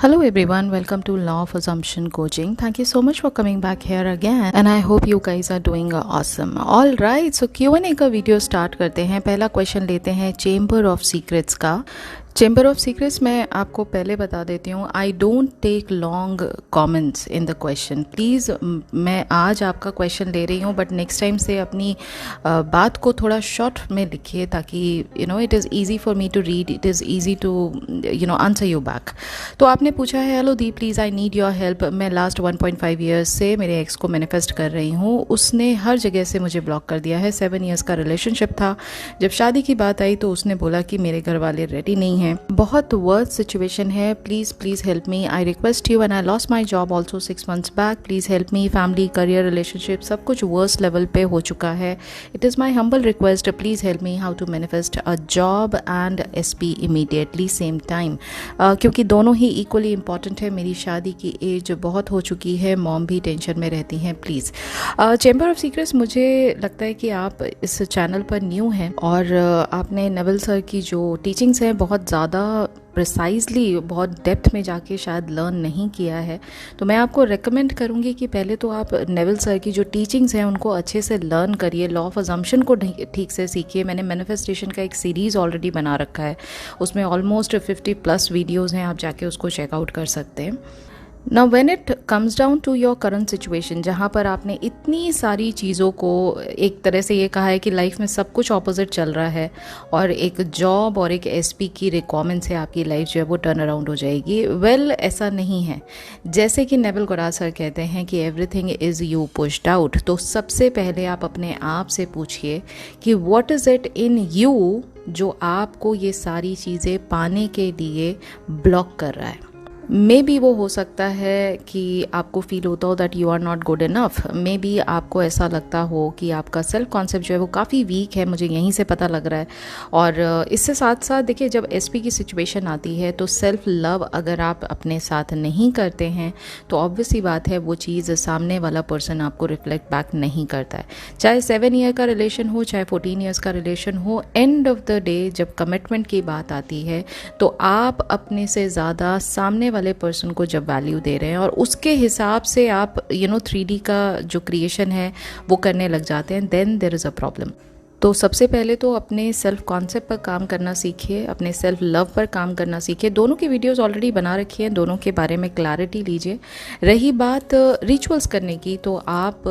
Hello everyone, welcome to Law of Assumption Coaching. Thank you so much for coming back here again and I hope you guys are doing awesome. All right, so Q&A का video start करते हैं। पहला question लेते हैं Chamber of Secrets का। Chamber of Secrets मैं आपको पहले बता देती हूँ, I don't take long comments in the question. Please मैं आज आपका क्वेश्चन ले रही हूँ बट नेक्स्ट टाइम से अपनी बात को थोड़ा शॉर्ट में लिखिए ताकि it is easy for me to read, it is easy to answer you back. तो आपने पूछा है, हेलो दी please I need your help. मैं लास्ट 1.5 ईयर्स से मेरे एक्स को मैनिफेस्ट कर रही हूँ। उसने हर जगह से मुझे ब्लॉक कर दिया है। 7 ईयर्स का रिलेशनशिप था। जब शादी की बात आई तो उसने बोला कि मेरे घर वाले रेडी नहीं हैं। बहुत वर्स्ट सिचुएशन है, please help me, I request you and I lost my job also 6 months back, please help me. Family, career, relationship सब कुछ वर्स्ट लेवल पे हो चुका है। It is my humble request, please help me how to manifest a job and SP immediately same time, क्योंकि दोनों ही equally important है। मेरी शादी की एज बहुत हो चुकी है, मॉम भी टेंशन में रहती हैं, प्लीज़। चैम्बर ऑफ सीक्रेट्स, मुझे लगता है कि आप इस चैनल पर न्यू हैं और आपने नेविल सर की जो टीचिंग्स हैं बहुत ज़्यादा प्रिसाइजली, बहुत डेप्थ में जाके शायद लर्न नहीं किया है। तो मैं आपको रेकमेंड करूँगी कि पहले तो आप नेविल सर की जो टीचिंग्स हैं उनको अच्छे से लर्न करिए, लॉ ऑफ अजम्पशन को ठीक से सीखिए। मैंने मैनिफेस्टेशन का एक सीरीज़ ऑलरेडी बना रखा है, उसमें ऑलमोस्ट 50+ वीडियोज़ हैं, आप जाके उसको चेकआउट कर सकते हैं। Now when it comes down to your current situation, जहाँ पर आपने इतनी सारी चीज़ों को एक तरह से ये कहा है कि लाइफ में सब कुछ ऑपोजिट चल रहा है और एक जॉब और एक SP की रिक्वायरमेंट से आपकी लाइफ जो है वो टर्न अराउंड हो जाएगी। वेल, ऐसा नहीं है। जैसे कि नेविल गोराज सर कहते हैं कि everything is you pushed out. तो सबसे पहले आप अपने आप से पूछिए कि what is it in you जो आपको ये सारी चीज़ें पाने के लिए ब्लॉक कर रहा है। मे बी वो हो सकता है कि आपको फील होता हो that you are not good enough. Maybe आपको ऐसा लगता हो कि आपका सेल्फ कॉन्सेप्ट जो है वो काफ़ी वीक है, मुझे यहीं से पता लग रहा है। और इससे साथ साथ देखिए, जब SP की सिचुएशन आती है तो सेल्फ लव अगर आप अपने साथ नहीं करते हैं तो ऑब्वियसली बात है वो चीज़ सामने वाला पर्सन आपको रिफ्लेक्ट बैक नहीं करता है। चाहे 7 ईयर का रिलेशन हो, चाहे 14 ईयर्स का रिलेशन हो, एंड ऑफ द डे जब कमिटमेंट की बात आती है तो आप अपने से ज़्यादा सामने वाले पर्सन को जब वैल्यू दे रहे हैं और उसके हिसाब से आप 3D का जो क्रिएशन है वो करने लग जाते हैं, then there is a problem. तो सबसे पहले तो अपने सेल्फ कॉन्सेप्ट पर काम करना सीखिए, अपने सेल्फ लव पर काम करना सीखिए। दोनों की वीडियोस ऑलरेडी बना रखी हैं, दोनों के बारे में क्लैरिटी लीजिए। रही बात रिचुअल्स करने की, तो आप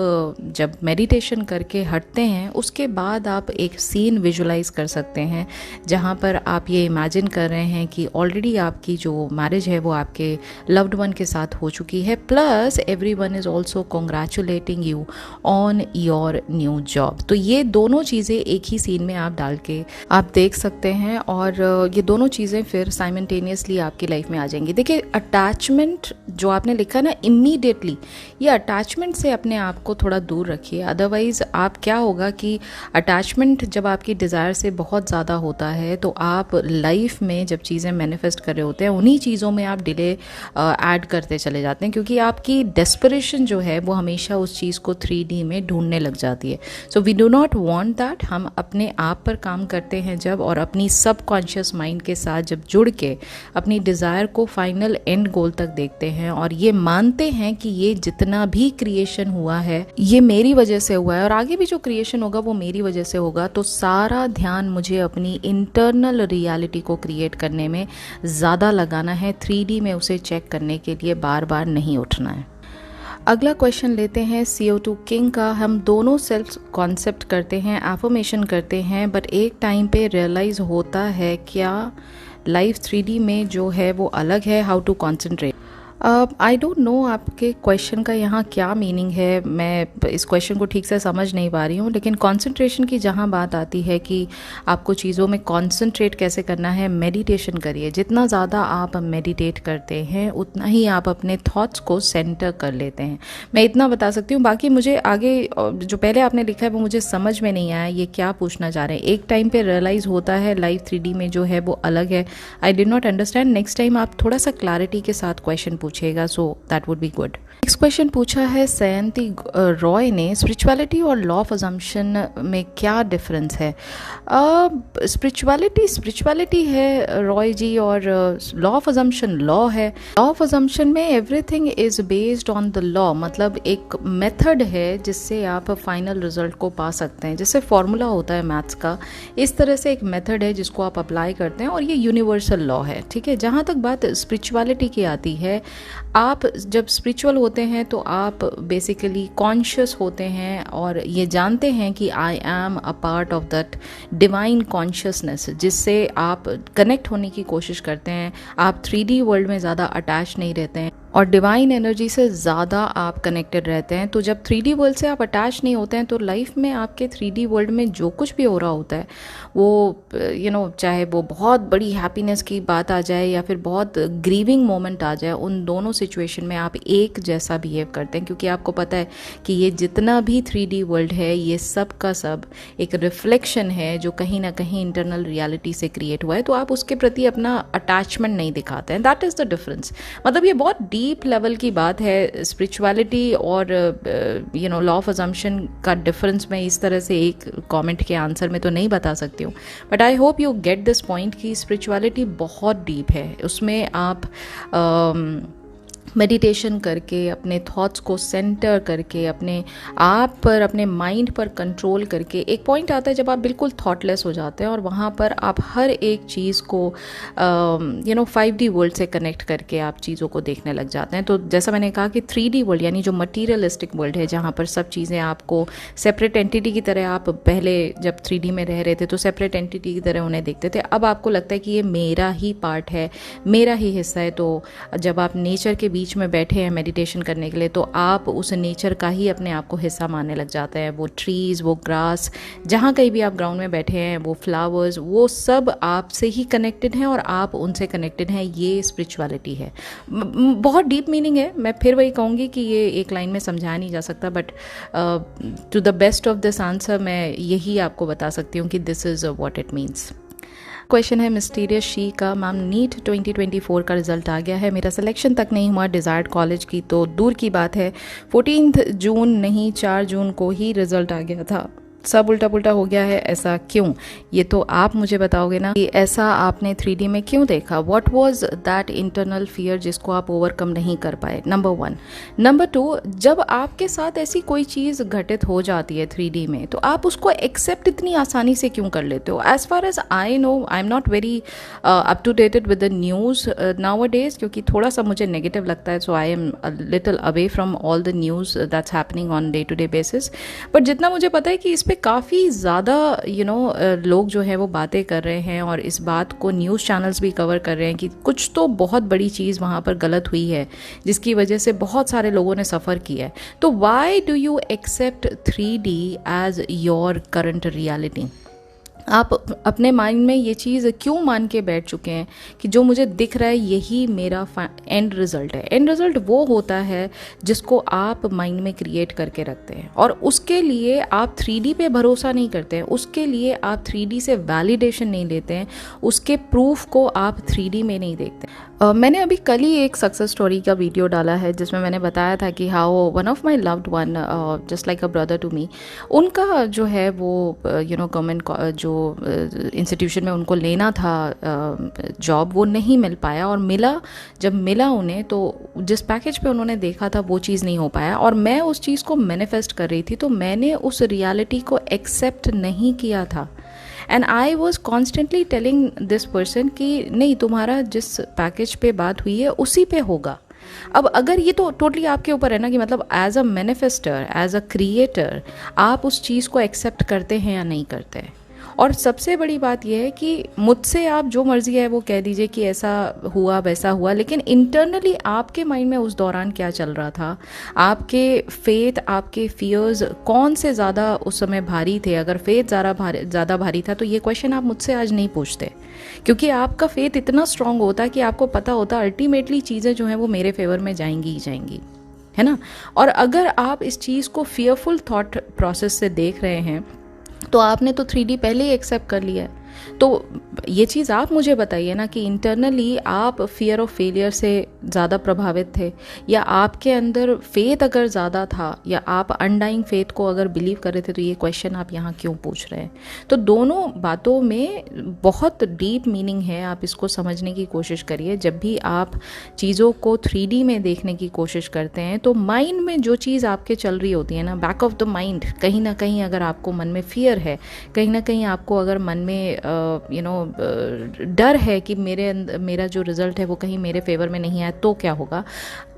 जब मेडिटेशन करके हटते हैं उसके बाद आप एक सीन विजुलाइज कर सकते हैं जहाँ पर आप ये इमेजिन कर रहे हैं कि ऑलरेडी आपकी जो मैरिज है वो आपके लव्ड वन के साथ हो चुकी है, plus everyone is also congratulating you on your new job. तो ये दोनों चीज़ें एक ही सीन में आप डाल के आप देख सकते हैं और ये दोनों चीज़ें फिर साइमल्टेनियसली आपकी लाइफ में आ जाएंगी। देखिए, अटैचमेंट जो आपने लिखा ना इमीडिएटली, ये अटैचमेंट से अपने आप को थोड़ा दूर रखिए। अदरवाइज आप क्या होगा कि अटैचमेंट जब आपकी डिज़ायर से बहुत ज़्यादा होता है तो आप लाइफ में जब चीज़ें मैनिफेस्ट कर रहे होते हैं उन्हीं चीज़ों में आप डिले ऐड करते चले जाते हैं, क्योंकि आपकी डेस्परेशन जो है वो हमेशा उस चीज़ को 3D में ढूंढने लग जाती है। So we do not want that. हम अपने आप पर काम करते हैं जब, और अपनी सबकॉन्शियस माइंड के साथ जब जुड़ के अपनी डिज़ायर को फाइनल एंड गोल तक देखते हैं और ये मानते हैं कि ये जितना भी क्रिएशन हुआ है ये मेरी वजह से हुआ है और आगे भी जो क्रिएशन होगा वो मेरी वजह से होगा, तो सारा ध्यान मुझे अपनी इंटरनल रियलिटी को क्रिएट करने में ज़्यादा लगाना है। 3D में उसे चेक करने के लिए बार बार नहीं उठना है। अगला क्वेश्चन लेते हैं CO2 किंग का। हम दोनों सेल्फ कॉन्सेप्ट करते हैं, एफर्मेशन करते हैं, बट एक टाइम पे रियलाइज़ होता है क्या लाइफ 3D में जो है वो अलग है, how to concentrate. I don't know आपके क्वेश्चन का यहाँ क्या मीनिंग है, मैं इस क्वेश्चन को ठीक से समझ नहीं पा रही हूँ। लेकिन कंसंट्रेशन की जहाँ बात आती है कि आपको चीज़ों में कंसंट्रेट कैसे करना है, मेडिटेशन करिए। जितना ज़्यादा आप मेडिटेट करते हैं उतना ही आप अपने थॉट्स को सेंटर कर लेते हैं। मैं इतना बता सकती हूँ, बाकी मुझे आगे जो पहले आपने लिखा है वो मुझे समझ में नहीं आया, ये क्या पूछना चाह रहे हैं। एक टाइम पे रियलाइज़ होता है लाइफ 3D में जो है वो अलग है। I did not understand. Next time आप थोड़ा सा क्लैरिटी के साथ क्वेश्चन पूछिए। पूछेगा, so that would be good. Next question पूछा है सयंती रॉय ने, स्पिरिचुअलिटी और लॉ ऑफ अजम्पशन में क्या डिफरेंस है? स्पिरिचुअलिटी है रॉय जी, और लॉ ऑफ अजम्पशन लॉ है। लॉ ऑफ अजम्पशन में everything is based on the law, मतलब एक मेथड है जिससे आप फाइनल रिजल्ट को पा सकते हैं। जैसे फॉर्मूला होता है मैथ्स का, इस तरह से एक मेथड है जिसको आप अप्लाई करते हैं और ये यूनिवर्सल लॉ है, ठीक है। जहाँ तक बात स्पिरिचुअलिटी की आती है, आप जब स्पिरिचुअल होते हैं तो आप बेसिकली कॉन्शियस होते हैं और ये जानते हैं कि I am a part of that divine consciousness, जिससे आप कनेक्ट होने की कोशिश करते हैं। आप 3D वर्ल्ड में ज़्यादा अटैच नहीं रहते हैं और डिवाइन एनर्जी से ज़्यादा आप कनेक्टेड रहते हैं। तो जब 3D वर्ल्ड से आप अटैच नहीं होते हैं तो लाइफ में आपके 3D वर्ल्ड में जो कुछ भी हो रहा होता है वो चाहे वो बहुत बड़ी हैप्पीनेस की बात आ जाए या फिर बहुत ग्रीविंग मोमेंट आ जाए, उन दोनों सिचुएशन में आप एक जैसा बिहेव करते हैं, क्योंकि आपको पता है कि ये जितना भी 3D वर्ल्ड है ये सब का सब एक रिफ्लेक्शन है जो कहीं ना कहीं इंटरनल रियलिटी से क्रिएट हुआ है। तो आप उसके प्रति अपना अटैचमेंट नहीं दिखाते हैं। That is the difference. मतलब ये बहुत डीप लेवल की बात है। स्पिरिचुअलिटी और लॉ ऑफ अजम्पशन का डिफरेंस मैं इस तरह से एक कमेंट के आंसर में तो नहीं बता सकती हूँ, but I hope you get this point कि स्पिरिचुअलिटी बहुत डीप है। उसमें आप मेडिटेशन करके, अपने थॉट्स को सेंटर करके, अपने आप पर, अपने माइंड पर कंट्रोल करके, एक पॉइंट आता है जब आप बिल्कुल थॉटलेस हो जाते हैं और वहाँ पर आप हर एक चीज़ को 5D वर्ल्ड से कनेक्ट करके आप चीज़ों को देखने लग जाते हैं। तो जैसा मैंने कहा कि 3D वर्ल्ड यानी जो मटीरियलिस्टिक वर्ल्ड है, जहाँ पर सब चीज़ें आपको सेपरेट एंटिटी की तरह, आप पहले जब 3D में रह रहे थे तो सेपरेट एंटिटी की तरह उन्हें देखते थे, अब आपको लगता है कि ये मेरा ही पार्ट है, मेरा ही हिस्सा है। तो जब आप नेचर के बीच में बैठे हैं मेडिटेशन करने के लिए तो आप उस नेचर का ही अपने आप को हिस्सा मानने लग जाते हैं। वो ट्रीज़, वो ग्रास, जहाँ कहीं भी आप ग्राउंड में बैठे हैं, वो फ्लावर्स, वो सब आपसे ही कनेक्टेड हैं और आप उनसे कनेक्टेड हैं। ये स्पिरिचुअलिटी है। बहुत डीप मीनिंग है। मैं फिर वही कहूँगी कि ये एक लाइन में समझाया नहीं जा सकता, but to the best of this answer मैं यही आपको बता सकती हूँ कि this is what it means. Question है मिस्टीरियस शी का, मैम नीट 2024 का रिजल्ट आ गया है, मेरा सिलेक्शन तक नहीं हुआ डिज़ायर्ड कॉलेज की तो दूर की बात है, 14 जून नहीं 4 जून को ही रिजल्ट आ गया था, सब उल्टा पुल्टा हो गया है, ऐसा क्यों? ये तो आप मुझे बताओगे ना कि ऐसा आपने 3D में क्यों देखा? What was that internal fear जिसको आप ओवरकम नहीं कर पाए? नंबर 1। नंबर 2, जब आपके साथ ऐसी कोई चीज़ घटित हो जाती है 3D में तो आप उसको एक्सेप्ट इतनी आसानी से क्यों कर लेते हो? As far as I know, I am not very up to dated with the news nowadays, क्योंकि थोड़ा सा मुझे नेगेटिव लगता है, so I am a little away from all the news that's happening on day to day basis. But जितना मुझे पता है कि इस काफ़ी ज़्यादा लोग जो है वो बातें कर रहे हैं और इस बात को न्यूज़ चैनल्स भी कवर कर रहे हैं कि कुछ तो बहुत बड़ी चीज़ वहाँ पर गलत हुई है जिसकी वजह से बहुत सारे लोगों ने सफ़र किया है। तो why do you accept 3D as your current reality? आप अपने माइंड में ये चीज़ क्यों मान के बैठ चुके हैं कि जो मुझे दिख रहा है यही मेरा एंड रिज़ल्ट है? एंड रिज़ल्ट वो होता है जिसको आप माइंड में क्रिएट करके रखते हैं और उसके लिए आप 3D पे भरोसा नहीं करते हैं, उसके लिए आप 3D से वैलिडेशन नहीं लेते हैं, उसके प्रूफ को आप 3D में नहीं देखते। मैंने अभी कल ही एक सक्सेस स्टोरी का वीडियो डाला है जिसमें मैंने बताया था कि how one of my loved one just like a brother to me, उनका जो है वो गवर्नमेंट जो इंस्टीट्यूशन में उनको लेना था जॉब, वो नहीं मिल पाया और जब मिला उन्हें तो जिस पैकेज पे उन्होंने देखा था वो चीज़ नहीं हो पाया और मैं उस चीज़ को मैनिफेस्ट कर रही थी, तो मैंने उस रियलिटी को एक्सेप्ट नहीं किया था। And I was constantly telling this person कि नहीं, तुम्हारा जिस पैकेज पे बात हुई है उसी पे होगा। अब अगर ये तो टोटली आपके ऊपर है ना कि मतलब as a manifester, as a creator आप उस चीज़ को एक्सेप्ट करते हैं या नहीं करते हैं। और सबसे बड़ी बात यह है कि मुझसे आप जो मर्जी है वो कह दीजिए कि ऐसा हुआ वैसा हुआ, लेकिन इंटरनली आपके माइंड में उस दौरान क्या चल रहा था, आपके फेथ, आपके फियर्स कौन से ज़्यादा उस समय भारी थे? अगर फेथ ज़्यादा भारी था तो ये क्वेश्चन आप मुझसे आज नहीं पूछते, क्योंकि आपका फेथ इतना स्ट्रांग होता कि आपको पता होता अल्टीमेटली चीज़ें जो हैं वो मेरे फेवर में जाएंगी ही जाएंगी, है ना। और अगर आप इस चीज़ को फियरफुल थॉट प्रोसेस से देख रहे हैं तो आपने तो 3D पहले ही एक्सेप्ट कर लिया है। तो ये चीज़ आप मुझे बताइए ना कि इंटरनली आप फियर ऑफ फेलियर से ज़्यादा प्रभावित थे, या आपके अंदर फेथ अगर ज़्यादा था, या आप अनडाइंग फेथ को अगर बिलीव कर रहे थे, तो ये क्वेश्चन आप यहाँ क्यों पूछ रहे हैं? तो दोनों बातों में बहुत डीप मीनिंग है, आप इसको समझने की कोशिश करिए। जब भी आप चीज़ों को 3D में देखने की कोशिश करते हैं, तो माइंड में जो चीज़ आपके चल रही होती है ना, बैक ऑफ द माइंड, कहीं ना कहीं अगर आपको मन में फियर है, कहीं ना कहीं आपको अगर मन में डर है कि मेरा जो रिज़ल्ट है वो कहीं मेरे फेवर में नहीं आया तो क्या होगा,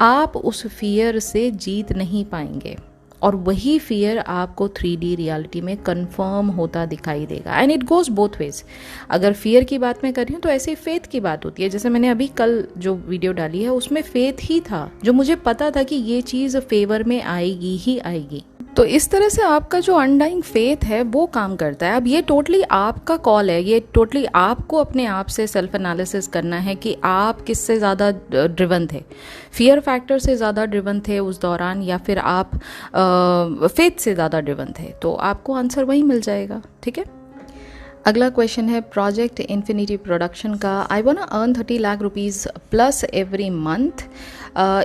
आप उस फियर से जीत नहीं पाएंगे, और वही फियर आपको 3D रियलिटी में कंफर्म होता दिखाई देगा। And it goes both ways. अगर फियर की बात मैं कर रही हूँ तो ऐसे फेथ की बात होती है। जैसे मैंने अभी कल जो वीडियो डाली है उसमें फेथ ही था, जो मुझे पता था कि ये चीज़ फेवर में आएगी ही आएगी। तो इस तरह से आपका जो अनडाइंग फेथ है वो काम करता है। अब ये टोटली आपका कॉल है, ये टोटली आपको अपने आप से सेल्फ एनालिसिस करना है कि आप किससे ज़्यादा ड्रिवन थे, फियर फैक्टर से ज़्यादा ड्रिवन थे उस दौरान, या फिर आप फेथ से ज़्यादा ड्रिवन थे। तो आपको आंसर वही मिल जाएगा। ठीक है, अगला क्वेश्चन है प्रोजेक्ट इन्फिनिटी प्रोडक्शन का। I want to earn 30 lakh rupees plus every month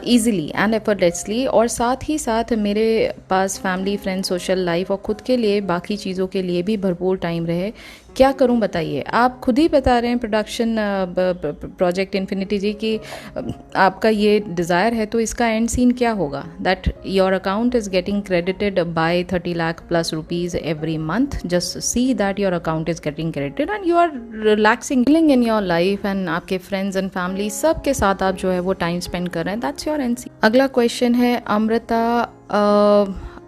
easily and effortlessly, और साथ ही साथ मेरे पास फैमिली, फ्रेंड, सोशल लाइफ और ख़ुद के लिए बाकी चीज़ों के लिए भी भरपूर टाइम रहे। क्या करूं बताइए? आप खुद ही बता रहे हैं प्रोडक्शन प्रोजेक्ट इन्फिनिटी जी कि आपका ये डिज़ायर है, तो इसका एंड सीन क्या होगा? That your account is getting credited by 30 lakh plus rupees every month. Just see that your account is getting credited and you are relaxing in your life, and आपके friends and family सब के साथ आप जो है वो टाइम स्पेंड कर रहे हैं। That's your end scene. अगला क्वेश्चन है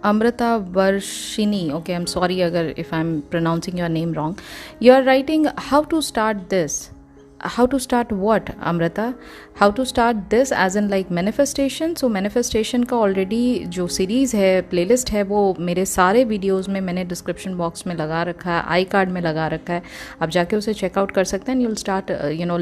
Amrita Varshini, okay, I'm sorry अगर if I'm pronouncing your name wrong. You are writing how to start this. How to start what, Amrita? How to start this as in like manifestation. So manifestation का already जो series है, playlist है, वो मेरे सारे videos में मैंने description box में लगा रखा है, आई कार्ड में लगा रखा है, आप जाके उसे चेकआउट कर सकते हैं। you'll start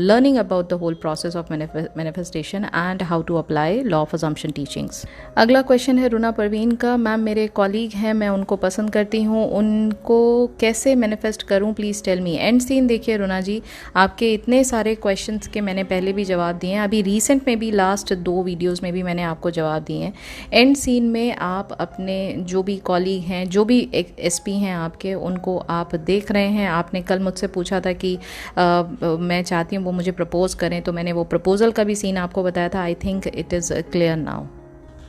learning about the whole process of manifestation and how to apply law of assumption teachings. अगला क्वेश्चन है रुना परवीन का। मैम मेरे कॉलीग हैं, मैं उनको पसंद करती हूँ, उनको कैसे मैनिफेस्ट करूँ, please tell me. End scene देखिए रुना जी, आपके इतने सारे क्वेश्चंस के मैंने पहले भी जवाब दिए हैं, अभी रीसेंट में भी लास्ट 2 वीडियोस में भी मैंने आपको जवाब दिए हैं। एंड सीन में आप अपने जो भी कॉलीग हैं, जो भी एसपी हैं आपके, उनको आप देख रहे हैं। आपने कल मुझसे पूछा था कि मैं चाहती हूँ वो मुझे प्रपोज करें, तो मैंने वो प्रपोजल का भी सीन आपको बताया था। I think it is clear now.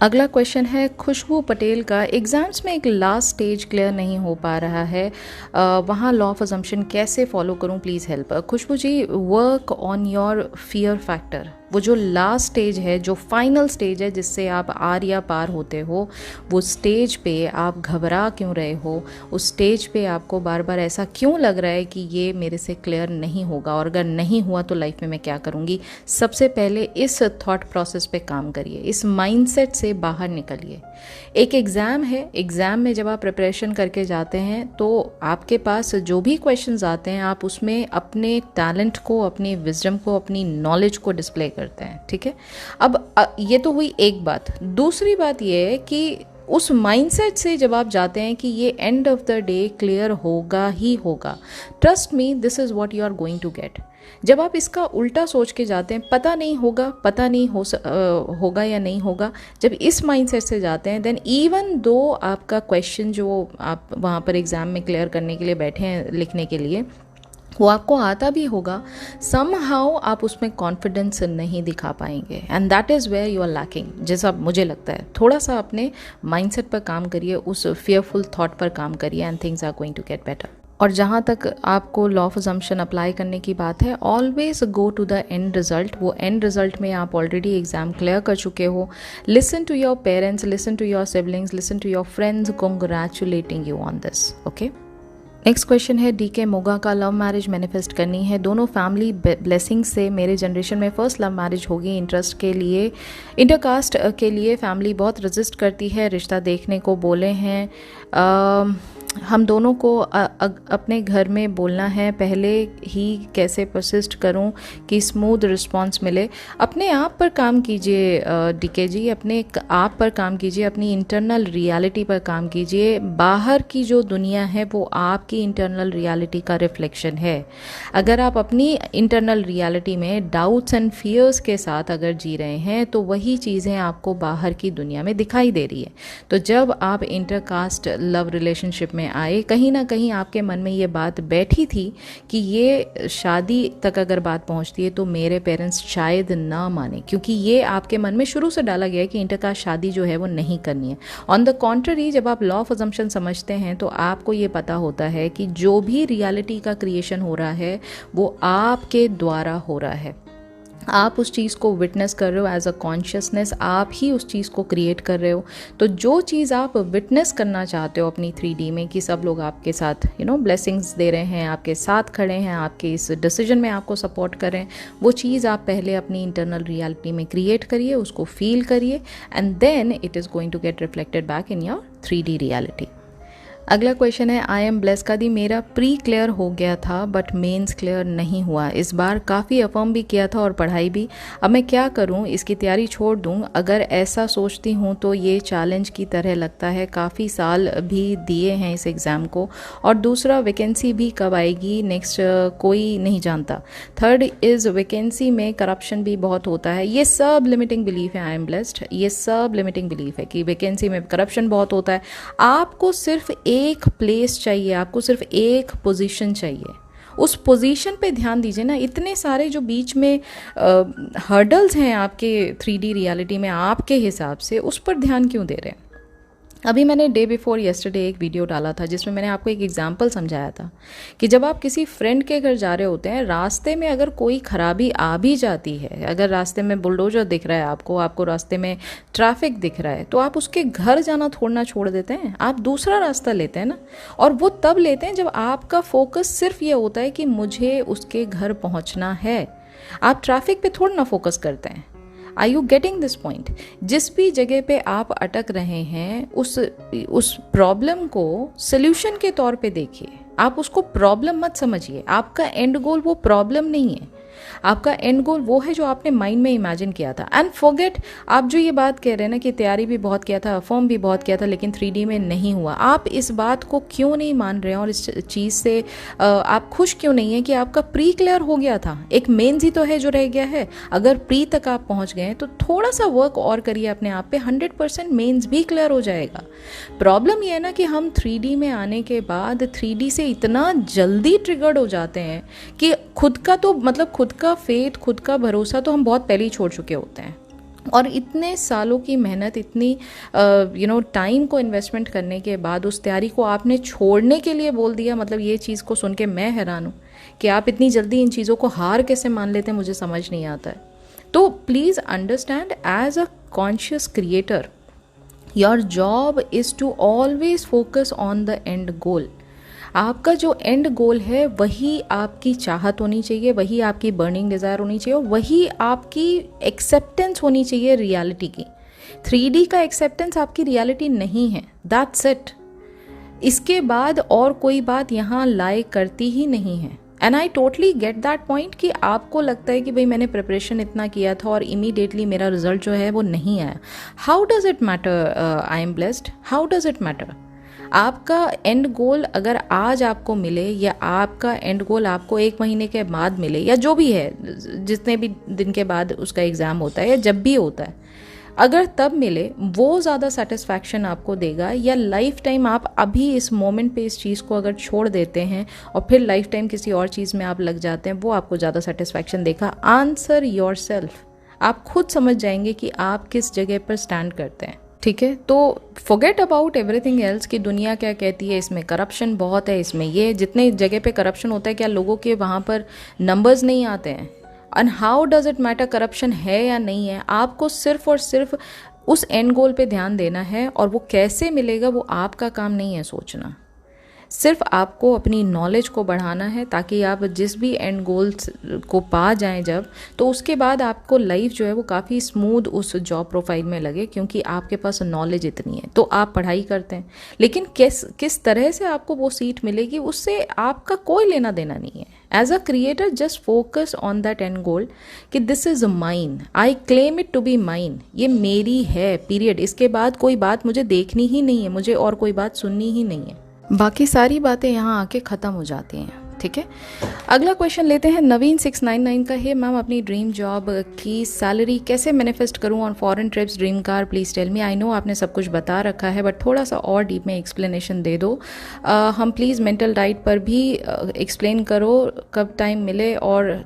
अगला क्वेश्चन है खुशबू पटेल का। एग्ज़ाम्स में एक लास्ट स्टेज क्लियर नहीं हो पा रहा है, वहाँ लॉ ऑफ अजम्पशन कैसे फॉलो करूँ, please help. Khushboo ji, work on your fear factor. वो जो लास्ट स्टेज है, जो फाइनल स्टेज है जिससे आप आर या पार होते हो, वो स्टेज पे आप घबरा क्यों रहे हो? उस स्टेज पे आपको बार बार ऐसा क्यों लग रहा है कि ये मेरे से क्लियर नहीं होगा, और अगर नहीं हुआ तो लाइफ में मैं क्या करूँगी? सबसे पहले इस थॉट प्रोसेस पे काम करिए, इस माइंडसेट से बाहर निकलिए। एक एग्ज़ाम है, एग्ज़ाम में जब आप प्रिपरेशन करके जाते हैं तो आपके पास जो भी क्वेश्चंस आते हैं, आप उसमें अपने टैलेंट को, अपनी विजडम को, अपनी नॉलेज को डिस्प्ले करते हैं। ठीक है, अब ये तो हुई एक बात। दूसरी बात ये है कि उस माइंडसेट से जब आप जाते हैं कि ये end of the day clear होगा ही होगा, trust me, this is what you are going to get. जब आप इसका उल्टा सोच के जाते हैं, पता नहीं होगा, पता नहीं होगा या नहीं होगा, जब इस माइंडसेट से जाते हैं, देन इवन दो आपका क्वेश्चन जो आप वहाँ पर एग्ज़ाम में क्लियर करने के लिए बैठे हैं, लिखने के लिए, वो आपको आता भी होगा, समहाउ आप उसमें कॉन्फिडेंस नहीं दिखा पाएंगे, and that is where you are lacking. जैसा मुझे लगता है, थोड़ा सा अपने माइंडसेट पर काम करिए, उस फियरफुल थॉट पर काम करिए, and things are going to get better. और जहाँ तक आपको लॉ ऑफ अजम्पशन अप्लाई करने की बात है, always go to the end result. वो एंड रिजल्ट में आप ऑलरेडी एग्जाम क्लियर कर चुके हो। Listen to your parents, listen to your siblings, listen to your friends congratulating you on this. Okay, next question है डीके मोगा का। Love marriage manifest करनी है, दोनों फैमिली ब्लेसिंग से मेरे जनरेशन में फर्स्ट लव मैरिज होगी। इंटरेस्ट के लिए, इंटरकास्ट के लिए फैमिली बहुत रेजिस्ट करती है, रिश्ता देखने को बोले हैं। हम दोनों को अपने घर में बोलना है पहले ही कैसे परसिस्ट करूं कि स्मूथ रिस्पांस मिले। अपने आप पर काम कीजिए डीके जी, अपने आप पर काम कीजिए, अपनी इंटरनल रियलिटी पर काम कीजिए। बाहर की जो दुनिया है वो आपकी इंटरनल रियलिटी का रिफ्लेक्शन है। अगर आप अपनी इंटरनल रियलिटी में डाउट्स एंड फियर्स के साथ अगर जी रहे हैं तो वही चीज़ें आपको बाहर की दुनिया में दिखाई दे रही है। तो जब आप इंटरकास्ट लव रिलेशनशिप में आए, कहीं ना कहीं आपके मन में ये बात बैठी थी कि ये शादी तक अगर बात पहुंचती है तो मेरे पेरेंट्स शायद ना माने, क्योंकि ये आपके मन में शुरू से डाला गया है कि इंटरकास्ट शादी जो है वो नहीं करनी है। ऑन द कॉन्ट्ररी, जब आप लॉ ऑफ अजम्पशन समझते हैं तो आपको ये पता होता है कि जो भी रियलिटी का क्रिएशन हो रहा है वो आपके द्वारा हो रहा है। आप उस चीज़ को विटनेस कर रहे हो एज अ कॉन्शियसनेस, आप ही उस चीज़ को क्रिएट कर रहे हो। तो जो चीज़ आप विटनेस करना चाहते हो अपनी 3D में कि सब लोग आपके साथ ब्लेसिंग्स दे रहे हैं, आपके साथ खड़े हैं, आपके इस डिसीजन में आपको सपोर्ट कर रहे हैं, वो चीज़ आप पहले अपनी इंटरनल रियलिटी में क्रिएट करिए, उसको फील करिए, and then it is going to get reflected back in your 3D reality. अगला क्वेश्चन है, आई एम ब्लेस का दी मेरा प्री क्लियर हो गया था बट मेंस क्लियर नहीं हुआ। इस बार काफ़ी अफर्म भी किया था और पढ़ाई भी। अब मैं क्या करूं, इसकी तैयारी छोड़ दूं? अगर ऐसा सोचती हूं तो ये चैलेंज की तरह लगता है। काफ़ी साल भी दिए हैं इस एग्ज़ाम को, और दूसरा वैकेंसी भी कब आएगी नेक्स्ट कोई नहीं जानता। थर्ड इज़ वैकेंसी में करप्शन भी बहुत होता है। ये सब लिमिटिंग बिलीफ है। आई एम ब्लेस्ड, ये सब लिमिटिंग बिलीफ है कि वैकेंसी में करप्शन बहुत होता है। आपको सिर्फ एक प्लेस चाहिए, आपको सिर्फ एक पोजीशन चाहिए, उस पोजीशन पे ध्यान दीजिए ना। इतने सारे जो बीच में हर्डल्स हैं आपके 3D रियलिटी में आपके हिसाब से, उस पर ध्यान क्यों दे रहे हैं? अभी मैंने डे बिफोर येस्टरडे एक वीडियो डाला था जिसमें मैंने आपको एक एग्जांपल समझाया था कि जब आप किसी फ्रेंड के घर जा रहे होते हैं, रास्ते में अगर कोई खराबी आ भी जाती है, अगर रास्ते में बुलडोजर दिख रहा है आपको रास्ते में ट्रैफिक दिख रहा है, तो आप उसके घर जाना थोड़ा छोड़ देते हैं, आप दूसरा रास्ता लेते हैं ना। और वो तब लेते हैं जब आपका फोकस सिर्फ ये होता है कि मुझे उसके घर पहुंचना है। आप ट्रैफिक पे थोड़ा ना फोकस करते हैं। Are you getting this point? जिस भी जगह पे आप अटक रहे हैं उस प्रॉब्लम को सोल्यूशन के तौर पे देखिए। आप उसको प्रॉब्लम मत समझिए। आपका एंड गोल वो प्रॉब्लम नहीं है, आपका एंड गोल वो है जो आपने माइंड में इमेजिन किया था। एंड फॉरगेट, आप जो ये बात कह रहे हैं ना कि तैयारी भी बहुत किया था, फॉर्म भी बहुत किया था, लेकिन 3D में नहीं हुआ, आप इस बात को क्यों नहीं मान रहे हैं और इस चीज़ से आप खुश क्यों नहीं है कि आपका प्री क्लियर हो गया था? एक मेंस ही तो है जो रह गया है। अगर प्री तक आप पहुंच गए तो थोड़ा सा वर्क और करिए अपने आप पे, 100% मेंस भी क्लियर हो जाएगा। प्रॉब्लम यह है ना कि हम 3D में आने के बाद 3D से इतना जल्दी ट्रिगर्ड हो जाते हैं कि खुद का तो मतलब खुद का फेथ, खुद का भरोसा तो हम बहुत पहले ही छोड़ चुके होते हैं। और इतने सालों की मेहनत, इतनी टाइम को इन्वेस्टमेंट करने के बाद उस तैयारी को आपने छोड़ने के लिए बोल दिया। मतलब ये चीज़ को सुन के मैं हैरान हूँ कि आप इतनी जल्दी इन चीज़ों को हार कैसे मान लेते हैं, मुझे समझ नहीं आता है। तो please understand, as a conscious creator your job is to always focus on the end goal. आपका जो एंड गोल है वही आपकी चाहत होनी चाहिए, वही आपकी बर्निंग डिज़ायर होनी चाहिए, और वही आपकी एक्सेप्टेंस होनी चाहिए रियलिटी की। 3D का एक्सेप्टेंस आपकी रियलिटी नहीं है, दैट्स इट। इसके बाद और कोई बात यहाँ लाई करती ही नहीं है। And I totally get that point कि आपको लगता है कि भाई मैंने प्रिपरेशन इतना किया था और इमीडिएटली मेरा रिजल्ट जो है वो नहीं आया। How does it matter? I am blessed, how does it matter? आपका एंड गोल अगर आज आपको मिले, या आपका एंड गोल आपको 1 महीने के बाद मिले, या जो भी है, जितने भी दिन के बाद उसका एग्ज़ाम होता है या जब भी होता है, अगर तब मिले, वो ज़्यादा सेटिस्फैक्शन आपको देगा, या लाइफ टाइम आप अभी इस मोमेंट पे इस चीज़ को अगर छोड़ देते हैं और फिर लाइफ टाइम किसी और चीज़ में आप लग जाते हैं, वो आपको ज़्यादा सेटिस्फैक्शन देगा? Answer your self. आप खुद समझ जाएंगे कि आप किस जगह पर स्टैंड करते हैं। ठीक है, तो फॉरगेट अबाउट एवरीथिंग एल्स कि दुनिया क्या कहती है, इसमें करप्शन बहुत है, इसमें ये जितने जगह पे करप्शन होता है, क्या लोगों के वहाँ पर नंबर्स नहीं आते हैं? And how does it matter corruption है या नहीं है? आपको सिर्फ और सिर्फ उस एंड गोल पे ध्यान देना है, और वो कैसे मिलेगा वो आपका काम नहीं है सोचना। सिर्फ आपको अपनी नॉलेज को बढ़ाना है ताकि आप जिस भी एंड गोल्स को पा जाएं जब, तो उसके बाद आपको लाइफ जो है वो काफ़ी स्मूथ उस जॉब प्रोफाइल में लगे, क्योंकि आपके पास नॉलेज इतनी है। तो आप पढ़ाई करते हैं, लेकिन किस तरह से आपको वो सीट मिलेगी उससे आपका कोई लेना देना नहीं है। As a creator just focus on that end goal कि this is mine, I claim it to be mine, ये मेरी है पीरियड। इसके बाद कोई बात मुझे देखनी ही नहीं है, मुझे और कोई बात सुननी ही नहीं है, बाकी सारी बातें यहाँ आके ख़त्म हो जाती हैं। ठीक है, अगला क्वेश्चन लेते हैं नवीन 699 का है। मैम अपनी ड्रीम जॉब की सैलरी कैसे मैनिफेस्ट करूँ on foreign trips, dream car, please tell me. I know आपने सब कुछ बता रखा है, बट थोड़ा सा और डीप में एक्सप्लेनेशन दे दो। हम प्लीज़ मेंटल डाइट पर भी एक्सप्लेन करो, कब टाइम मिले और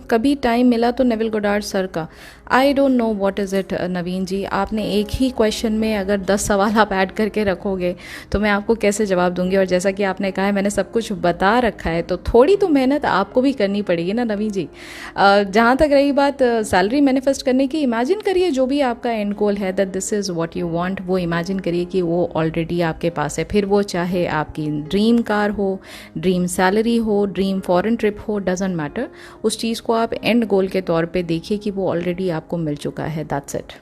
कभी टाइम मिला तो नेविल गोडार्ड सर का। I don't know what is it Naveen ji, आपने एक ही क्वेश्चन में अगर 10 सवाल आप ऐड करके रखोगे तो मैं आपको कैसे जवाब दूंगी। और जैसा कि आपने कहा है मैंने सब कुछ बता रखा है, तो थोड़ी तो मेहनत आपको भी करनी पड़ेगी ना नवीन जी। जहाँ तक रही बात सैलरी मैनिफेस्ट करने की, इमेजिन करिए जो भी आपका एंड गोल है that this is what you want, वो इमेजिन करिए कि वो ऑलरेडी आपके पास है। फिर वो चाहे आपकी ड्रीम कार हो, ड्रीम सैलरी हो, ड्रीम फॉरेन ट्रिप हो, डजेंट मैटर, उस चीज़ को आप एंड गोल के तौर पे देखिए कि वो ऑलरेडी आपको मिल चुका है। That's it.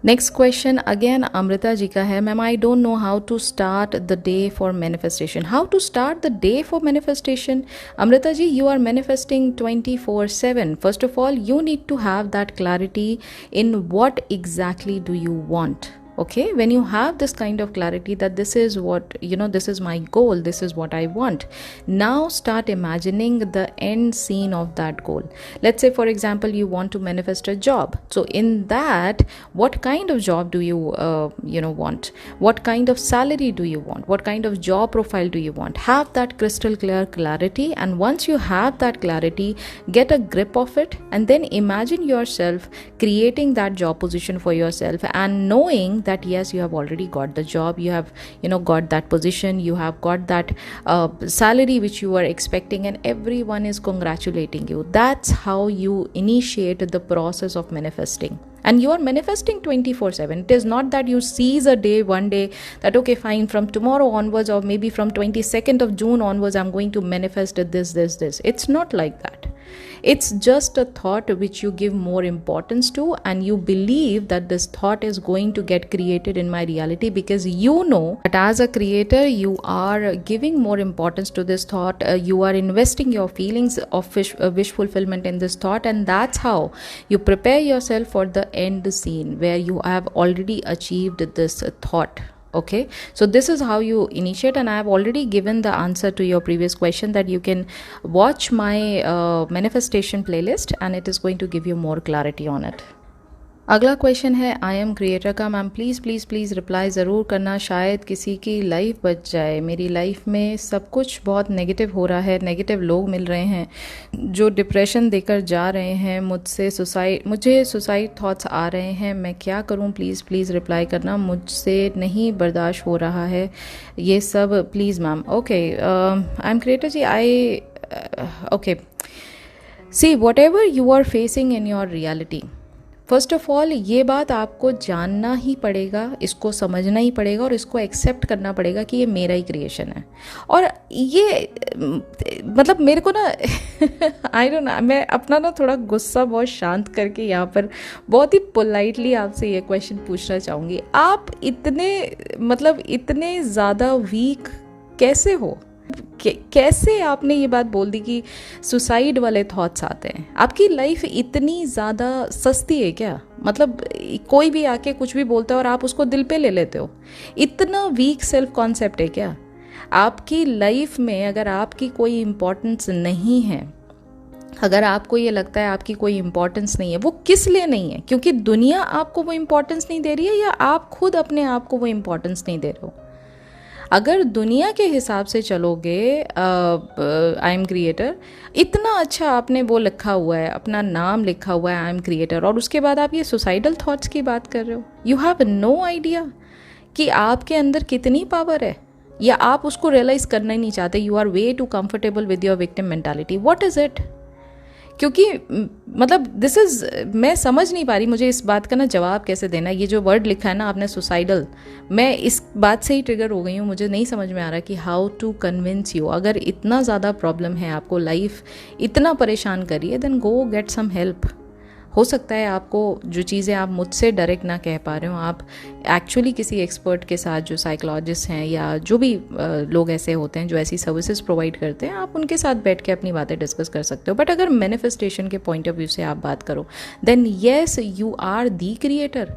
Next question again Amrita ji का है। Ma'am I don't know how to start the day for manifestation. How to start the day for manifestation? Amrita ji, you are manifesting 24/7. First of all you need to have that clarity in what exactly do you want. Okay, when you have this kind of clarity that this is what, this is my goal, this is what I want, now start imagining the end scene of that goal. Let's say for example you want to manifest a job, so in that what kind of job do you want, what kind of salary do you want, what kind of job profile do you want? Have that crystal clear clarity, and once you have that clarity, get a grip of it, and then imagine yourself creating that job position for yourself and knowing that yes, you have already got the job, you have got that position, you have got that salary which you were expecting, and everyone is congratulating you. That's how you initiate the process of manifesting. And you are manifesting 24/7. It is not that you seize a day, one day, that okay fine, from tomorrow onwards or maybe from 22nd of June onwards I'm going to manifest this. It's not like that. It's just a thought which you give more importance to, and you believe that this thought is going to get created in my reality, because you know that as a creator you are giving more importance to this thought. You are investing your feelings of wish fulfillment in this thought, and that's how you prepare yourself for the end scene where you have already achieved this thought. Okay, so this is how you initiate, and I have already given the answer to your previous question that you can watch my manifestation playlist, and it is going to give you more clarity on it. अगला question है I am creator का। Ma'am please please please reply ज़रूर करना, शायद किसी की life बच जाए। मेरी लाइफ में सब कुछ बहुत नेगेटिव हो रहा है, नेगेटिव लोग मिल रहे हैं जो डिप्रेशन देकर जा रहे हैं, मुझे सुसाइड थॉट्स आ रहे हैं, मैं क्या करूं? प्लीज़ प्लीज़ रिप्लाई करना, मुझसे नहीं बर्दाश्त हो रहा है ये सब, please ma'am. Okay, I am creator ji, okay, see whatever you are facing in your reality, first of all ये बात आपको जानना ही पड़ेगा, इसको समझना ही पड़ेगा और इसको एक्सेप्ट करना पड़ेगा कि ये मेरा ही क्रिएशन है। और ये मतलब मेरे को ना आई डोंट नो, मैं अपना ना थोड़ा गुस्सा बहुत शांत करके यहाँ पर बहुत ही पोलाइटली आपसे ये क्वेश्चन पूछना चाहूँगी। आप इतने ज़्यादा वीक कैसे हो? कैसे आपने ये बात बोल दी कि सुसाइड वाले थॉट्स आते हैं? आपकी लाइफ इतनी ज़्यादा सस्ती है क्या? मतलब कोई भी आके कुछ भी बोलता है और आप उसको दिल पे ले लेते हो? इतना वीक सेल्फ कॉन्सेप्ट है क्या? आपकी लाइफ में अगर आपकी कोई इम्पोर्टेंस नहीं है, अगर आपको ये लगता है आपकी कोई इम्पोर्टेंस नहीं है, वो किस लिए नहीं है? क्योंकि दुनिया आपको वो इम्पोर्टेंस नहीं दे रही है, या आप खुद अपने आप को वो इम्पोर्टेंस नहीं दे रहे हो? अगर दुनिया के हिसाब से चलोगे, आई एम क्रिएटर, इतना अच्छा आपने वो लिखा हुआ है, अपना नाम लिखा हुआ है आई एम क्रिएटर, और उसके बाद आप ये सुसाइडल थॉट्स की बात कर रहे हो। यू हैव नो आइडिया कि आपके अंदर कितनी पावर है, या आप उसको रियलाइज़ करना ही नहीं चाहते। You are way too comfortable with your victim mentality. What is it? क्योंकि मतलब दिस इज़, मैं समझ नहीं पा रही मुझे इस बात का ना जवाब कैसे देना। ये जो वर्ड लिखा है ना आपने सुसाइडल, मैं इस बात से ही ट्रिगर हो गई हूँ। मुझे नहीं समझ में आ रहा कि हाउ टू कन्विंस यू। अगर इतना ज़्यादा प्रॉब्लम है, आपको लाइफ इतना परेशान करिए, then go get some help. हो सकता है आपको जो चीज़ें आप मुझसे डायरेक्ट ना कह पा रहे हो, आप एक्चुअली किसी एक्सपर्ट के साथ, जो साइकोलॉजिस्ट हैं या जो भी लोग ऐसे होते हैं जो ऐसी सर्विसेज प्रोवाइड करते हैं, आप उनके साथ बैठ के अपनी बातें डिस्कस कर सकते हो। बट अगर मैनिफेस्टेशन के पॉइंट ऑफ व्यू से आप बात करो, then yes you are the creator.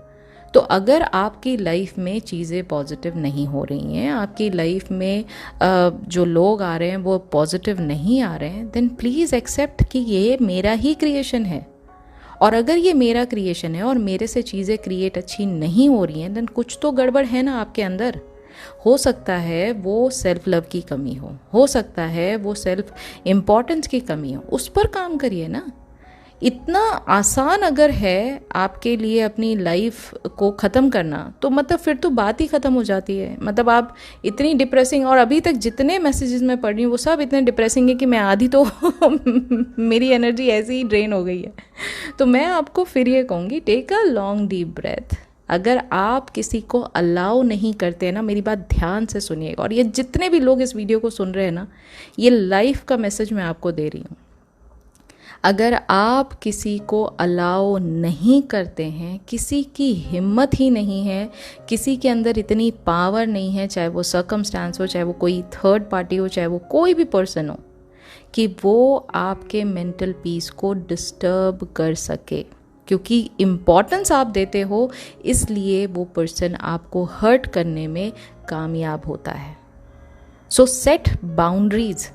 तो अगर आपकी लाइफ में चीज़ें पॉजिटिव नहीं हो रही हैं, आपकी लाइफ में जो लोग आ रहे हैं वो पॉजिटिव नहीं आ रहे हैं, देन प्लीज़ एक्सेप्ट कि ये मेरा ही क्रिएशन है। और अगर ये मेरा क्रिएशन है और मेरे से चीज़ें क्रिएट अच्छी नहीं हो रही हैं, देन कुछ तो गड़बड़ है ना आपके अंदर। हो सकता है वो सेल्फ लव की कमी हो सकता है वो सेल्फ इम्पोर्टेंस की कमी हो, उस पर काम करिए ना। इतना आसान अगर है आपके लिए अपनी लाइफ को ख़त्म करना, तो मतलब फिर तो बात ही ख़त्म हो जाती है। मतलब आप इतनी डिप्रेसिंग, और अभी तक जितने मैसेजेस मैं पढ़ रही हूँ वो सब इतने डिप्रेसिंग है कि मैं आधी तो मेरी एनर्जी ऐसे ही ड्रेन हो गई है। तो मैं आपको फिर ये कहूँगी, take a long deep breath. अगर आप किसी को अलाउ नहीं करते हैं ना, मेरी बात ध्यान से सुनिएगा, और ये जितने भी लोग इस वीडियो को सुन रहे हैं ना, ये लाइफ का मैसेज मैं आपको दे रही हूँ। अगर आप किसी को अलाउ नहीं करते हैं, किसी की हिम्मत ही नहीं है, किसी के अंदर इतनी पावर नहीं है, चाहे वो सर्कमस्टांस हो, चाहे वो कोई थर्ड पार्टी हो, चाहे वो कोई भी पर्सन हो, कि वो आपके मेंटल पीस को डिस्टर्ब कर सके, क्योंकि इम्पॉर्टेंस आप देते हो इसलिए वो पर्सन आपको हर्ट करने में कामयाब होता है। सो सेट बाउंड्रीज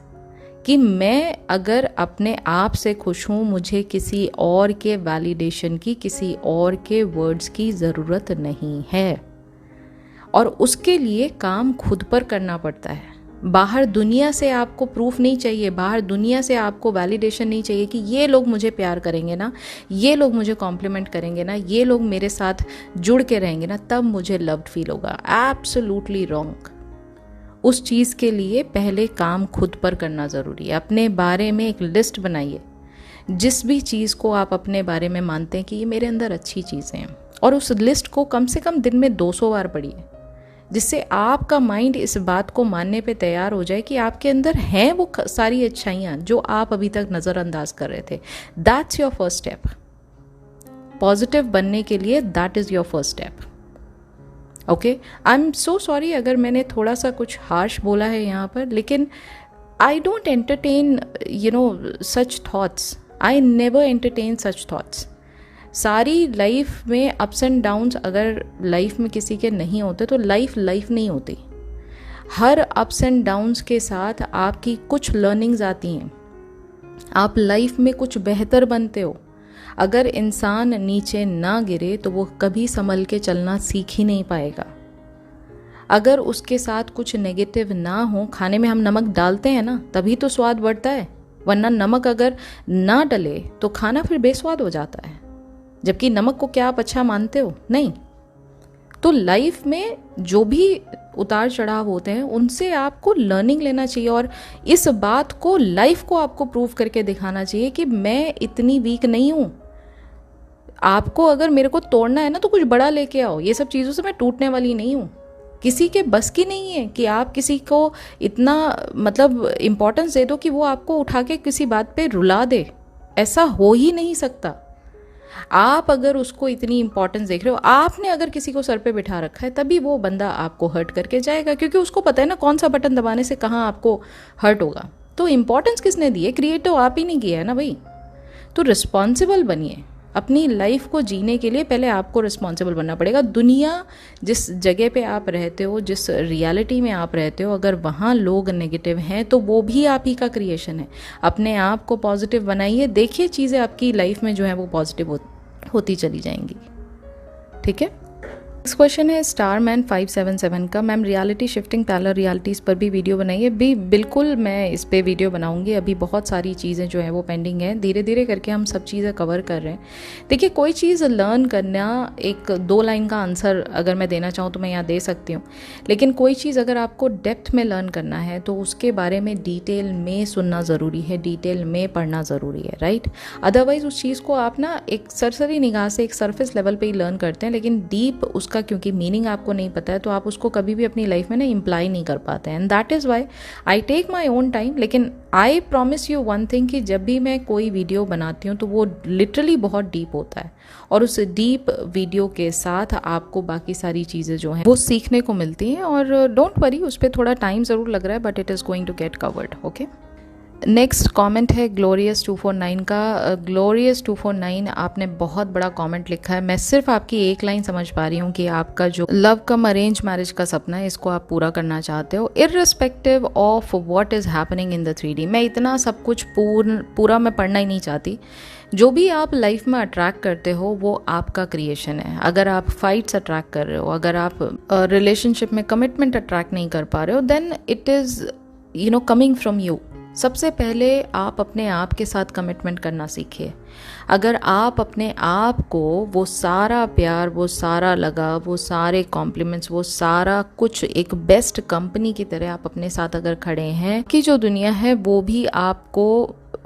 कि मैं अगर अपने आप से खुश हूँ, मुझे किसी और के वैलिडेशन की, किसी और के वर्ड्स की ज़रूरत नहीं है। और उसके लिए काम खुद पर करना पड़ता है। बाहर दुनिया से आपको प्रूफ नहीं चाहिए, बाहर दुनिया से आपको वैलिडेशन नहीं चाहिए कि ये लोग मुझे प्यार करेंगे ना, ये लोग मुझे कॉम्प्लीमेंट करेंगे ना, ये लोग मेरे साथ जुड़ के रहेंगे ना, तब मुझे लव्ड फील होगा। Absolutely wrong. उस चीज़ के लिए पहले काम खुद पर करना ज़रूरी है। अपने बारे में एक लिस्ट बनाइए, जिस भी चीज़ को आप अपने बारे में मानते हैं कि ये मेरे अंदर अच्छी चीज़ें हैं, और उस लिस्ट को कम से कम दिन में 200 बार पढ़िए, जिससे आपका माइंड इस बात को मानने पे तैयार हो जाए कि आपके अंदर हैं वो सारी अच्छाइयाँ जो आप अभी तक नज़रअंदाज कर रहे थे। That's your first step. Positive बनने के लिए that is your first step. Okay, I am so sorry अगर मैंने थोड़ा सा कुछ हार्श बोला है यहाँ पर, लेकिन I don't entertain such thoughts. I never entertain such thoughts. सारी लाइफ में अप्स एंड डाउन्स अगर लाइफ में किसी के नहीं होते तो लाइफ नहीं होती। हर अप्स एंड डाउन्स के साथ आपकी कुछ लर्निंग्स आती हैं, आप लाइफ में कुछ बेहतर बनते हो। अगर इंसान नीचे ना गिरे तो वो कभी संभल के चलना सीख ही नहीं पाएगा। अगर उसके साथ कुछ नेगेटिव ना हो, खाने में हम नमक डालते हैं ना तभी तो स्वाद बढ़ता है, वरना नमक अगर ना डले तो खाना फिर बेस्वाद हो जाता है। जबकि नमक को क्या आप अच्छा मानते हो? नहीं। तो लाइफ में जो भी उतार चढ़ाव होते हैं उनसे आपको लर्निंग लेना चाहिए, और इस बात को लाइफ को आपको प्रूव करके दिखाना चाहिए कि मैं इतनी वीक नहीं हूँ। आपको अगर मेरे को तोड़ना है ना तो कुछ बड़ा लेके आओ, ये सब चीज़ों से मैं टूटने वाली नहीं हूँ। किसी के बस की नहीं है कि आप किसी को इतना मतलब इम्पोर्टेंस दे दो कि वो आपको उठा के किसी बात पे रुला दे। ऐसा हो ही नहीं सकता। आप अगर उसको इतनी इंपॉर्टेंस देख रहे हो, आपने अगर किसी को सर पे बिठा रखा है, तभी वो बंदा आपको हर्ट करके जाएगा, क्योंकि उसको पता है ना कौन सा बटन दबाने से कहाँ आपको हर्ट होगा। तो इंपॉर्टेंस किसने दी है? क्रिएट तो आप ही नहीं किया है ना भाई। तो रिस्पॉन्सिबल बनिए। अपनी लाइफ को जीने के लिए पहले आपको रिस्पॉन्सिबल बनना पड़ेगा। दुनिया जिस जगह पे आप रहते हो, जिस रियलिटी में आप रहते हो, अगर वहाँ लोग नेगेटिव हैं तो वो भी आप ही का क्रिएशन है। अपने आप को पॉजिटिव बनाइए, देखिए चीज़ें आपकी लाइफ में जो है वो पॉजिटिव होती चली जाएंगी। ठीक है। नेक्स्ट क्वेश्चन है स्टार मैन 577 का, ma'am reality shifting parallel realities पर भी वीडियो बनाइए। भी बिल्कुल मैं इस पे वीडियो बनाऊंगी। अभी बहुत सारी चीज़ें जो है वो पेंडिंग है, धीरे धीरे करके हम सब चीज़ें कवर कर रहे हैं। देखिए, कोई चीज़ लर्न करना, एक 2 लाइन का आंसर अगर मैं देना चाहूँ तो मैं यहाँ दे सकती हूँ, लेकिन कोई चीज़ अगर आपको डेप्थ में लर्न करना है तो उसके बारे में डिटेल में सुनना ज़रूरी है, डिटेल में पढ़ना ज़रूरी है, राइट। अदरवाइज़ उस चीज़ को आप ना एक सरसरी निगाह से, एक सरफेस लेवल पे ही लर्न करते हैं, लेकिन डीप उसका क्योंकि मीनिंग आपको नहीं पता है तो आप उसको कभी भी अपनी लाइफ में ना इम्प्लाई नहीं कर पाते हैं। And that is why I take my own time. लेकिन I promise you one thing कि जब भी मैं कोई वीडियो बनाती हूँ तो वो लिटरली बहुत डीप होता है, और उस डीप वीडियो के साथ आपको बाकी सारी चीज़ें जो हैं वो सीखने को मिलती हैं। और डोंट वरी, उस पर थोड़ा टाइम ज़रूर लग रहा है, but it is going to get covered. Okay, next comment है ग्लोरियस 249 का। ग्लोरियस 249, आपने बहुत बड़ा कमेंट लिखा है। मैं सिर्फ आपकी एक लाइन समझ पा रही हूँ कि आपका जो लव कम अरेंज मैरिज का सपना है, इसको आप पूरा करना चाहते हो irrespective of what is happening in the 3D। मैं इतना सब कुछ पूरा मैं पढ़ना ही नहीं चाहती। जो भी आप लाइफ में अट्रैक्ट करते हो वो आपका क्रिएशन है। अगर आप फाइट्स अट्रैक्ट कर रहे हो, अगर आप रिलेशनशिप में कमिटमेंट अट्रैक्ट नहीं कर पा रहे हो, then it is coming from you. सबसे पहले आप अपने आप के साथ कमिटमेंट करना सीखिए। अगर आप अपने आप को वो सारा प्यार, वो सारा लगाव, वो सारे कॉम्प्लीमेंट्स, वो सारा कुछ एक बेस्ट कंपनी की तरह आप अपने साथ अगर खड़े हैं कि जो दुनिया है वो भी आपको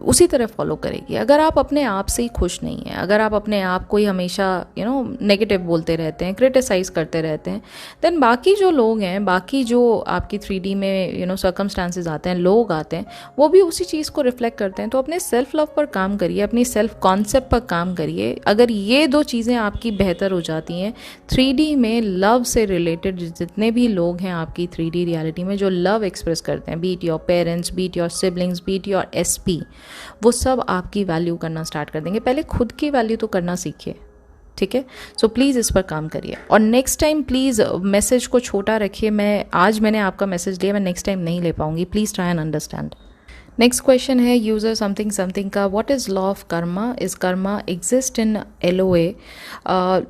उसी तरह फॉलो करेगी। अगर आप अपने आप से ही खुश नहीं हैं, अगर आप अपने आप को ही हमेशा नेगेटिव बोलते रहते हैं, क्रिटिसाइज करते रहते हैं, देन बाकी जो लोग हैं, बाकी जो आपकी 3D में सर्कमस्टांसेस आते हैं, लोग आते हैं, वो भी उसी चीज़ को रिफ्लेक्ट करते हैं। तो अपने सेल्फ लव पर काम करिए, अपनी सेल्फ कॉन्सेप्ट पर काम करिए। अगर ये 2 चीज़ें आपकी बेहतर हो जाती हैं, 3D में लव से रिलेटेड जितने भी लोग हैं आपकी 3D रियलिटी में जो लव एक्सप्रेस करते हैं, beat your parents, beat your siblings, beat your SP, वो सब आपकी वैल्यू करना स्टार्ट कर देंगे। पहले खुद की वैल्यू तो करना सीखिए, ठीक है। सो प्लीज़ इस पर काम करिए, और नेक्स्ट टाइम प्लीज़ मैसेज को छोटा रखिए। मैंने आपका मैसेज लिया, मैं नेक्स्ट टाइम नहीं ले पाऊंगी, please try and understand. Next question है यूज़र समथिंग समथिंग का, what is law of Karma? Is Karma exist in LOA?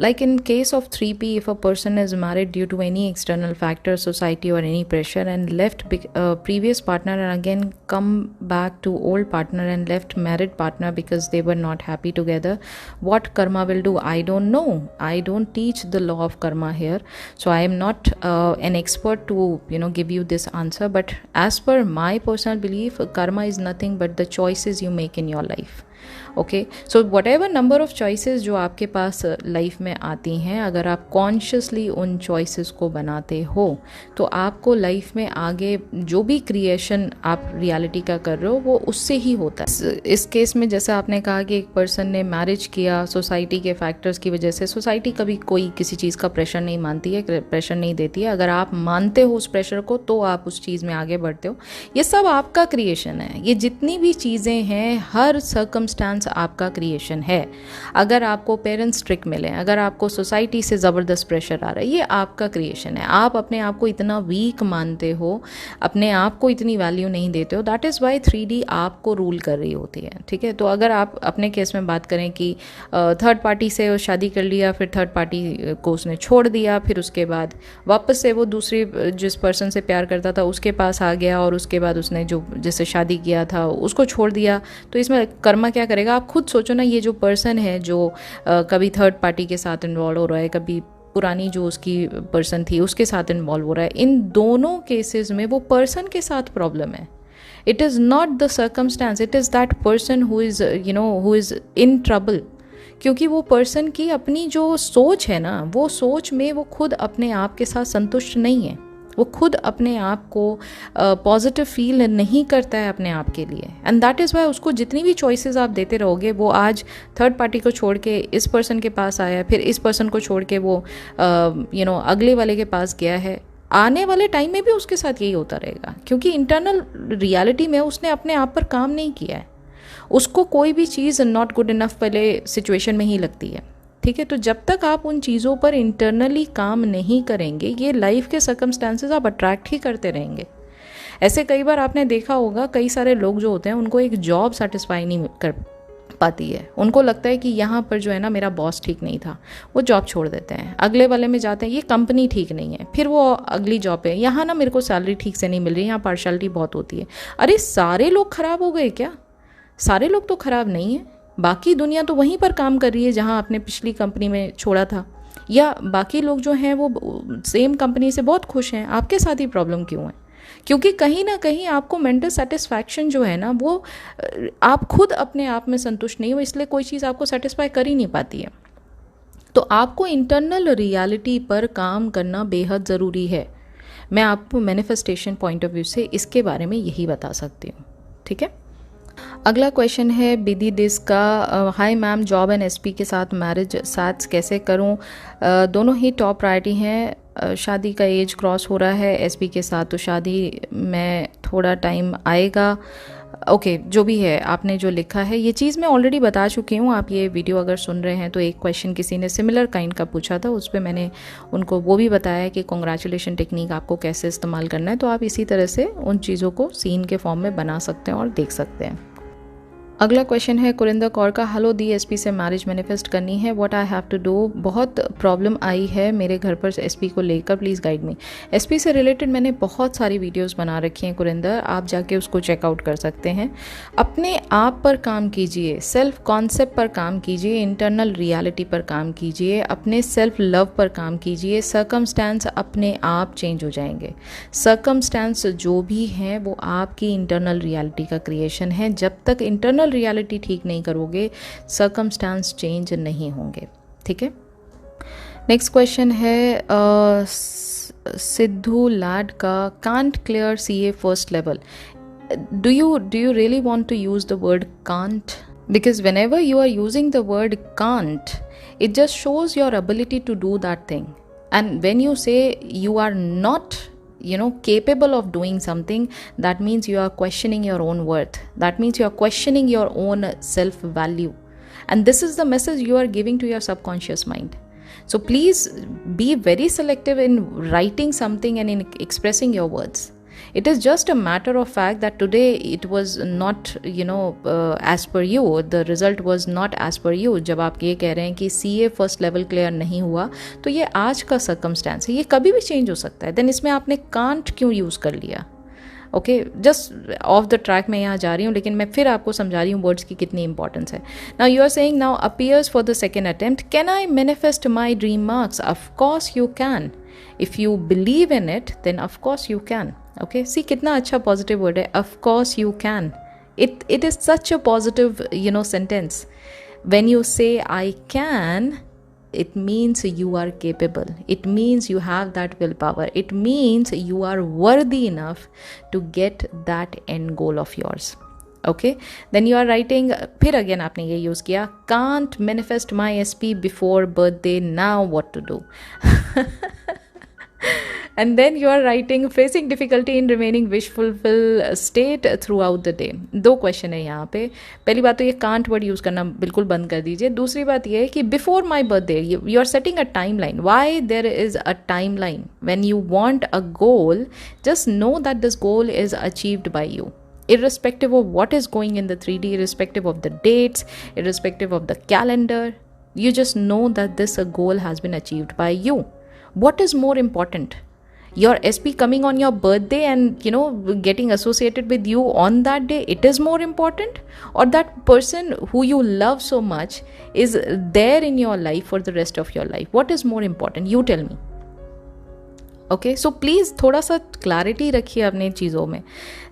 Like in case of 3P, if a person is married due to any external factor, society or any pressure, and left previous partner and again come back to old partner and left married partner because they were not happy together, what karma will do? I don't know. I don't teach the law of karma here, so I am not an expert to give you this answer, but as per my personal belief, karma is nothing but the choices you make in your life. Okay, so what ever number of choices जो आपके पास life में आती हैं, अगर आप consciously उन choices को बनाते हो तो आपको लाइफ में आगे जो भी क्रिएशन आप रियलिटी का कर रहे हो वो उससे ही होता है। इस केस में जैसे आपने कहा कि एक पर्सन ने मैरिज किया सोसाइटी के फैक्टर्स की वजह से, सोसाइटी कभी कोई किसी चीज़ का प्रेशर नहीं मानती है, प्रेशर नहीं देती है। अगर आप मानते हो उस प्रेशर को तो आप उस चीज़ में आगे बढ़ते हो। ये सब आपका क्रिएशन है। ये जितनी भी चीज़ें हैं, हर सर्कमस्टांस आपका क्रिएशन है। अगर आपको पेरेंट्स स्ट्रिक्ट मिले, अगर आपको सोसाइटी से ज़बरदस्त प्रेशर आ रहा है, ये आपका क्रिएशन है। आप अपने आप को इतना वीक मानते हो, अपने आप को इतनी वैल्यू नहीं देते हो, दैट इज़ वाई 3D आपको रूल कर रही होती है, ठीक है। तो अगर आप अपने केस में बात करें कि थर्ड पार्टी से शादी कर लिया, फिर थर्ड पार्टी को उसने छोड़ दिया, फिर उसके बाद वापस से वो दूसरी जिस पर्सन से प्यार करता था उसके पास आ गया, और उसके बाद उसने जो जिससे शादी किया था उसको छोड़ दिया, तो इसमें कर्मा क्या करेगा? आप खुद सोचो ना। ये जो पर्सन है जो कभी थर्ड पार्टी के साथ इन्वॉल्व हो रहा है, कभी पुरानी जो उसकी पर्सन थी उसके साथ इन्वॉल्व हो रहा है, इन दोनों केसेस में वो पर्सन के साथ प्रॉब्लम है। It is not the circumstance, it is that person who is in trouble. क्योंकि वो पर्सन की अपनी जो सोच है ना, वो सोच में वो खुद अपने आप के साथ संतुष्ट नहीं है। वो खुद अपने आप को पॉजिटिव फील नहीं करता है अपने आप के लिए, एंड दैट इज़ वाई उसको जितनी भी चॉइसेस आप देते रहोगे, वो आज थर्ड पार्टी को छोड़ के इस पर्सन के पास आया, फिर इस पर्सन को छोड़ के वो अगले वाले के पास गया है, आने वाले टाइम में भी उसके साथ यही होता रहेगा। क्योंकि इंटरनल रियलिटी में उसने अपने आप पर काम नहीं किया है। उसको कोई भी चीज़ नॉट गुड इनफ पहले सिचुएशन में ही लगती है, ठीक है। तो जब तक आप उन चीज़ों पर इंटरनली काम नहीं करेंगे, ये लाइफ के सर्कमस्टांसेस आप अट्रैक्ट ही करते रहेंगे। ऐसे कई बार आपने देखा होगा, कई सारे लोग जो होते हैं उनको एक जॉब सेटिस्फाई नहीं कर पाती है, उनको लगता है कि यहाँ पर जो है ना मेरा बॉस ठीक नहीं था, वो जॉब छोड़ देते हैं, अगले वाले में जाते हैं, ये कंपनी ठीक नहीं है, फिर वो अगली जॉब पे, यहाँ ना मेरे को सैलरी ठीक से नहीं मिल रही, यहाँ पार्शलिटी बहुत होती है। अरे सारे लोग ख़राब हो गए क्या? सारे लोग तो ख़राब नहीं है, बाकी दुनिया तो वहीं पर काम कर रही है जहाँ आपने पिछली कंपनी में छोड़ा था, या बाकी लोग जो हैं वो सेम कंपनी से बहुत खुश हैं, आपके साथ ही प्रॉब्लम क्यों है? क्योंकि कहीं ना कहीं आपको मेंटल सेटिस्फैक्शन जो है ना वो आप खुद अपने आप में संतुष्ट नहीं हो, इसलिए कोई चीज़ आपको सेटिस्फाई कर ही नहीं पाती है। तो आपको इंटरनल रियलिटी पर काम करना बेहद ज़रूरी है। मैं आपको मैनिफेस्टेशन पॉइंट ऑफ व्यू से इसके बारे में यही बता सकती हूँ, ठीक है। अगला क्वेश्चन है बिदी डिस का, hi ma'am, job and SP के साथ मैरिज सैट्स कैसे करूं? दोनों ही टॉप प्रायोरिटी हैं, शादी का एज क्रॉस हो रहा है, एसपी के साथ तो शादी में थोड़ा टाइम आएगा। ओके, जो भी है आपने जो लिखा है ये चीज़ मैं ऑलरेडी बता चुकी हूँ। आप ये वीडियो अगर सुन रहे हैं तो एक क्वेश्चन किसी ने सिमिलर काइंड का पूछा था, उस पर मैंने उनको वो भी बताया कि कॉन्ग्रेचुलेशन टेक्निक आपको कैसे इस्तेमाल करना है, तो आप इसी तरह से उन चीज़ों को सीन के फॉर्म में बना सकते हैं और देख सकते हैं। अगला क्वेश्चन है कुरिंदर कौर का, हेलो दी, एसपी से मैरिज मैनिफेस्ट करनी है, what I have to do? बहुत प्रॉब्लम आई है मेरे घर पर एसपी को लेकर, प्लीज़ गाइड मी। एसपी से रिलेटेड मैंने बहुत सारी वीडियोस बना रखी हैं कुरिंदर, आप जाके उसको चेकआउट कर सकते हैं। अपने आप पर काम कीजिए, सेल्फ कॉन्सेप्ट पर काम कीजिए, इंटरनल रियलिटी पर काम कीजिए, अपने सेल्फ लव पर काम कीजिए। सर्कमस्टेंस अपने आप चेंज हो जाएंगे। सर्कमस्टेंस जो भी हैं वो आपकी इंटरनल रियलिटी का क्रिएशन है। जब तक इंटरनल रियलिटी ठीक नहीं करोगे, सर्कमस्टेंस चेंज नहीं होंगे, ठीक है। नेक्स्ट क्वेश्चन है सिद्धू लैड का, can't clear CA first level. Do you really want to use the word can't? Because whenever you are using the word can't, it just shows your ability to do that thing. And when you say you are not capable of doing something, that means you are questioning your own worth. That means you are questioning your own self-value. And this is the message you are giving to your subconscious mind. So please be very selective in writing something and in expressing your words. It is just a matter of fact that today it was not as per you, the result was not as per you. जब आप ये कह रहे हैं कि CA first level clear नहीं हुआ, तो ये आज का सर्कमस्टेंस है, ये कभी भी चेंज हो सकता है। देन इसमें आपने कांट क्यों यूज़ कर लिया? Okay, just of the track मैं यहाँ जा रही हूँ, लेकिन मैं फिर आपको समझा रही हूँ वर्ड्स की कितनी इंपॉर्टेंस है। Now you are saying now appears for the second attempt, can I manifest my dream marks? Of course you can. If you believe in it then of course you can. Okay, see कितना अच्छा positive word है, of course you can. It is such a positive sentence. When you say I can, it means you are capable. It means you have that willpower. It means you are worthy enough to get that end goal of yours. Okay, then you are writing, फिर again आपने ये use किया, can't manifest my SP before birthday, now what to do? And then you are writing, facing difficulty in remaining wish fulfill state throughout the day. दो question है यहाँ पे। पहली बात तो ये कांट वर्ड यूज़ करना बिल्कुल बंद कर दीजिए। दूसरी बात ये है कि before my birthday you are setting a time line. Why there is a time line? When you want a goal, just know that this goal is achieved by you, irrespective of what is going in the 3D, irrespective of the dates, irrespective of the calendar. You just know that this goal has been achieved by you. What is more important? Your SP coming on your birthday and getting associated with you on that day, it is more important? Or that person who you love so much is there in your life for the rest of your life? What is more important? You tell me. Okay, so please थोड़ा सा clarity रखिए अपने चीज़ों में।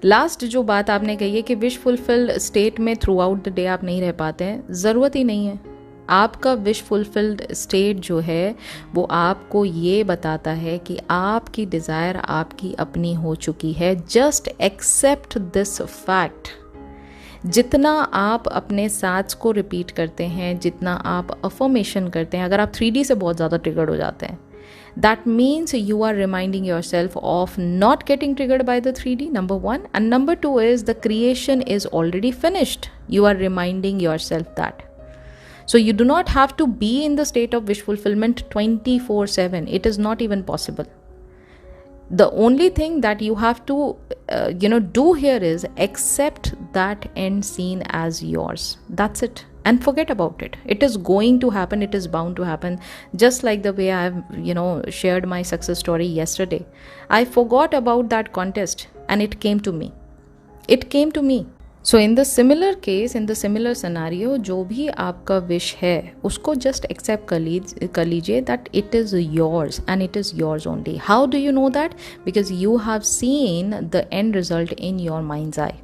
Last जो बात आपने कही है कि विश फुलफिल्ड स्टेट में थ्रू आउट द डे आप नहीं रह पाते हैं, ज़रूरत ही नहीं है। आपका विश फुलफिल्ड स्टेट जो है वो आपको ये बताता है कि आपकी डिज़ायर आपकी अपनी हो चुकी है। Just accept this fact. जितना आप अपने सैट्स को रिपीट करते हैं, जितना आप अफर्मेशन करते हैं, अगर आप 3D से बहुत ज़्यादा ट्रिगर्ड हो जाते हैं, that means you are reminding yourself of not getting triggered by the 3D, number one. And number two is the creation is already finished. You are reminding yourself that. So you do not have to be in the state of wish fulfillment 24/7. It is not even possible. The only thing that you have to do here is accept that end scene as yours. That's it. and forget about it. It is going to happen, it is bound to happen. Just like the way I've shared my success story yesterday, I forgot about that contest and it came to me. So in the similar case, in the similar scenario, जो भी आपका wish है उसको just accept कर लीजिए that it is yours and it is yours only. How do you know that? Because you have seen the end result in your mind's eye.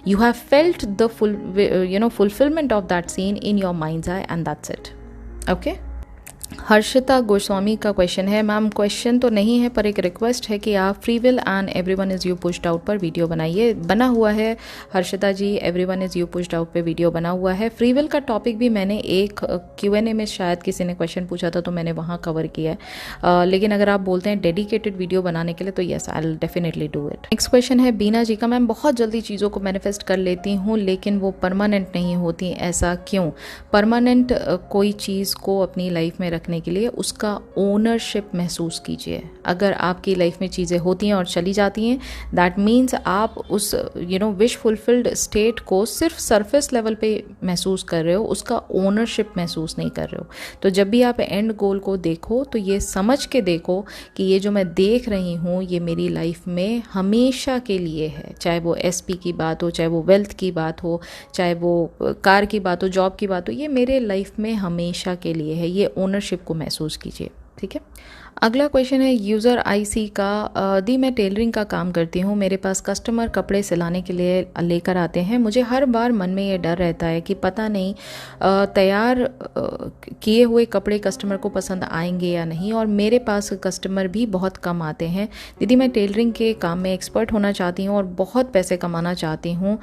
You have felt the fulfillment of that scene in your mind's eye, and that's it. Okay. Harshita Goswami का question है, ma'am question तो नहीं है पर एक request है कि आप free will and everyone is you pushed out पर वीडियो बनाइए। बना हुआ है Harshita ji, everyone is you pushed out पे वीडियो बना हुआ है। फ्री विल का टॉपिक भी मैंने एक Q&A में शायद किसी ने क्वेश्चन पूछा था तो मैंने वहाँ कवर किया है, लेकिन अगर आप बोलते हैं डेडिकेटेड वीडियो बनाने के लिए तो yes, I will definitely do it. Next question है बीना जी का, मैम बहुत जल्दी चीज़ों को मैनिफेस्ट कर लेती हूँ लेकिन वो परमानेंट नहीं होती, ऐसा क्यों? परमानेंट कोई चीज़ को अपनी लाइफ में रखने के लिए उसका ओनरशिप महसूस कीजिए। अगर आपकी लाइफ में चीज़ें होती हैं और चली जाती हैं, दैट मीन्स आप उस विश फुलफिल्ड स्टेट को सिर्फ सरफेस लेवल पे महसूस कर रहे हो, उसका ओनरशिप महसूस नहीं कर रहे हो। तो जब भी आप एंड गोल को देखो तो ये समझ के देखो कि ये जो मैं देख रही हूँ ये मेरी लाइफ में हमेशा के लिए है। चाहे वो SP की बात हो, चाहे वो वेल्थ की बात हो, चाहे वो कार की बात हो, जॉब की बात हो, ये मेरे लाइफ में हमेशा के लिए है। ये ओनरशिप को महसूस कीजिए, ठीक है। अगला क्वेश्चन है यूज़र IC का, दी मैं टेलरिंग का काम करती हूँ, मेरे पास कस्टमर कपड़े सिलाने के लिए लेकर आते हैं, मुझे हर बार मन में ये डर रहता है कि पता नहीं तैयार किए हुए कपड़े कस्टमर को पसंद आएंगे या नहीं, और मेरे पास कस्टमर भी बहुत कम आते हैं। दीदी मैं टेलरिंग के काम में एक्सपर्ट होना चाहती हूँ और बहुत पैसे कमाना चाहती हूँ,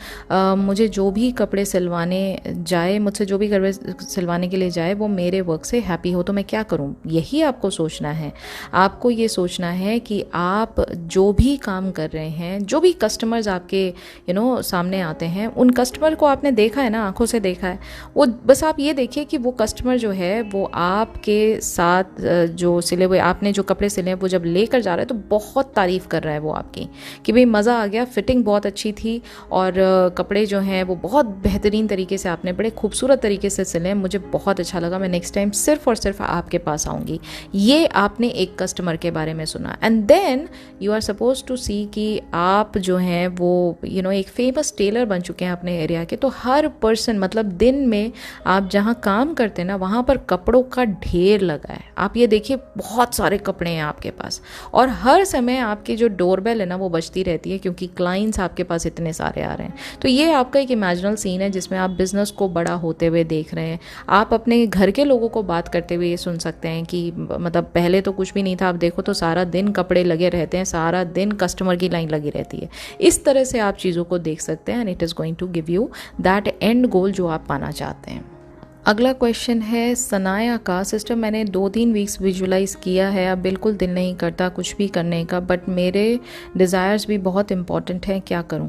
मुझे जो भी कपड़े सिलवाने जाए, मुझसे जो भी कपड़े सिलवाने के लिए जाए वो मेरे वर्क से हैप्पी हो, तो मैं क्या करूँ? यही आपको सोचना है। आपको ये सोचना है कि आप जो भी काम कर रहे हैं, जो भी कस्टमर्स आपके सामने आते हैं, उन कस्टमर को आपने देखा है ना, आंखों से देखा है, वो बस आप ये देखिए कि वो कस्टमर जो है वो आपके साथ जो सिले हुए आपने जो कपड़े सिले हैं वो जब लेकर जा रहा है तो बहुत तारीफ़ कर रहा है वो आपकी कि भाई मज़ा आ गया, फिटिंग बहुत अच्छी थी और कपड़े जो हैं वो बहुत बेहतरीन तरीके से आपने बड़े खूबसूरत तरीके से सिले हैं, मुझे बहुत अच्छा लगा, मैं नेक्स्ट टाइम सिर्फ और सिर्फ आपके पास आऊँगी। ये आपने एक कस्टमर के बारे में सुना, and then you are suppose to see कि आप जो हैं वो एक फेमस टेलर बन चुके हैं अपने एरिया के, तो हर पर्सन मतलब दिन में आप जहाँ काम करते हैं ना वहाँ पर कपड़ों का ढेर लगा है। आप ये देखिए बहुत सारे कपड़े हैं आपके पास और हर समय आपकी जो डोरबेल है ना वो बजती रहती है क्योंकि क्लाइंट्स आपके पास इतने सारे आ रहे हैं। तो ये आपका एक इमेजिनल सीन है जिसमें आप बिजनेस को बड़ा होते हुए देख रहे हैं। आप अपने घर के लोगों को बात करते हुए ये सुन सकते हैं कि मतलब पहले तो कुछ भी नहीं था, आप देखो तो सारा दिन कपड़े लगे रहते हैं, सारा दिन कस्टमर की लाइन लगी रहती है। इस तरह से आप चीज़ों को देख सकते हैं and it is going to give you that end goal जो आप पाना चाहते हैं। अगला क्वेश्चन है सनाया का, सिस्टर मैंने 2-3 वीक्स विजुलाइज़ किया है, अब बिल्कुल दिल नहीं करता कुछ भी करने का, बट मेरे डिज़ायर्स भी बहुत इंपॉर्टेंट हैं, क्या करूं?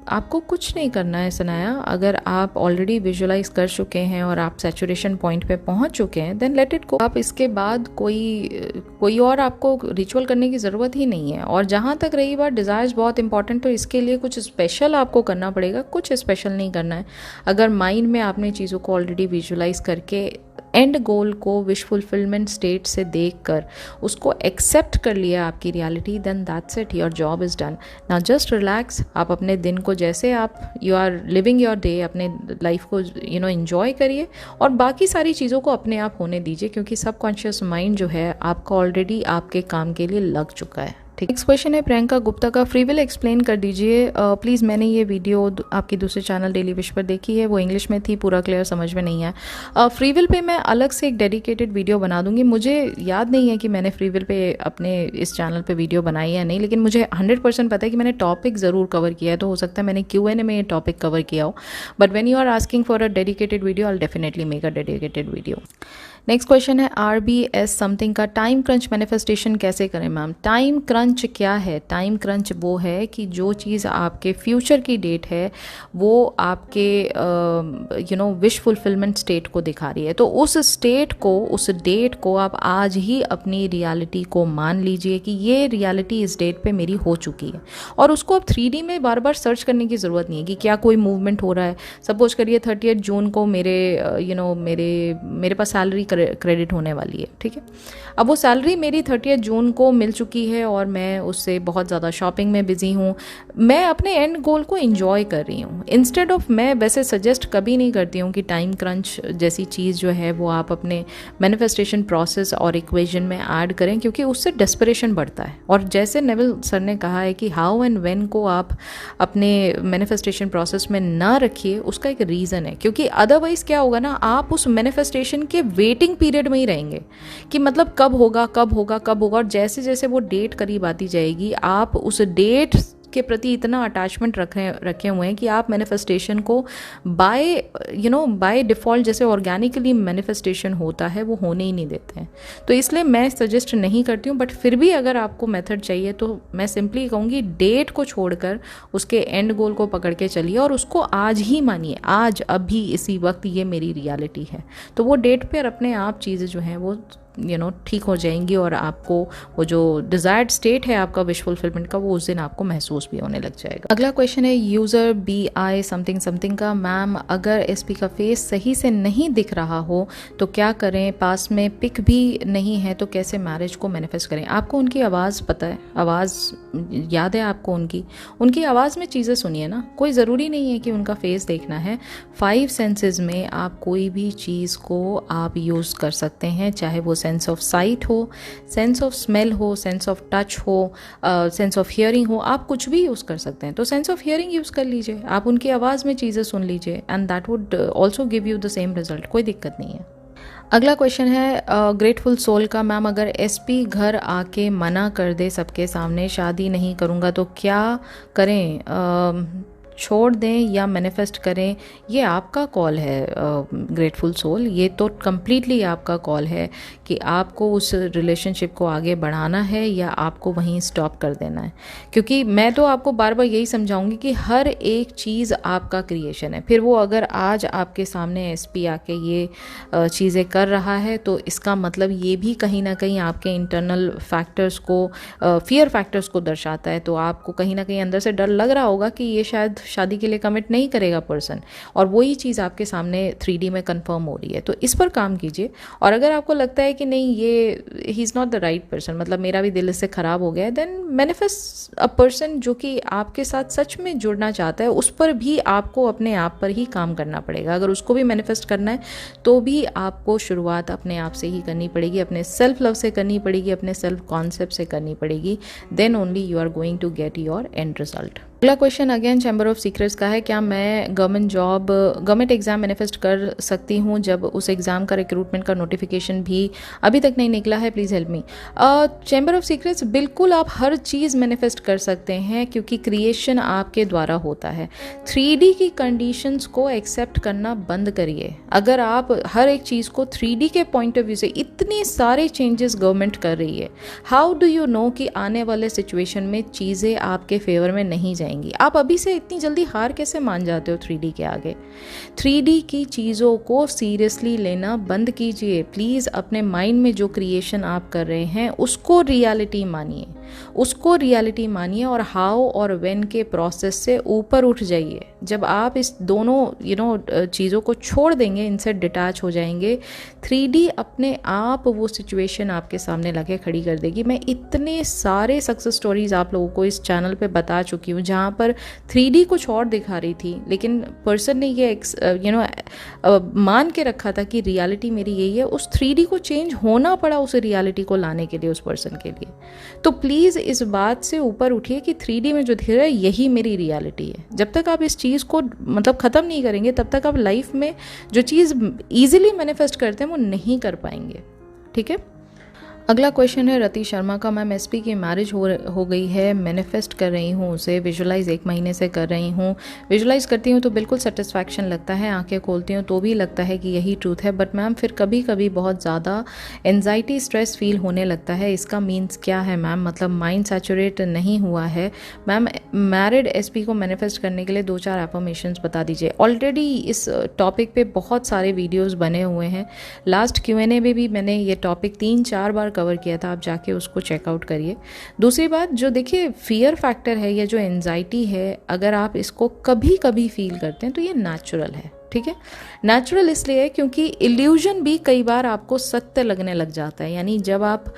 आपको कुछ नहीं करना है सनाया। अगर आप ऑलरेडी विजुलाइज कर चुके हैं और आप सैचुरेशन पॉइंट पे पहुंच चुके हैं देन लेट इट गो। आप इसके बाद कोई और आपको रिचुअल करने की ज़रूरत ही नहीं है। और जहाँ तक रही बात डिज़ायर्स बहुत इंपॉर्टेंट, तो इसके लिए कुछ स्पेशल आपको करना पड़ेगा, कुछ स्पेशल नहीं करना है। अगर माइंड में आपने चीज़ों को ऑलरेडी विजुलाइज करके एंड गोल को विश फुलफिलमेंट स्टेट से देखकर उसको एक्सेप्ट कर लिया आपकी reality, then that's it, your job is done. Now just relax. आप अपने दिन को जैसे आप you are living your day, अपने लाइफ को एंजॉय करिए और बाकी सारी चीज़ों को अपने आप होने दीजिए क्योंकि सबकॉन्शियस माइंड जो है आपका ऑलरेडी आपके काम के लिए लग चुका है। नेक्स्ट क्वेश्चन है प्रियंका गुप्ता का, फ्री विल एक्सप्लेन कर दीजिए प्लीज़। मैंने ये वीडियो आपकी दूसरे चैनल डेली विश पर देखी है, वो इंग्लिश में थी, पूरा क्लियर समझ में नहीं आया। फ्री विल पे मैं अलग से एक डेडिकेटेड वीडियो बना दूंगी। मुझे याद नहीं है कि मैंने फ्री विल पे अपने इस चैनल पे वीडियो बनाई है नहीं, लेकिन मुझे 100% पता है कि मैंने टॉपिक ज़रूर कवर किया है। तो हो सकता है मैंने Q&A में ये टॉपिक कवर किया हो, but when you are asking for a dedicated video I will definitely make a dedicated video. Next question है RBS समथिंग का, टाइम क्रंच मैनिफेस्टेशन कैसे करें मैम? टाइम क्रंच क्या है? टाइम क्रंच वो है कि जो चीज़ आपके फ्यूचर की डेट है वो आपके विश फुलफिलमेंट स्टेट को दिखा रही है। तो उस स्टेट को, उस डेट को आप आज ही अपनी रियलिटी को मान लीजिए कि ये रियलिटी इस डेट पे मेरी हो चुकी है, और उसको अब 3D में बार बार सर्च करने की ज़रूरत नहीं है कि क्या कोई मूवमेंट हो रहा है। सपोज करिए 30 जून को मेरे पास सैलरी क्रेडिट होने वाली है, ठीक है। अब वो सैलरी मेरी 30 जून को मिल चुकी है और मैं उससे बहुत ज़्यादा शॉपिंग में बिजी हूँ, मैं अपने एंड गोल को एंजॉय कर रही हूँ। इंस्टेड ऑफ, मैं वैसे सजेस्ट कभी नहीं करती हूँ कि टाइम क्रंच जैसी चीज़ जो है वो आप अपने मैनिफेस्टेशन प्रोसेस और इक्वेशन में ऐड करें, क्योंकि उससे डेस्परेशन बढ़ता है। और जैसे नेविल सर ने कहा है कि हाउ एंड व्हेन को आप अपने मैनिफेस्टेशन प्रोसेस में ना रखिए, उसका एक रीज़न है, क्योंकि अदरवाइज़ क्या होगा ना, आप उस मैनिफेस्टेशन के वेटिंग पीरियड में ही रहेंगे कि मतलब कब होगा कब होगा कब होगा, और जैसे जैसे वो डेट करीब आती जाएगी आप उस डेट के प्रति इतना अटैचमेंट रखे हुए हैं कि आप मैनिफेस्टेशन को बाय डिफ़ॉल्ट, जैसे ऑर्गेनिकली मैनिफेस्टेशन होता है, वो होने ही नहीं देते हैं। तो इसलिए मैं सजेस्ट नहीं करती हूँ, बट फिर भी अगर आपको मेथड चाहिए तो मैं सिंपली कहूँगी डेट को छोड़कर उसके एंड गोल को पकड़ के चलिए और उसको आज ही मानिए, आज अभी इसी वक्त ये मेरी रियलिटी है। तो वो डेट पर अपने आप चीज़ें जो हैं वो ठीक हो जाएंगी और आपको वो जो डिज़ायर्ड स्टेट है आपका विश फुलफिलमेंट का, वो उस दिन आपको महसूस भी होने लग जाएगा। अगला क्वेश्चन है यूज़र BI समथिंग समथिंग का, मैम अगर SP का फेस सही से नहीं दिख रहा हो तो क्या करें? पास में पिक भी नहीं है तो कैसे मैरिज को मैनिफेस्ट करें? आपको उनकी आवाज़ पता है, आवाज़ याद है आपको उनकी आवाज़ में चीज़ें सुनिए ना, कोई ज़रूरी नहीं है कि उनका फेस देखना है। 5 सेंसेस में आप कोई भी चीज़ को आप यूज़ कर सकते हैं, चाहे वो सेंस ऑफ साइट हो, सेंस ऑफ स्मेल हो, सेंस ऑफ टच हो, सेंस ऑफ हियरिंग हो, आप कुछ भी यूज़ कर सकते हैं। तो सेंस ऑफ हियरिंग यूज़ कर लीजिए, आप उनकी आवाज़ में चीज़ें सुन लीजिए and that would also give you the same result, कोई दिक्कत नहीं है। अगला क्वेश्चन है ग्रेटफुल सोल का, मैम अगर SP घर आके मना कर दे सबके सामने शादी नहीं करूँगा तो क्या करें? छोड़ दें या मैनिफेस्ट करें? ये आपका कॉल है ग्रेटफुल सोल, ये तो कम्प्लीटली आपका कॉल है कि आपको उस रिलेशनशिप को आगे बढ़ाना है या आपको वहीं स्टॉप कर देना है। क्योंकि मैं तो आपको बार बार यही समझाऊंगी कि हर एक चीज़ आपका क्रिएशन है। फिर वो अगर आज आपके सामने SP आके ये चीज़ें कर रहा है तो इसका मतलब ये भी कहीं ना कहीं आपके इंटरनल फैक्टर्स को, फियर फैक्टर्स को दर्शाता है। तो आपको कहीं ना कहीं अंदर से डर लग रहा होगा कि ये शायद शादी के लिए कमिट नहीं करेगा पर्सन, और वही चीज़ आपके सामने 3D में कंफर्म हो रही है। तो इस पर काम कीजिए, और अगर आपको लगता है कि नहीं ये he is not the right person, मतलब मेरा भी दिल इससे ख़राब हो गया है, देन मैनिफेस्ट अ पर्सन जो कि आपके साथ सच में जुड़ना चाहता है। उस पर भी आपको अपने आप पर ही काम करना पड़ेगा। अगर उसको भी मैनिफेस्ट करना है तो भी आपको शुरुआत अपने आप से ही करनी पड़ेगी, अपने सेल्फ लव से करनी पड़ेगी, अपने सेल्फ कॉन्सेप्ट से करनी पड़ेगी। Then only you are going to get your end result. अगला question again Chamber of Secrets का है, क्या मैं गवर्नमेंट एग्जाम मैनिफेस्ट कर सकती हूँ जब उस एग्ज़ाम का रिक्रूटमेंट का नोटिफिकेशन भी अभी तक नहीं निकला है? Please help me. Chamber of secrets, बिल्कुल आप हर चीज़ मैनिफेस्ट कर सकते हैं क्योंकि क्रिएशन आपके द्वारा होता है। 3D की कंडीशंस को एक्सेप्ट करना बंद करिए। अगर आप हर एक चीज़ को 3D के पॉइंट ऑफ व्यू से, इतने सारे चेंजेस गवर्नमेंट कर रही है, हाउ डू यू नो कि आने वाले सिचुएशन में चीज़ें आपके फेवर में नहीं जाएंगी? आप अभी से इतनी जल्दी हार कैसे मान जाते हो 3D के आगे? 3D की चीज़ों को सीरियसली लेना बंद कीजिए प्लीज़। अपने माइंड में जो क्रिएशन आप कर रहे हैं उसको रियलिटी मानिए, उसको रियलिटी मानिए और हाउ और व्हेन के प्रोसेस से ऊपर उठ जाइए। जब आप इस दोनों चीज़ों को छोड़ देंगे, इनसे डिटैच हो जाएंगे, 3D अपने आप वो सिचुएशन आपके सामने लाके खड़ी कर देगी। मैं इतने सारे सक्सेस स्टोरीज आप लोगों को इस चैनल पे बता चुकी हूँ जहाँ पर 3D कुछ और दिखा रही थी, लेकिन पर्सन ने ये मान के रखा था कि रियलिटी मेरी यही है। उस 3D को चेंज होना पड़ा उस रियलिटी को लाने के लिए, उस पर्सन के लिए। तो प्लीज़ इस बात से ऊपर उठिए कि 3D में जो दिख रहा है यही मेरी रियलिटी है। जब तक आप इस चीज़ को मतलब ख़त्म नहीं करेंगे तब तक आप लाइफ में जो चीज़ ईजिली मैनिफेस्ट करते हैं वो नहीं कर पाएंगे। ठीक है। अगला क्वेश्चन है रति शर्मा का, मैम एसपी की मैरिज हो गई है, मैनिफेस्ट कर रही हूँ उसे, विजुलाइज 1 महीने से कर रही हूँ, विजुलाइज करती हूँ तो बिल्कुल सेटिस्फैक्शन लगता है, आंखें खोलती हूँ तो भी लगता है कि यही ट्रूथ है, बट मैम फिर कभी कभी बहुत ज़्यादा एनजाइटी स्ट्रेस फील होने लगता है, इसका मीन्स क्या है मैम? मतलब माइंड सैचुरेट नहीं हुआ है मैम। मैरिड एसपी को मैनिफेस्ट करने के लिए 2-4 एफर्मेशंस बता दीजिए। ऑलरेडी इस टॉपिक पे बहुत सारे वीडियोज़ बने हुए हैं, लास्ट Q&A में भी मैंने ये टॉपिक 3-4 बार कवर किया था, आप जाके उसको चेकआउट करिए। दूसरी बात जो देखिए फियर फैक्टर है या जो एंजाइटी है, अगर आप इसको कभी कभी फील करते हैं तो ये नेचुरल है, ठीक है। नेचुरल इसलिए है क्योंकि इल्यूजन भी कई बार आपको सत्य लगने लग जाता है, यानी जब आप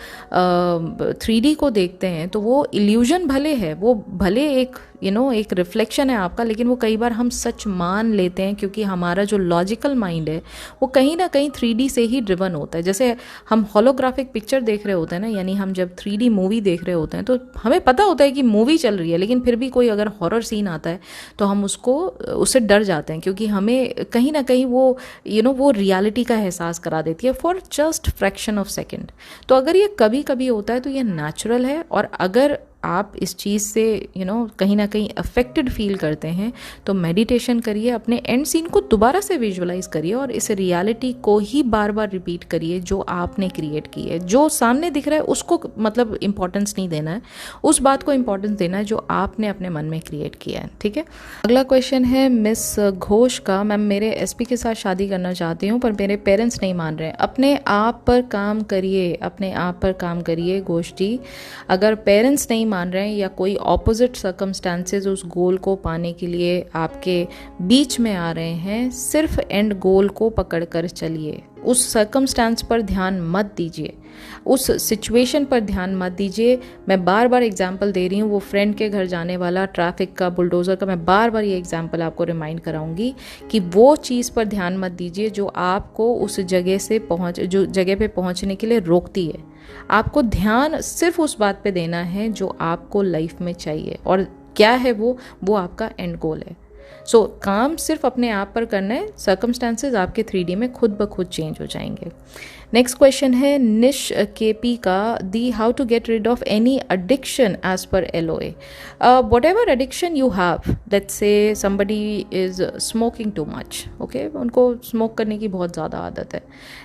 3D को देखते हैं तो वो इल्यूजन भले है, वो भले एक एक रिफ्लेक्शन है आपका, लेकिन वो कई बार हम सच मान लेते हैं क्योंकि हमारा जो लॉजिकल माइंड है वो कहीं ना कहीं 3D से ही ड्रिवन होता है। जैसे हम होलोग्राफिक पिक्चर देख रहे होते हैं ना, यानी हम जब 3D मूवी देख रहे होते हैं तो हमें पता होता है कि मूवी चल रही है, लेकिन फिर भी कोई अगर हॉरर सीन आता है तो हम उससे डर जाते हैं क्योंकि हमें कहीं ना कहीं वो वो रियलिटी का एहसास करा देती है for just fraction of second. तो अगर ये कभी कभी होता है तो ये नेचुरल है, और अगर आप इस चीज़ से कहीं ना कहीं अफेक्टेड फील करते हैं तो मेडिटेशन करिए, अपने एंड सीन को दोबारा से विजुअलाइज करिए और इस रियलिटी को ही बार बार रिपीट करिए जो आपने क्रिएट की है। जो सामने दिख रहा है उसको मतलब इंपॉर्टेंस नहीं देना है, उस बात को इंपॉर्टेंस देना है जो आपने अपने मन में क्रिएट किया है, ठीक है। अगला क्वेश्चन है मिस घोष का, मैम मेरे एसपी के साथ शादी करना चाहती हूँ पर मेरे पेरेंट्स नहीं मान रहे हैं। अपने आप पर काम करिए, अपने आप पर काम करिए घोष जी। अगर पेरेंट्स नहीं मान रहे हैं या कोई ऑपोजिट सर्कमस्टांसेस उस गोल को पाने के लिए आपके बीच में आ रहे हैं, सिर्फ एंड गोल को पकड़कर चलिए, उस सर्कमस्टांस पर ध्यान मत दीजिए, उस सिचुएशन पर ध्यान मत दीजिए। मैं बार बार एग्जांपल दे रही हूँ, वो फ्रेंड के घर जाने वाला ट्रैफिक का बुलडोज़र का, मैं बार बार ये एग्जांपल आपको रिमाइंड कराऊंगी कि वो चीज़ पर ध्यान मत दीजिए जो आपको उस जगह से जो जगह पे पहुँचने के लिए रोकती है। आपको ध्यान सिर्फ उस बात पे देना है जो आपको लाइफ में चाहिए, और क्या है वो आपका एंड गोल है। सो काम सिर्फ अपने आप पर करना है, सर्कमस्टांसेस आपके 3D में खुद ब खुद चेंज हो जाएंगे। नेक्स्ट क्वेश्चन है निश केपी का, दी how to get rid of any addiction as per LOA। Whatever addiction you have, let's say somebody is smoking too much, okay, उनको स्मोक करने की बहुत ज़्यादा आदत है।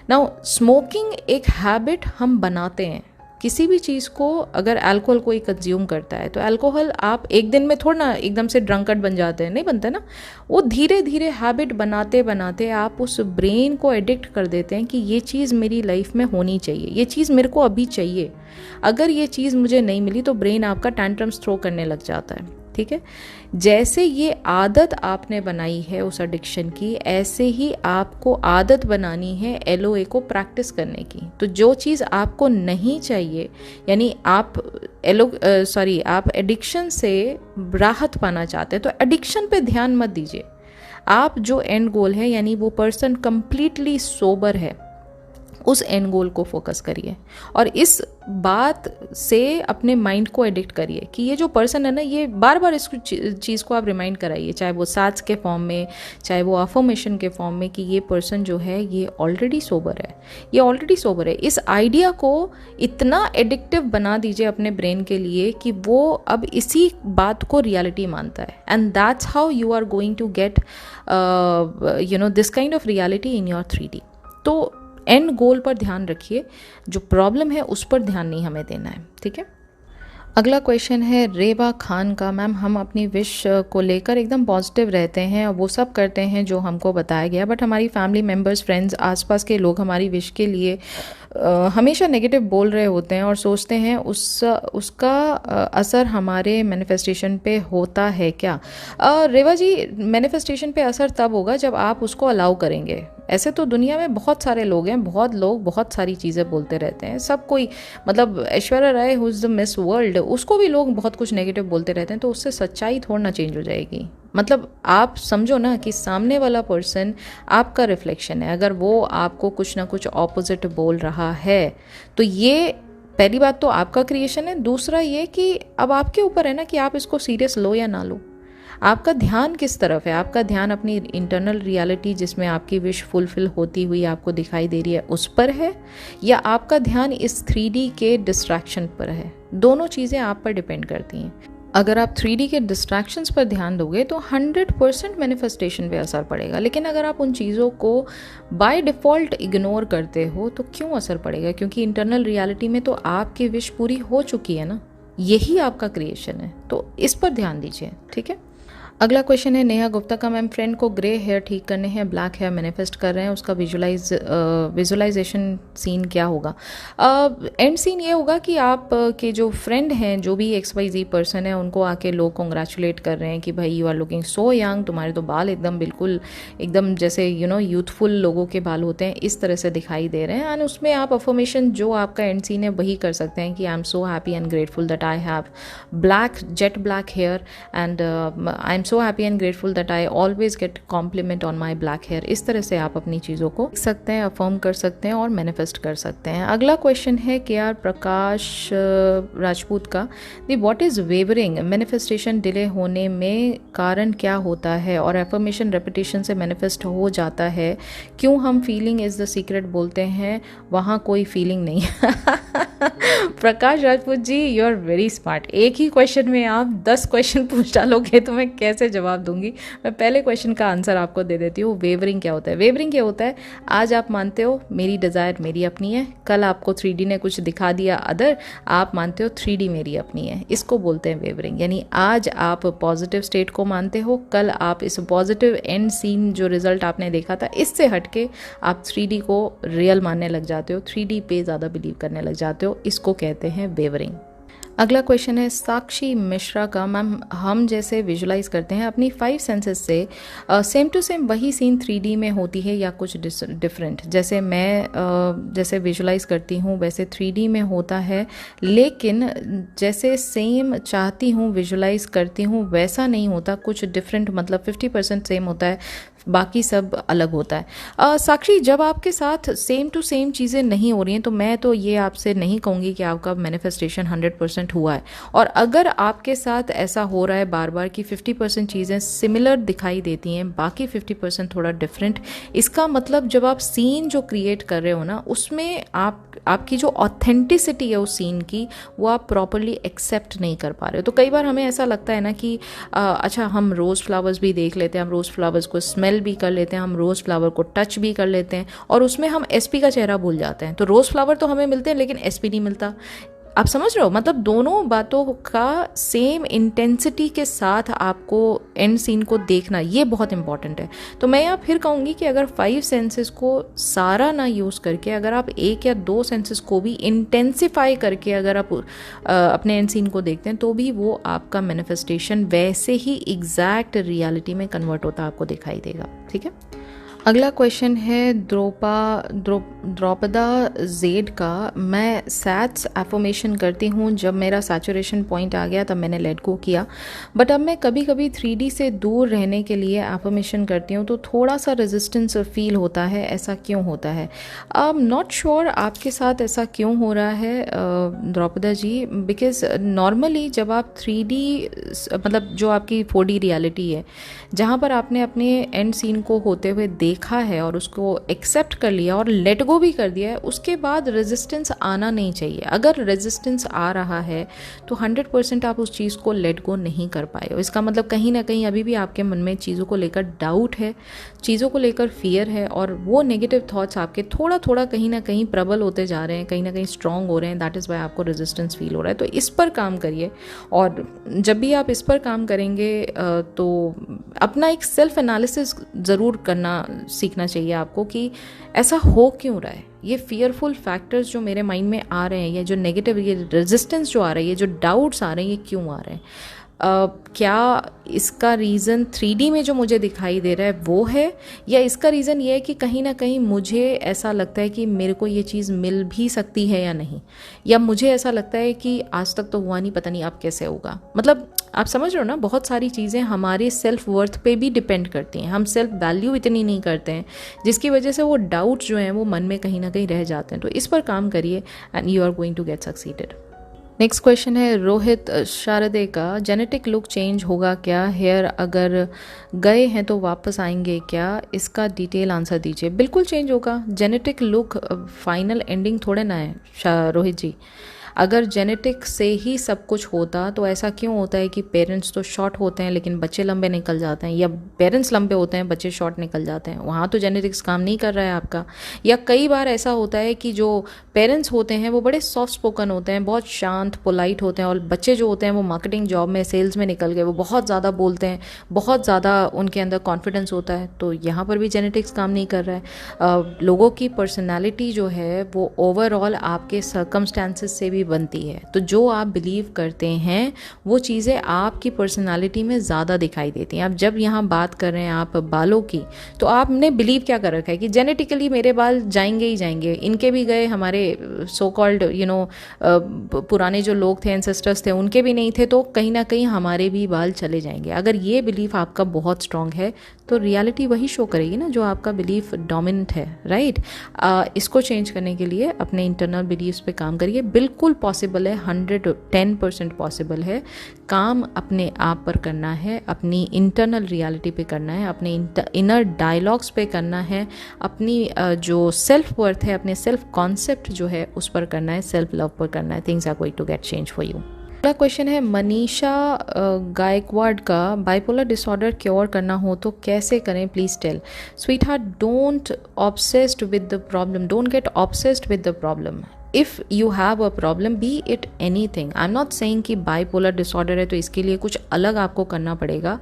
नाउ स्मोकिंग एक हैबिट हम बनाते हैं, किसी भी चीज़ को अगर अल्कोहल कोई कंज्यूम करता है तो अल्कोहल आप एक दिन में थोड़ा ना एकदम से ड्रंकर्ड बन जाते हैं, नहीं बनते ना, वो धीरे धीरे हैबिट बनाते बनाते आप उस ब्रेन को एडिक्ट कर देते हैं कि ये चीज़ मेरी लाइफ में होनी चाहिए, ये चीज़ मेरे को अभी चाहिए, अगर ये चीज़ मुझे नहीं मिली तो ब्रेन आपका टैंट्रम्स थ्रो करने लग जाता है, ठीक है। जैसे ये आदत आपने बनाई है उस एडिक्शन की, ऐसे ही आपको आदत बनानी है LOA को प्रैक्टिस करने की। तो जो चीज़ आपको नहीं चाहिए, यानी आप आप एडिक्शन से राहत पाना चाहते हैं तो एडिक्शन पे ध्यान मत दीजिए। आप जो एंड गोल है, यानी वो पर्सन कंप्लीटली सोबर है, उस एंड गोल को फोकस करिए और इस बात से अपने माइंड को एडिक्ट करिए कि ये जो पर्सन है ना, ये बार बार इस चीज़ को आप रिमाइंड कराइए, चाहे वो साट्स के फॉर्म में, चाहे वो अफर्मेशन के फॉर्म में, कि ये पर्सन जो है ये ऑलरेडी सोबर है, ये ऑलरेडी सोबर है। इस आइडिया को इतना एडिक्टिव बना दीजिए अपने ब्रेन के लिए कि वो अब इसी बात को रियलिटी मानता है, and that's how you are going to get this kind of reality in your 3D। तो एंड गोल पर ध्यान रखिए, जो प्रॉब्लम है उस पर ध्यान नहीं हमें देना है, ठीक है। अगला क्वेश्चन है रेबा खान का, मैम हम अपनी विश को लेकर एकदम पॉजिटिव रहते हैं और वो सब करते हैं जो हमको बताया गया, बट हमारी फैमिली मेम्बर्स, फ्रेंड्स, आसपास के लोग हमारी विश के लिए हमेशा नेगेटिव बोल रहे होते हैं और सोचते हैं उसका असर हमारे मैनिफेस्टेशन पे होता है क्या? रेवा जी, मैनिफेस्टेशन पे असर तब होगा जब आप उसको अलाउ करेंगे। ऐसे तो दुनिया में बहुत सारे लोग हैं, बहुत लोग बहुत सारी चीज़ें बोलते रहते हैं, सब कोई, मतलब Aishwarya Rai who is the Miss World, उसको भी लोग बहुत कुछ नेगेटिव बोलते रहते हैं, तो उससे सच्चाई थोड़ा ना चेंज हो जाएगी। मतलब आप समझो ना कि सामने वाला पर्सन आपका रिफ्लेक्शन है, अगर वो आपको कुछ ना कुछ ऑपोजिट बोल रहा है तो ये पहली बात तो आपका क्रिएशन है, दूसरा ये कि अब आपके ऊपर है ना कि आप इसको सीरियस लो या ना लो। आपका ध्यान किस तरफ है? आपका ध्यान अपनी इंटरनल रियलिटी जिसमें आपकी विश फुलफिल होती हुई आपको दिखाई दे रही है उस पर है, या आपका ध्यान इस 3D के डिस्ट्रैक्शन पर है? दोनों चीज़ें आप पर डिपेंड करती हैं। अगर आप 3D के डिस्ट्रैक्शंस पर ध्यान दोगे तो 100% मैनिफेस्टेशन पे असर पड़ेगा, लेकिन अगर आप उन चीज़ों को बाय डिफ़ॉल्ट इग्नोर करते हो तो क्यों असर पड़ेगा? क्योंकि इंटरनल रियलिटी में तो आपकी विश पूरी हो चुकी है ना, यही आपका क्रिएशन है, तो इस पर ध्यान दीजिए, ठीक है। अगला क्वेश्चन है नेहा गुप्ता का, मैम फ्रेंड को ग्रे हेयर ठीक करने हैं, ब्लैक हेयर मैनिफेस्ट कर रहे हैं, उसका विजुलाइजेशन सीन क्या होगा? एंड सीन ये होगा कि आप के जो फ्रेंड हैं, जो भी XYZ पर्सन है, उनको आके लोग कॉन्ग्रेचुलेट कर रहे हैं कि भाई you are looking so young, तुम्हारे तो बाल एकदम बिल्कुल एकदम जैसे यूथफुल लोगों के बाल होते हैं इस तरह से दिखाई दे रहे हैं। एंड उसमें आप अफर्मेशन जो आपका एंड सीन है वही कर सकते हैं कि I am so happy and grateful that I have black jet black hair and I am so happy and grateful that I always get compliment on my black hair। इस तरह से आप अपनी चीज़ों को लिख सकते हैं, अफर्म कर सकते हैं और मैनिफेस्ट कर सकते हैं। अगला क्वेश्चन है KR प्रकाश राजपूत का, दी what is wavering? Manifestation delay होने में कारण क्या होता है और एफर्मेशन रेपिटेशन से मैनिफेस्ट हो जाता है? क्यों हम फीलिंग इज़ द सीक्रेट बोलते हैं, वहाँ कोई फीलिंग नहीं? प्रकाश Rajput ji, you are very smart. एक ही क्वेश्चन में आप 10 क्वेश्चन पूछ डालोगे तो मैं कैसे जवाब दूंगी। मैं पहले क्वेश्चन का आंसर आपको दे देती हूँ। वेवरिंग क्या होता है? वेवरिंग क्या होता है, आज आप मानते हो मेरी डिज़ायर मेरी अपनी है, कल आपको 3D ने कुछ दिखा दिया अदर, आप मानते हो 3D मेरी अपनी है, इसको बोलते हैं वेवरिंग। यानी आज आप पॉजिटिव स्टेट को मानते हो, कल आप इस पॉजिटिव एंड सीन जो रिजल्ट आपने देखा था इससे हटके आप 3D को रियल मानने लग जाते हो, 3D पे ज़्यादा बिलीव करने लग जाते हो, इसको कहते हैं वेवरिंग। अगला क्वेश्चन है साक्षी मिश्रा का, मैम हम जैसे विजुलाइज करते हैं अपनी 5 सेंसेस से सेम टू सेम वही सीन 3D में होती है या कुछ डिफरेंट? जैसे मैं जैसे विजुलाइज करती हूँ वैसे 3D में होता है, लेकिन जैसे सेम चाहती हूँ विजुलाइज करती हूँ वैसा नहीं होता, कुछ डिफरेंट, मतलब 50% सेम होता है, बाकी सब अलग होता है। साक्षी, जब आपके साथ सेम टू सेम चीज़ें नहीं हो रही हैं तो मैं तो ये आपसे नहीं कहूँगी कि आपका मैनिफेस्टेशन 100% हुआ है। और अगर आपके साथ ऐसा हो रहा है बार बार कि 50% चीज़ें सिमिलर दिखाई देती हैं, बाकी 50% थोड़ा डिफरेंट, इसका मतलब जब आप सीन जो क्रिएट कर रहे हो ना उसमें आपकी जो ऑथेंटिसिटी है उस सीन की वो आप प्रॉपरली एक्सेप्ट नहीं कर पा रहे हो। तो कई बार हमें ऐसा लगता है ना कि अच्छा हम रोज़ फ्लावर्स भी देख लेते हैं, हम रोज़ फ्लावर्स को स्मेल भी कर लेते हैं, हम रोज़ फ्लावर को टच भी कर लेते हैं और उसमें हम SP का चेहरा भूल जाते हैं। तो रोज़ फ्लावर तो हमें मिलते हैं लेकिन SP नहीं मिलता। आप समझ रहे हो? मतलब दोनों बातों का सेम इंटेंसिटी के साथ आपको एंड सीन को देखना ये बहुत इंपॉर्टेंट है। तो मैं यहाँ फिर कहूँगी कि अगर 5 सेंसेस को सारा ना यूज़ करके अगर आप 1 या 2 सेंसेस को भी इंटेंसिफाई करके अगर आप अपने एंड सीन को देखते हैं तो भी वो आपका मैनिफेस्टेशन वैसे ही एग्जैक्ट रियलिटी में कन्वर्ट होता आपको दिखाई देगा। ठीक है। अगला क्वेश्चन है द्रौपदा जेड का, मैं सैट्स एफर्मेशन करती हूँ, जब मेरा सैचुरेशन पॉइंट आ गया तब मैंने लेट गो किया, बट अब मैं कभी कभी 3D से दूर रहने के लिए एफर्मेशन करती हूँ तो थोड़ा सा रेजिस्टेंस फील होता है, ऐसा क्यों होता है? नॉट श्योर आपके साथ ऐसा क्यों हो रहा है द्रौपदा जी, बिकॉज नॉर्मली जब आप 3D मतलब जो आपकी 4D रियलिटी है जहाँ पर आपने अपने एंड सीन को होते हुए देखा है और उसको एक्सेप्ट कर लिया और लेट गो भी कर दिया है, उसके बाद रेजिस्टेंस आना नहीं चाहिए। अगर रेजिस्टेंस आ रहा है तो 100% आप उस चीज़ को लेट गो नहीं कर पाए हो। इसका मतलब कहीं ना कहीं अभी भी आपके मन में चीज़ों को लेकर डाउट है, चीज़ों को लेकर फियर है और वो नेगेटिव थॉट्स आपके थोड़ा थोड़ा कहीं ना कहीं प्रबल होते जा रहे हैं, कहीं ना कहीं स्ट्रॉन्ग हो रहे हैं। दैट इज़ वाई आपको रेजिस्टेंस फील हो रहा है। तो इस पर काम करिए और जब भी आप इस पर काम करेंगे तो अपना एक सेल्फ एनालिसिस ज़रूर करना सीखना चाहिए आपको कि ऐसा हो क्यों रहा है, ये फियरफुल फैक्टर्स जो मेरे माइंड में आ रहे हैं, ये जो नेगेटिव, ये रेजिस्टेंस जो आ रहा है, ये जो डाउट्स आ रहे हैं, ये क्यों आ रहे हैं? क्या इसका रीज़न 3D में जो मुझे दिखाई दे रहा है वो है, या इसका रीज़न ये है कि कहीं ना कहीं मुझे ऐसा लगता है कि मेरे को ये चीज़ मिल भी सकती है या नहीं, या मुझे ऐसा लगता है कि आज तक तो हुआ नहीं, पता नहीं अब कैसे होगा। मतलब आप समझ रहे हो ना, बहुत सारी चीज़ें हमारे सेल्फ वर्थ पे भी डिपेंड करती हैं। हम सेल्फ वैल्यू इतनी नहीं करते हैं जिसकी वजह से वो डाउट जो हैं वो मन में कहीं ना कहीं रह जाते हैं। तो इस पर काम करिए and you are going to get succeeded. Next question है रोहित शारदे का, जेनेटिक लुक चेंज होगा क्या? हेयर अगर गए हैं तो वापस आएंगे क्या? इसका डिटेल आंसर दीजिए। बिल्कुल चेंज होगा। जेनेटिक लुक फाइनल एंडिंग थोड़े ना है रोहित जी। अगर जेनेटिक से ही सब कुछ होता तो ऐसा क्यों होता है कि पेरेंट्स तो शॉर्ट होते हैं लेकिन बच्चे लंबे निकल जाते हैं, या पेरेंट्स लंबे होते हैं बच्चे शॉर्ट निकल जाते हैं? वहाँ तो जेनेटिक्स काम नहीं कर रहा है आपका। या कई बार ऐसा होता है कि जो पेरेंट्स होते हैं वो बड़े सॉफ्ट स्पोकन होते हैं, बहुत शांत पोलाइट होते हैं, और बच्चे जो होते हैं वो मार्केटिंग जॉब में सेल्स में निकल गए, वो बहुत ज़्यादा बोलते हैं, बहुत ज़्यादा उनके अंदर कॉन्फिडेंस होता है। तो यहाँ पर भी जेनेटिक्स काम नहीं कर रहा है। लोगों की पर्सनैलिटी जो है वो ओवरऑल आपके सर्कमस्टांसिस से भी बनती है। तो जो आप बिलीव करते हैं वो चीज़ें आपकी पर्सनालिटी में ज़्यादा दिखाई देती हैं। अब जब यहाँ बात कर रहे हैं आप बालों की, तो आपने बिलीव क्या कर रखा है कि जेनेटिकली मेरे बाल जाएंगे ही जाएंगे, इनके भी गए, हमारे सो कॉल्ड पुराने जो लोग थे, एंसेस्टर्स थे, उनके भी नहीं थे, तो कहीं ना कहीं हमारे भी बाल चले जाएंगे। अगर ये बिलीफ आपका बहुत स्ट्रांग है तो रियलिटी वही शो करेगी ना जो आपका बिलीफ डोमिनेंट है, राइट? इसको चेंज करने के लिए अपने इंटरनल बिलीव्स पे काम करिए। बिल्कुल पॉसिबल है, 110% पॉसिबल है। काम अपने आप पर करना है, अपनी इंटरनल रियलिटी पे करना है, अपने इनर डायलॉग्स पे करना है, अपनी जो सेल्फ वर्थ है, अपने सेल्फ कॉन्सेप्ट जो है उस पर करना है, सेल्फ लव पर करना है। Things are going to get change for you. अगला क्वेश्चन है मनीषा गायकवाड़ का, बाइपोलर डिसऑर्डर क्योर करना हो तो कैसे करें, please tell. Sweet heart, don't obsessed with the problem, don't get obsessed with the problem. If you have a problem, be it any thing, I am not saying कि bipolar disorder है तो इसके लिए कुछ अलग आपको करना पड़ेगा।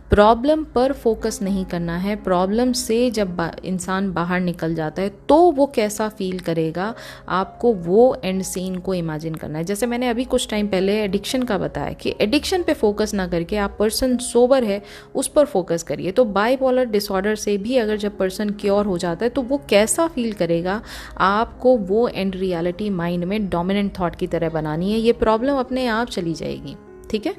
प्रॉब्लम पर फोकस नहीं करना है। प्रॉब्लम से जब इंसान बाहर निकल जाता है तो वो कैसा फील करेगा, आपको वो एंड सीन को इमेजिन करना है। जैसे मैंने अभी कुछ टाइम पहले एडिक्शन का बताया कि एडिक्शन पे फोकस ना करके आप पर्सन सोबर है उस पर फोकस करिए। तो बाइपोलर डिसऑर्डर से भी अगर जब पर्सन क्योर हो जाता है तो वो कैसा फील करेगा, आपको वो एंड रियलिटी माइंड में डोमिनेंट थॉट की तरह बनानी है। ये प्रॉब्लम अपने आप चली जाएगी, ठीक है।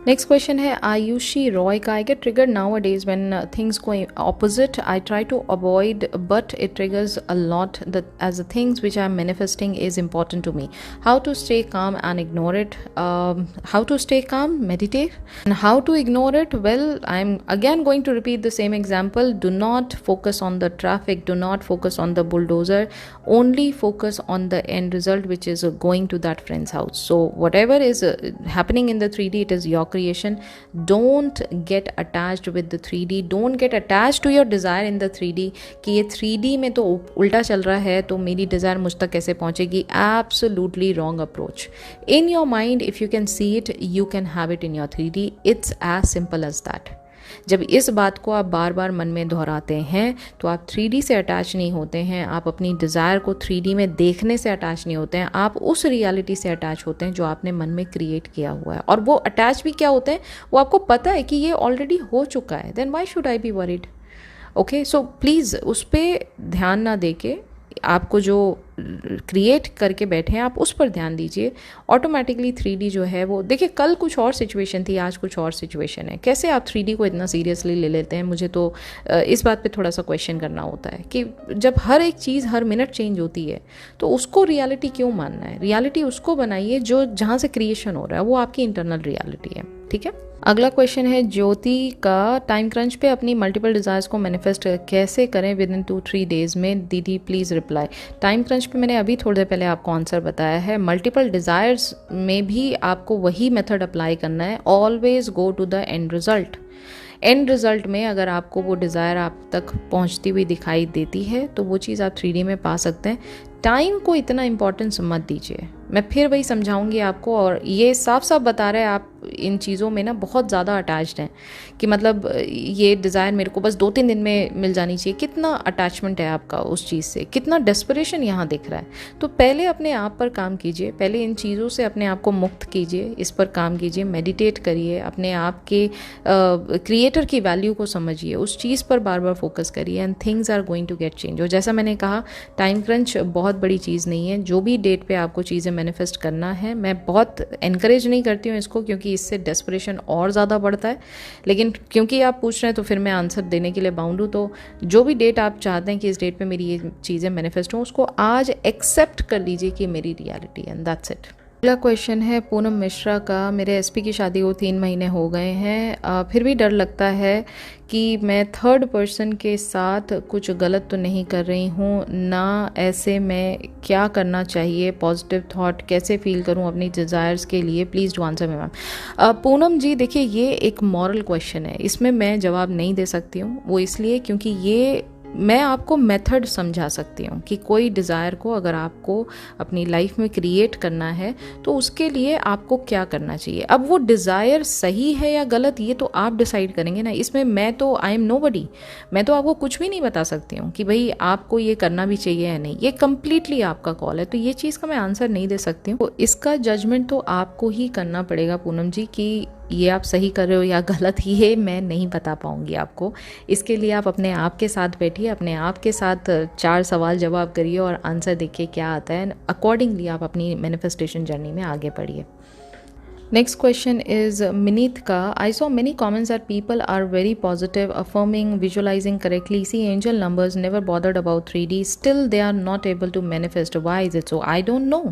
नेक्स्ट क्वेश्चन है आयुषी रॉय का, I get triggered now days when things go opposite, I try to avoid but it triggers a lot as the things which I am manifesting is important to me. How to stay calm and ignore it, how to stay calm, meditate. And how to ignore it, well I am again going to repeat the same example. Do not focus on the traffic, do not focus on the bulldozer, only focus on the end result, which is going to that friend's house. So whatever is happening in the 3D, it is your creation. Don't get attached with the 3D, don't get attached to your desire in the 3D कि ये 3D में तो उल्टा चल रहा है तो मेरी डिज़ायर मुझ तक कैसे पहुँचेगी। Absolutely wrong approach. In your mind, if you can see it, you can have it in your 3D. It's as simple as that. जब इस बात को आप बार बार मन में दोहराते हैं तो आप 3D से अटैच नहीं होते हैं, आप अपनी डिज़ायर को 3D में देखने से अटैच नहीं होते हैं, आप उस रियलिटी से अटैच होते हैं जो आपने मन में क्रिएट किया हुआ है। और वो अटैच भी क्या होते हैं, वो आपको पता है कि ये ऑलरेडी हो चुका है, then why should I be worried. Okay, so please उस पर ध्यान ना देके आपको जो क्रिएट करके बैठे हैं आप उस पर ध्यान दीजिए। ऑटोमेटिकली 3D जो है वो, देखिए कल कुछ और सिचुएशन थी, आज कुछ और सिचुएशन है। कैसे आप 3D को इतना सीरियसली ले लेते हैं, मुझे तो इस बात पे थोड़ा सा क्वेश्चन करना होता है कि जब हर एक चीज़ हर मिनट चेंज होती है तो उसको रियलिटी क्यों मानना है। रियलिटी उसको बनाइए जो जहाँ से क्रिएशन हो रहा है, वो आपकी इंटरनल रियलिटी है, ठीक है। अगला क्वेश्चन है ज्योति का, टाइम क्रंच पे अपनी मल्टीपल डिज़ायर्स को मैनिफेस्ट कैसे करें विद इन 2-3 डेज़ में, दीदी प्लीज़ रिप्लाई। टाइम क्रंच पे मैंने अभी थोड़ी देर पहले आपको आंसर बताया है। मल्टीपल डिज़ायर्स में भी आपको वही मेथड अप्लाई करना है। Always go to the end result. End result में अगर आपको वो डिज़ायर आप तक पहुंचती हुई दिखाई देती है तो वो चीज़ आप 3D में पा सकते हैं। टाइम को इतना इम्पोर्टेंस मत दीजिए, मैं फिर वही समझाऊंगी आपको। और ये साफ साफ बता रहे हैं आप इन चीज़ों में ना बहुत ज़्यादा अटैच्ड हैं कि मतलब ये डिज़ायर मेरे को बस 2-3 दिन में मिल जानी चाहिए। कितना अटैचमेंट है आपका उस चीज़ से, कितना डेस्परेशन यहाँ दिख रहा है। तो पहले अपने आप पर काम कीजिए, पहले इन चीज़ों से अपने आप को मुक्त कीजिए, इस पर काम कीजिए, मेडिटेट करिए, अपने आप के क्रिएटर की वैल्यू को समझिए, उस चीज़ पर बार बार फोकस करिए and things are going to get change. और जैसा मैंने कहा, टाइम क्रंच बहुत बड़ी चीज़ नहीं है। जो भी डेट पे आपको चीज़ें मैनिफेस्ट करना है, मैं बहुत एनकरेज नहीं करती हूँ इसको क्योंकि इससे डेस्परेशन और ज़्यादा बढ़ता है, लेकिन क्योंकि आप पूछ रहे हैं तो फिर मैं आंसर देने के लिए बाउंड हूँ। तो जो भी डेट आप चाहते हैं कि इस डेट पे मेरी ये चीज़ें मैनिफेस्ट हों, उसको आज एक्सेप्ट कर लीजिए कि मेरी रियलिटी है, एंड दैट्स इट। अगला क्वेश्चन है पूनम मिश्रा का। मेरे एसपी की शादी को 3 महीने हो गए हैं, फिर भी डर लगता है कि मैं थर्ड पर्सन के साथ कुछ गलत तो नहीं कर रही हूँ ना। ऐसे में क्या करना चाहिए, पॉजिटिव थॉट कैसे फील करूँ अपनी डिज़ायर्स के लिए, please do answer me ma'am. Poonam ji देखिए, ये एक मॉरल क्वेश्चन है, इसमें मैं जवाब नहीं दे सकती हूँ। वो इसलिए क्योंकि ये मैं आपको मेथड समझा सकती हूँ कि कोई डिज़ायर को अगर आपको अपनी लाइफ में क्रिएट करना है तो उसके लिए आपको क्या करना चाहिए। अब वो डिज़ायर सही है या गलत ये तो आप डिसाइड करेंगे ना, इसमें मैं तो आई एम नोबडी, मैं तो आपको कुछ भी नहीं बता सकती हूँ कि भाई आपको ये करना भी चाहिए या नहीं। ये कम्प्लीटली आपका कॉल है, तो ये चीज़ का मैं आंसर नहीं दे सकती हूँ। तो इसका जजमेंट तो आपको ही करना पड़ेगा पूनम जी कि ये आप सही कर रहे हो या गलत, ये मैं नहीं बता पाऊंगी आपको। इसके लिए आप अपने आप के साथ बैठिए, अपने आप के साथ 4 सवाल जवाब करिए और आंसर देखिए क्या आता है। अकॉर्डिंगली आप अपनी मैनिफेस्टेशन जर्नी में आगे बढ़िए। Next question is Minit ka. I saw many comments that people are very positive, affirming, visualizing correctly, see angel numbers, never bothered about 3D. Still, they are not able to manifest. Why is it so? I don't know.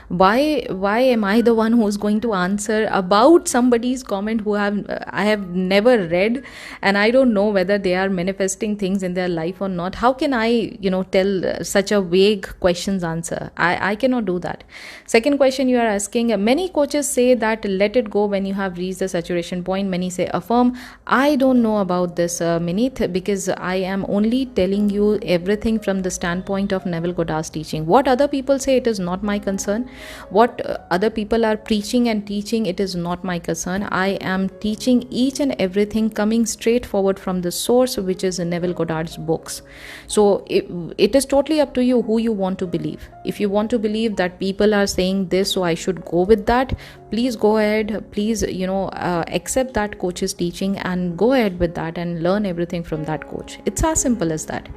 Why am I the one who's going to answer about somebody's comment who I have never read, and I don't know whether they are manifesting things in their life or not. How can I tell such a vague questions answer? I cannot do that. Second question you are asking, many coaches say that let it go when you have reached the saturation point. Many say affirm. I don't know about this, Minith, because I am only telling you everything from the standpoint of Neville Goddard's teaching. What other people say, it is not my concern. What other people are preaching and teaching, it is not my concern. I am teaching each and everything coming straight forward from the source, which is Neville Goddard's books. So it is totally up to you who you want to believe. If you want to believe that people are saying this, so I should go with that, please go ahead. Please accept that coach's teaching and go ahead with that and learn everything from that coach. It's as simple as that.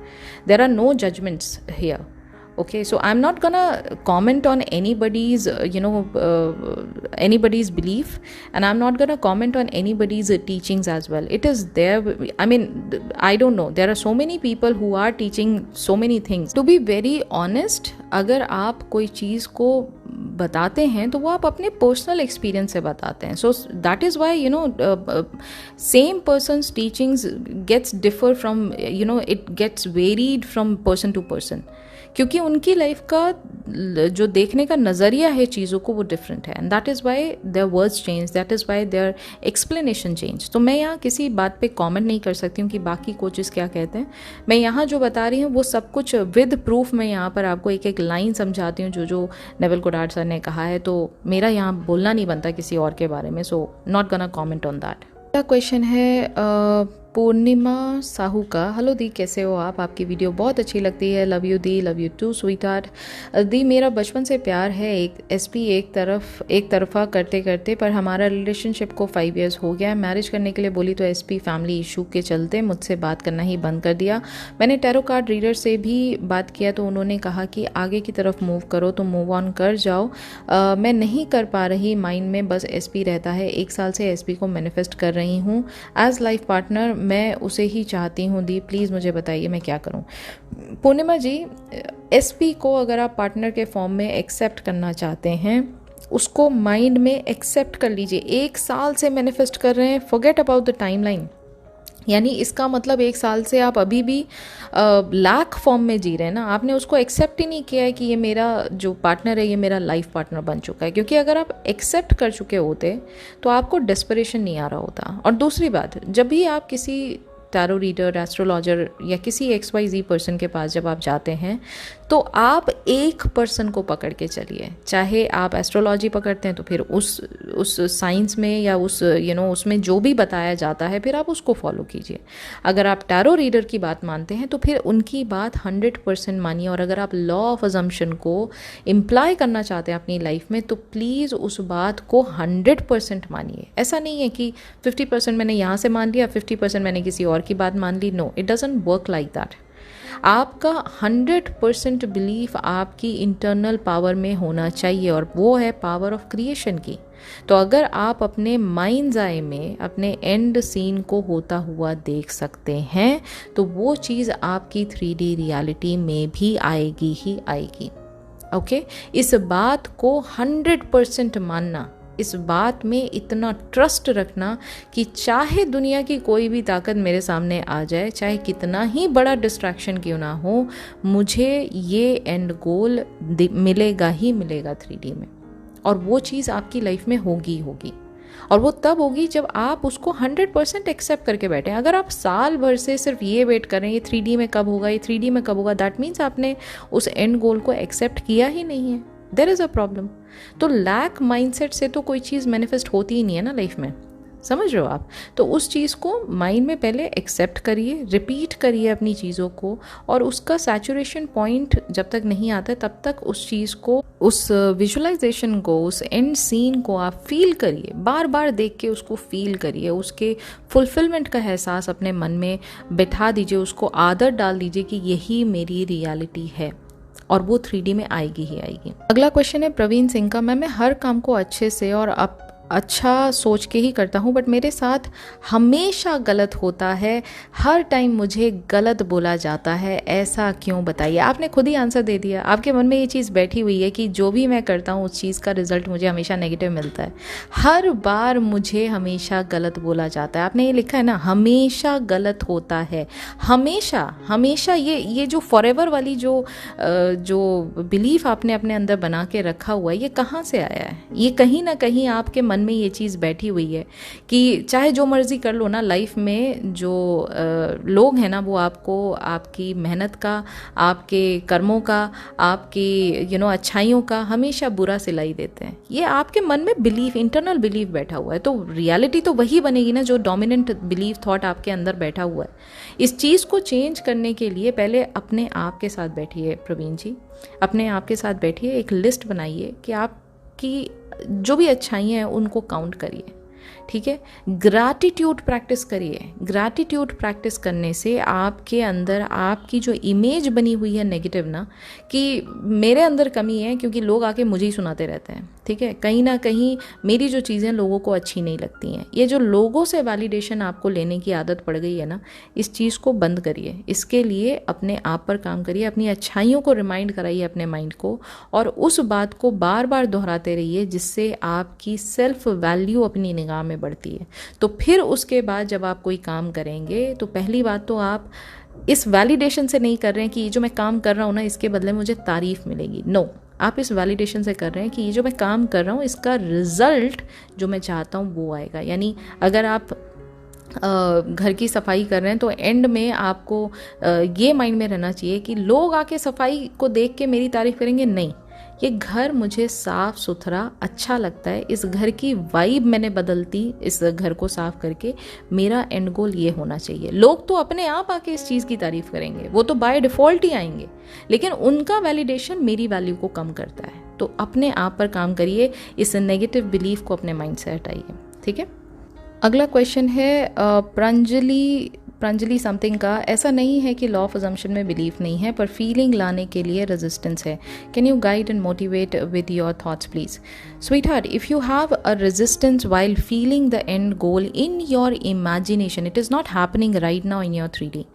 There are no judgments here. Okay, so I'm not gonna comment on anybody's anybody's belief, and I'm not gonna comment on anybody's teachings as well. It is there. I mean, I don't know, there are so many people who are teaching so many things. To be very honest, अगर आप कोई चीज़ को बताते हैं तो वो आप अपने पर्सनल एक्सपीरियंस से बताते हैं. So that is why same persons teachings gets differ from it gets varied from person to person, क्योंकि उनकी लाइफ का जो देखने का नज़रिया है चीज़ों को वो डिफरेंट है. And that is why their words change, that is why their explanation change. तो मैं यहाँ किसी बात पे कमेंट नहीं कर सकती हूँ कि बाकी कोचेस क्या कहते हैं. मैं यहाँ जो बता रही हूँ वो सब कुछ विद प्रूफ मैं यहाँ पर आपको एक एक लाइन समझाती हूँ जो नेविल गोडार्ड सर ने कहा है. तो मेरा यहाँ बोलना नहीं बनता किसी और के बारे में. So not gonna comment on that. अगला क्वेश्चन है पूर्णिमा साहू का. हेलो दी, कैसे हो आप? आपकी वीडियो बहुत अच्छी लगती है. लव यू दी, love you too sweetheart. दी, मेरा बचपन से प्यार है. एक एसपी एक तरफा करते करते पर हमारा रिलेशनशिप को 5 इयर्स हो गया. मैरिज करने के लिए बोली तो एसपी फैमिली इशू के चलते मुझसे बात करना ही बंद कर दिया. मैंने टैरो कार्ड रीडर से भी बात किया तो उन्होंने कहा कि आगे की तरफ मूव करो तो मूव ऑन कर जाओ. मैं नहीं कर पा रही, माइंड में बस एसपी रहता है. 1 साल से एसपी को मैनिफेस्ट कर रही हूँ एज लाइफ पार्टनर. मैं उसे ही चाहती हूँ. दी, प्लीज़ मुझे बताइए मैं क्या करूँ. पूर्णिमा जी, एसपी को अगर आप पार्टनर के फॉर्म में एक्सेप्ट करना चाहते हैं, उसको माइंड में एक्सेप्ट कर लीजिए. 1 साल से मैनिफेस्ट कर रहे हैं, फॉरगेट अबाउट द टाइमलाइन. यानी इसका मतलब 1 साल से आप अभी भी लैक फॉर्म में जी रहे हैं ना. आपने उसको एक्सेप्ट ही नहीं किया है कि ये मेरा जो पार्टनर है ये मेरा लाइफ पार्टनर बन चुका है. क्योंकि अगर आप एक्सेप्ट कर चुके होते तो आपको डेस्परेशन नहीं आ रहा होता. और दूसरी बात, जब भी आप किसी टैरो रीडर, एस्ट्रोलॉजर या किसी XYZ पर्सन के पास जब आप जाते हैं तो आप एक पर्सन को पकड़ के चलिए. चाहे आप एस्ट्रोलॉजी पकड़ते हैं तो फिर उस साइंस में या उसमें जो भी बताया जाता है फिर आप उसको फॉलो कीजिए. अगर आप टैरो रीडर की बात मानते हैं तो फिर उनकी बात 100% मानिए. और अगर आप लॉ ऑफ अजम्पशन को इम्प्लाई करना चाहते हैं अपनी लाइफ में तो प्लीज़ उस बात को 100% मानिए. ऐसा नहीं है कि 50% मैंने यहाँ से मान लिया, 50% मैंने किसी और की बात मान ली. No, it doesn't work like that. आपका 100% बिलीफ आपकी इंटरनल पावर में होना चाहिए और वो है पावर ऑफ क्रिएशन की. तो अगर आप अपने माइंड्स आई में अपने एंड सीन को होता हुआ देख सकते हैं तो वो चीज़ आपकी 3D रियलिटी में भी आएगी ही आएगी. ओके इस बात को 100% मानना, इस बात में इतना ट्रस्ट रखना कि चाहे दुनिया की कोई भी ताकत मेरे सामने आ जाए, चाहे कितना ही बड़ा डिस्ट्रैक्शन क्यों ना हो, मुझे ये एंड गोल मिलेगा ही मिलेगा 3D में। और वो चीज़ आपकी लाइफ में होगी होगी, और वो तब होगी जब आप उसको 100% एक्सेप्ट करके बैठे। अगर आप साल भर से सिर्फ ये वेट कर रहे हैं ये 3D में कब होगा, ये 3D में कब होगा, दैट मीन्स आपने उस एंड गोल को एक्सेप्ट किया ही नहीं है। There is a problem. तो लैक माइंडसेट से तो कोई चीज़ मैनिफेस्ट होती ही नहीं है ना लाइफ में, समझ रहे हो आप। तो उस चीज़ को माइंड में पहले एक्सेप्ट करिए, रिपीट करिए अपनी चीज़ों को, और उसका सैचुरेशन पॉइंट जब तक नहीं आता तब तक उस चीज़ को, उस विजुअलाइजेशन को, उस एंड सीन को आप फील करिए, बार बार देख के उसको फील करिए, उसके फुलफिलमेंट का एहसास अपने मन में बैठा दीजिए, उसको आदत डाल दीजिए कि यही मेरी रियलिटी है, और वो 3D में आएगी ही आएगी। अगला क्वेश्चन है प्रवीण सिंह का। मैं हर काम को अच्छे से और अच्छा सोच के ही करता हूँ, बट मेरे साथ हमेशा गलत होता है, हर टाइम मुझे गलत बोला जाता है, ऐसा क्यों, बताइए। आपने खुद ही आंसर दे दिया, आपके मन में ये चीज़ बैठी हुई है कि जो भी मैं करता हूँ उस चीज़ का रिजल्ट मुझे हमेशा नेगेटिव मिलता है, हर बार मुझे हमेशा गलत बोला जाता है। आपने ये लिखा है ना, हमेशा गलत होता है, हमेशा हमेशा। ये जो फॉरएवर वाली जो बिलीफ आपने अपने अंदर बना के रखा हुआ है, ये कहाँ से आया है? ये कहीं ना कहीं आपके मन में ये चीज़ बैठी हुई है कि चाहे जो मर्जी कर लो ना लाइफ में, जो लोग हैं ना वो आपको आपकी मेहनत का, आपके कर्मों का, आपकी अच्छाइयों का हमेशा बुरा सिलाई देते हैं। ये आपके मन में बिलीफ, इंटरनल बिलीफ बैठा हुआ है। तो रियलिटी तो वही बनेगी ना जो डोमिनेंट बिलीफ थॉट आपके अंदर बैठा हुआ है। इस चीज़ को चेंज करने के लिए पहले अपने आप के साथ बैठिए प्रवीण जी, अपने आप के साथ बैठिए, एक लिस्ट बनाइए कि आपकी जो भी अच्छाइयाँ हैं उनको काउंट करिए, ठीक है। ग्रैटिट्यूड प्रैक्टिस करिए। ग्रैटिट्यूड प्रैक्टिस करने से आपके अंदर आपकी जो इमेज बनी हुई है नेगेटिव ना, कि मेरे अंदर कमी है क्योंकि लोग आके मुझे ही सुनाते रहते हैं, ठीक है, कहीं ना कहीं मेरी जो चीज़ें लोगों को अच्छी नहीं लगती हैं, ये जो लोगों से वैलिडेशन आपको लेने की आदत पड़ गई है ना, इस चीज़ को बंद करिए। इसके लिए अपने आप पर काम करिए, अपनी अच्छाइयों को रिमाइंड कराइए अपने माइंड को, और उस बात को बार बार दोहराते रहिए, जिससे आपकी सेल्फ वैल्यू अपनी निगाह में बढ़ती है। तो फिर उसके बाद जब आप कोई काम करेंगे तो पहली बात तो आप इस वैलिडेशन से नहीं कर रहे हैं कि ये जो मैं काम कर रहा हूँ ना इसके बदले मुझे तारीफ मिलेगी, नो। आप इस वैलिडेशन से कर रहे हैं कि ये जो मैं काम कर रहा हूँ इसका रिजल्ट जो मैं चाहता हूँ वो आएगा। यानी अगर आप घर की सफाई कर रहे हैं तो एंड में आपको ये माइंड में रहना चाहिए कि लोग आके सफाई को देख के मेरी तारीफ करेंगे, नहीं, ये घर मुझे साफ सुथरा अच्छा लगता है, इस घर की वाइब मैंने बदलती इस घर को साफ करके, मेरा एंड गोल ये होना चाहिए। लोग तो अपने आप आके इस चीज़ की तारीफ करेंगे, वो तो बाय डिफ़ॉल्ट ही आएंगे, लेकिन उनका वैलिडेशन मेरी वैल्यू को कम करता है। तो अपने आप पर काम करिए, इस नेगेटिव बिलीफ को अपने माइंड से हटाइए, ठीक है। अगला क्वेश्चन है प्रांजलि समथिंग का। ऐसा नहीं है कि लॉ ऑफ अजम्पशन में बिलीफ नहीं है, पर फीलिंग लाने के लिए रेजिस्टेंस है। Can you guide and motivate with your thoughts please? Sweetheart, if you have a resistance while feeling the end goal in your imagination, it is not happening right now in your 3D.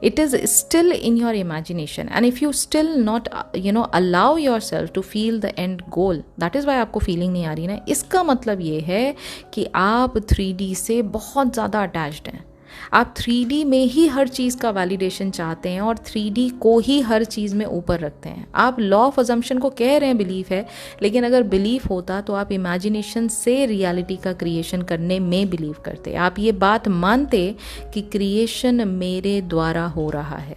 It is still in your imagination, and if you still not allow yourself to feel the end goal, that is why आपको feeling नहीं आ रही ना, इसका मतलब ये है कि आप 3D से बहुत ज़्यादा अटैच्ड हैं। आप 3D में ही हर चीज़ का वैलिडेशन चाहते हैं और 3D को ही हर चीज़ में ऊपर रखते हैं। आप लॉ ऑफ अजम्पशन को कह रहे हैं बिलीफ है, लेकिन अगर बिलीफ होता तो आप इमेजिनेशन से रियलिटी का क्रिएशन करने में बिलीव करते। आप ये बात मानते कि क्रिएशन मेरे द्वारा हो रहा है,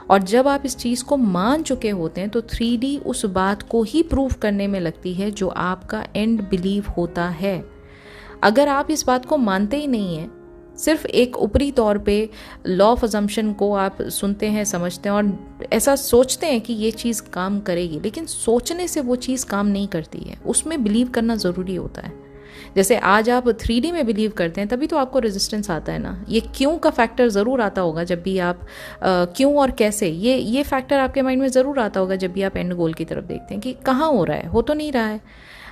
और जब आप इस चीज़ को मान चुके होते हैं तो 3D उस बात को ही प्रूव करने में लगती है जो आपका एंड बिलीव होता है। अगर आप इस बात को मानते ही नहीं हैं, सिर्फ एक ऊपरी तौर पे लॉ ऑफ अजम्पशन को आप सुनते हैं, समझते हैं और ऐसा सोचते हैं कि ये चीज़ काम करेगी, लेकिन सोचने से वो चीज़ काम नहीं करती है, उसमें बिलीव करना ज़रूरी होता है। जैसे आज आप 3D में बिलीव करते हैं तभी तो आपको रेजिस्टेंस आता है ना। ये क्यों का फैक्टर ज़रूर आता होगा जब भी आप क्यों और कैसे, ये फैक्टर आपके माइंड में ज़रूर आता होगा जब भी आप एंड गोल की तरफ देखते हैं कि कहाँ हो रहा है, हो तो नहीं रहा है।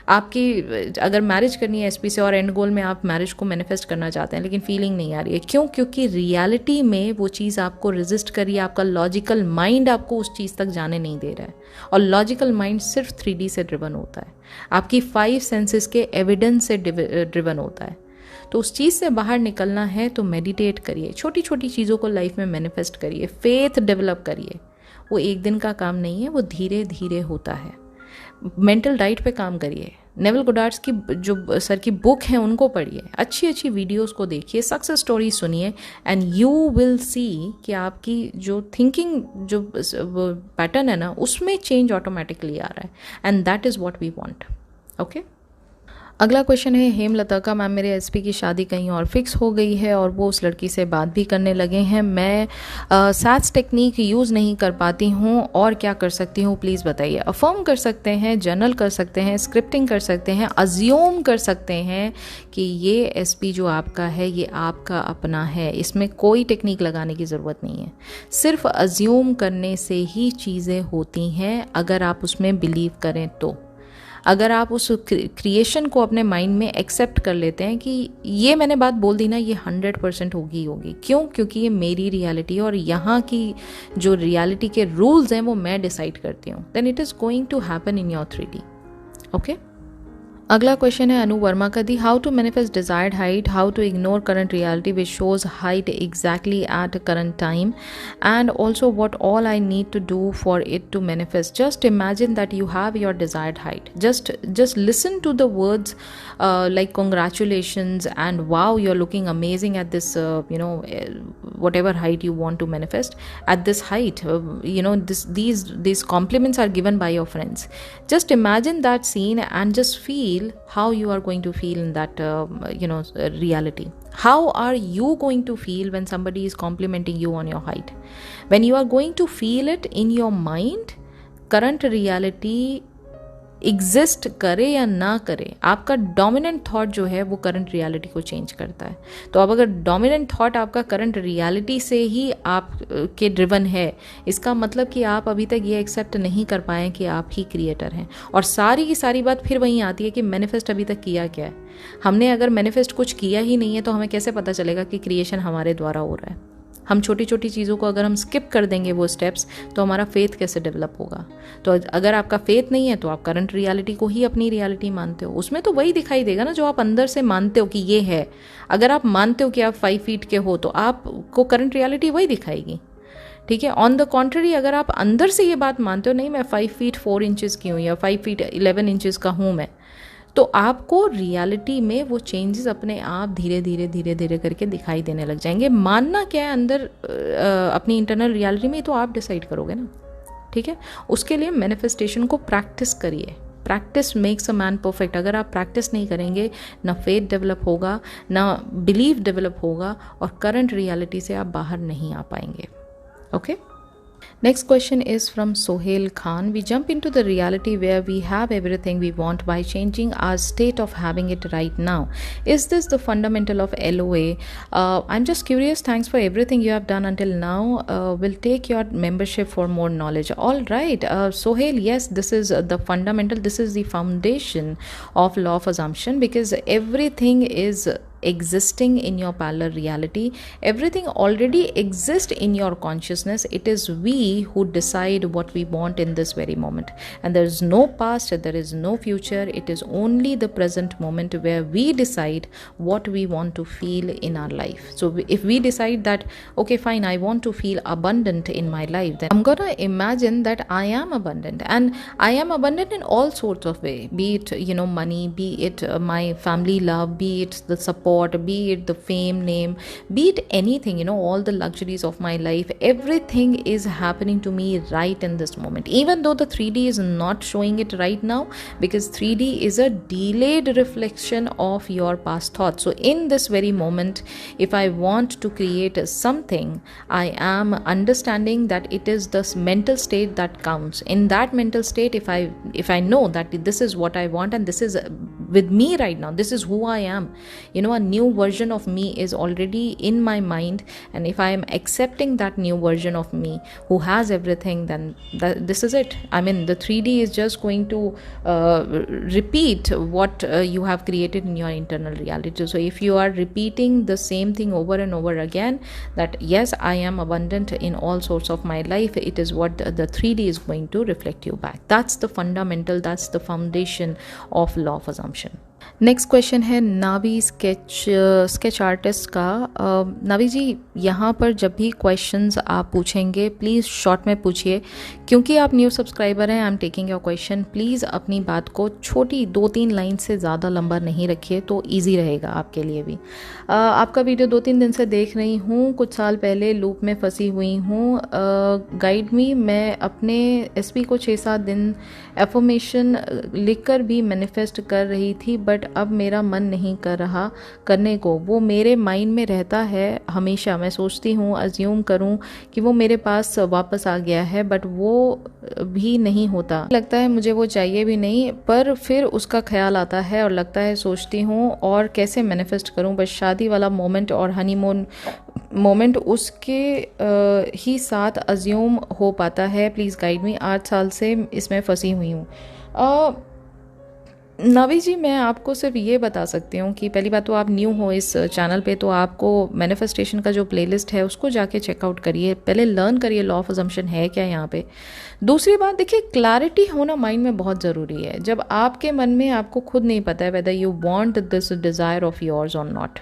आपकी अगर मैरिज करनी है एसपी से और एंड गोल में आप मैरिज को मैनिफेस्ट करना चाहते हैं लेकिन फीलिंग नहीं आ रही है, क्यों? क्योंकि रियलिटी में वो चीज़ आपको रेजिस्ट कर रही है, आपका लॉजिकल माइंड आपको उस चीज़ तक जाने नहीं दे रहा है। और लॉजिकल माइंड सिर्फ 3D से ड्रिवन होता है, आपकी 5 सेंसेस के एविडेंस से ड्रिवन होता है। तो उस चीज़ से बाहर निकलना है तो मेडिटेट करिए, छोटी छोटी चीज़ों को लाइफ में मैनिफेस्ट करिए, फेथ डेवलप करिए। वो एक दिन का काम नहीं है, वो धीरे धीरे होता है। मेंटल डाइट पे काम करिए, नेविल गोडार्ड्स की जो सर की बुक है उनको पढ़िए, अच्छी अच्छी वीडियोस को देखिए, सक्सेस स्टोरी सुनिए, एंड यू विल सी कि आपकी जो थिंकिंग जो पैटर्न है ना उसमें चेंज ऑटोमेटिकली आ रहा है, and that is what we want. Okay, अगला क्वेश्चन है हेमलता का। मैम, मेरे एसपी की शादी कहीं और फिक्स हो गई है और वो उस लड़की से बात भी करने लगे हैं। मैं सैट्स टेक्निक यूज़ नहीं कर पाती हूँ और क्या कर सकती हूँ, प्लीज़ बताइए। अफर्म कर सकते हैं, जर्नल कर सकते हैं, स्क्रिप्टिंग कर सकते हैं, अज्यूम कर सकते हैं कि ये एसपी जो आपका है ये आपका अपना है। इसमें कोई टेक्निक लगाने की ज़रूरत नहीं है, सिर्फ अज्यूम करने से ही चीज़ें होती हैं अगर आप उसमें बिलीव करें तो। अगर आप उस क्रिएशन को अपने माइंड में एक्सेप्ट कर लेते हैं कि ये मैंने बात बोल दी ना, ये 100% होगी होगी। क्यों? क्योंकि ये मेरी रियलिटी है और यहाँ की जो रियलिटी के रूल्स हैं वो मैं डिसाइड करती हूँ, then it is going to happen in your 3D। Okay, अगला क्वेश्चन है अनु वर्मा का दी। How to manifest desired height, how to ignore current reality which shows height exactly at current time, and also what all I need to do for it to manifest. Just imagine that you have your desired height, just listen to the words like congratulations and wow, you're looking amazing at this whatever height you want to manifest, at this height, these compliments are given by your friends. Just imagine that scene and just feel how you are going to feel in that reality. How are you going to feel when somebody is complimenting you on your height? When you are going to feel it in your mind, current reality exist करे या ना करे, आपका dominant thought जो है वो current reality को change करता है। तो अब अगर डोमिनेंट थॉट आपका करंट रियलिटी से ही आप के ड्रिवन है, इसका मतलब कि आप अभी तक ये एक्सेप्ट नहीं कर पाए कि आप ही क्रिएटर हैं। और सारी की सारी बात फिर वहीं आती है कि मैनिफेस्ट अभी तक किया क्या है। हमने अगर मैनिफेस्ट कुछ किया ही नहीं है तो हमें कैसे पता चलेगा कि क्रिएशन हमारे द्वारा हो रहा है। हम छोटी छोटी चीज़ों को अगर हम स्किप कर देंगे वो स्टेप्स, तो हमारा फेथ कैसे डेवलप होगा। तो अगर आपका फेथ नहीं है तो आप करंट रियलिटी को ही अपनी रियलिटी मानते हो, उसमें तो वही दिखाई देगा ना जो आप अंदर से मानते हो कि ये है। अगर आप मानते हो कि आप 5 फीट के हो तो आपको करंट रियलिटी वही दिखाएगी, ठीक है। ऑन द कॉन्ट्ररी, अगर आप अंदर से ये बात मानते हो नहीं मैं 5 फीट 4 इंचज़ की हूँ या 5 फीट 11 इंचज़ का हूँ मैं, तो आपको रियलिटी में वो चेंजेस अपने आप धीरे धीरे धीरे धीरे करके दिखाई देने लग जाएंगे। मानना क्या है अंदर अपनी इंटरनल रियलिटी में, तो आप डिसाइड करोगे ना, ठीक है। उसके लिए मैनिफेस्टेशन को प्रैक्टिस करिए। Practice makes a man perfect. अगर आप प्रैक्टिस नहीं करेंगे, ना फेथ डेवलप होगा, ना बिलीव डेवलप होगा, और करंट रियलिटी से आप बाहर नहीं आ पाएंगे। Okay, next question is from Sohail Khan. We jump into the reality where we have everything we want by changing our state of having it right now. Is this the fundamental of LOA? I'm just curious. Thanks for everything you have done until now. We'll take your membership for more knowledge. All right, Sohail, yes, this is the fundamental. This is the foundation of law of assumption, because everything is existing in your parallel reality. Everything already exists in your consciousness. It is we who decide what we want in this very moment, and there is no past, there is no future. It is only the present moment where we decide what we want to feel in our life. So if we decide that okay fine, I want to feel abundant in my life, then I'm gonna imagine that I am abundant, and I am abundant in all sorts of way, be it money, be it my family love, be it the support, be it the fame, name, be it anything, all the luxuries of my life. Everything is happening to me right in this moment, even though the 3D is not showing it right now, because 3D is a delayed reflection of your past thoughts. So in this very moment, if I want to create something, I am understanding that it is this mental state that counts. In that mental state, if I know that this is what I want and this is with me right now. This is who I am. You know, a new version of me is already in my mind, and if I am accepting that new version of me who has everything, then this is it. I mean, the 3D is just going to repeat what you have created in your internal reality. So if you are repeating the same thing over and over again, that yes, I am abundant in all sorts of my life, it is what the 3D is going to reflect you back. That's the fundamental, that's the foundation of law of assumption. Next question है नावी sketch artist का। नावी जी, यहाँ पर जब भी questions आप पूछेंगे please short में पूछिए, क्योंकि आप न्यू सब्सक्राइबर हैं। I am taking your question. Please अपनी बात को छोटी 2-3 लाइन से ज़्यादा लंबा नहीं रखिए, तो ईजी रहेगा आपके लिए भी। आपका वीडियो 2-3 दिन से देख रही हूँ, कुछ साल पहले लूप में फंसी हुई हूँ। गाइड मी, मैं अपने एसपी को 6-7 दिन एफर्मेशन लिखकर भी मैनिफेस्ट कर रही थी, बट अब मेरा मन नहीं कर रहा करने को। वो मेरे माइंड में रहता है हमेशा। मैं सोचती हूँ, अज्यूम करूँ कि वो मेरे पास वापस आ गया है, बट वो भी नहीं होता। लगता है मुझे वो चाहिए भी नहीं, पर फिर उसका ख्याल आता है और लगता है, सोचती हूँ और कैसे मैनिफेस्ट करूँ। बस शादी वाला मोमेंट और हनीमून मोमेंट उसके ही साथ अज्यूम हो पाता है। प्लीज़ गाइड मी, 8 साल से इसमें फंसी हुई हूँ। नवी जी, मैं आपको सिर्फ ये बता सकती हूँ कि पहली बात तो आप न्यू हो इस चैनल पे, तो आपको मैनिफेस्टेशन का जो प्लेलिस्ट है उसको जाके चेकआउट करिए, पहले लर्न करिए लॉ ऑफ अजम्पशन है क्या यहाँ पे। दूसरी बात देखिए, क्लैरिटी होना माइंड में बहुत ज़रूरी है। जब आपके मन में आपको खुद नहीं पता है whether you want this desire of yours और नॉट,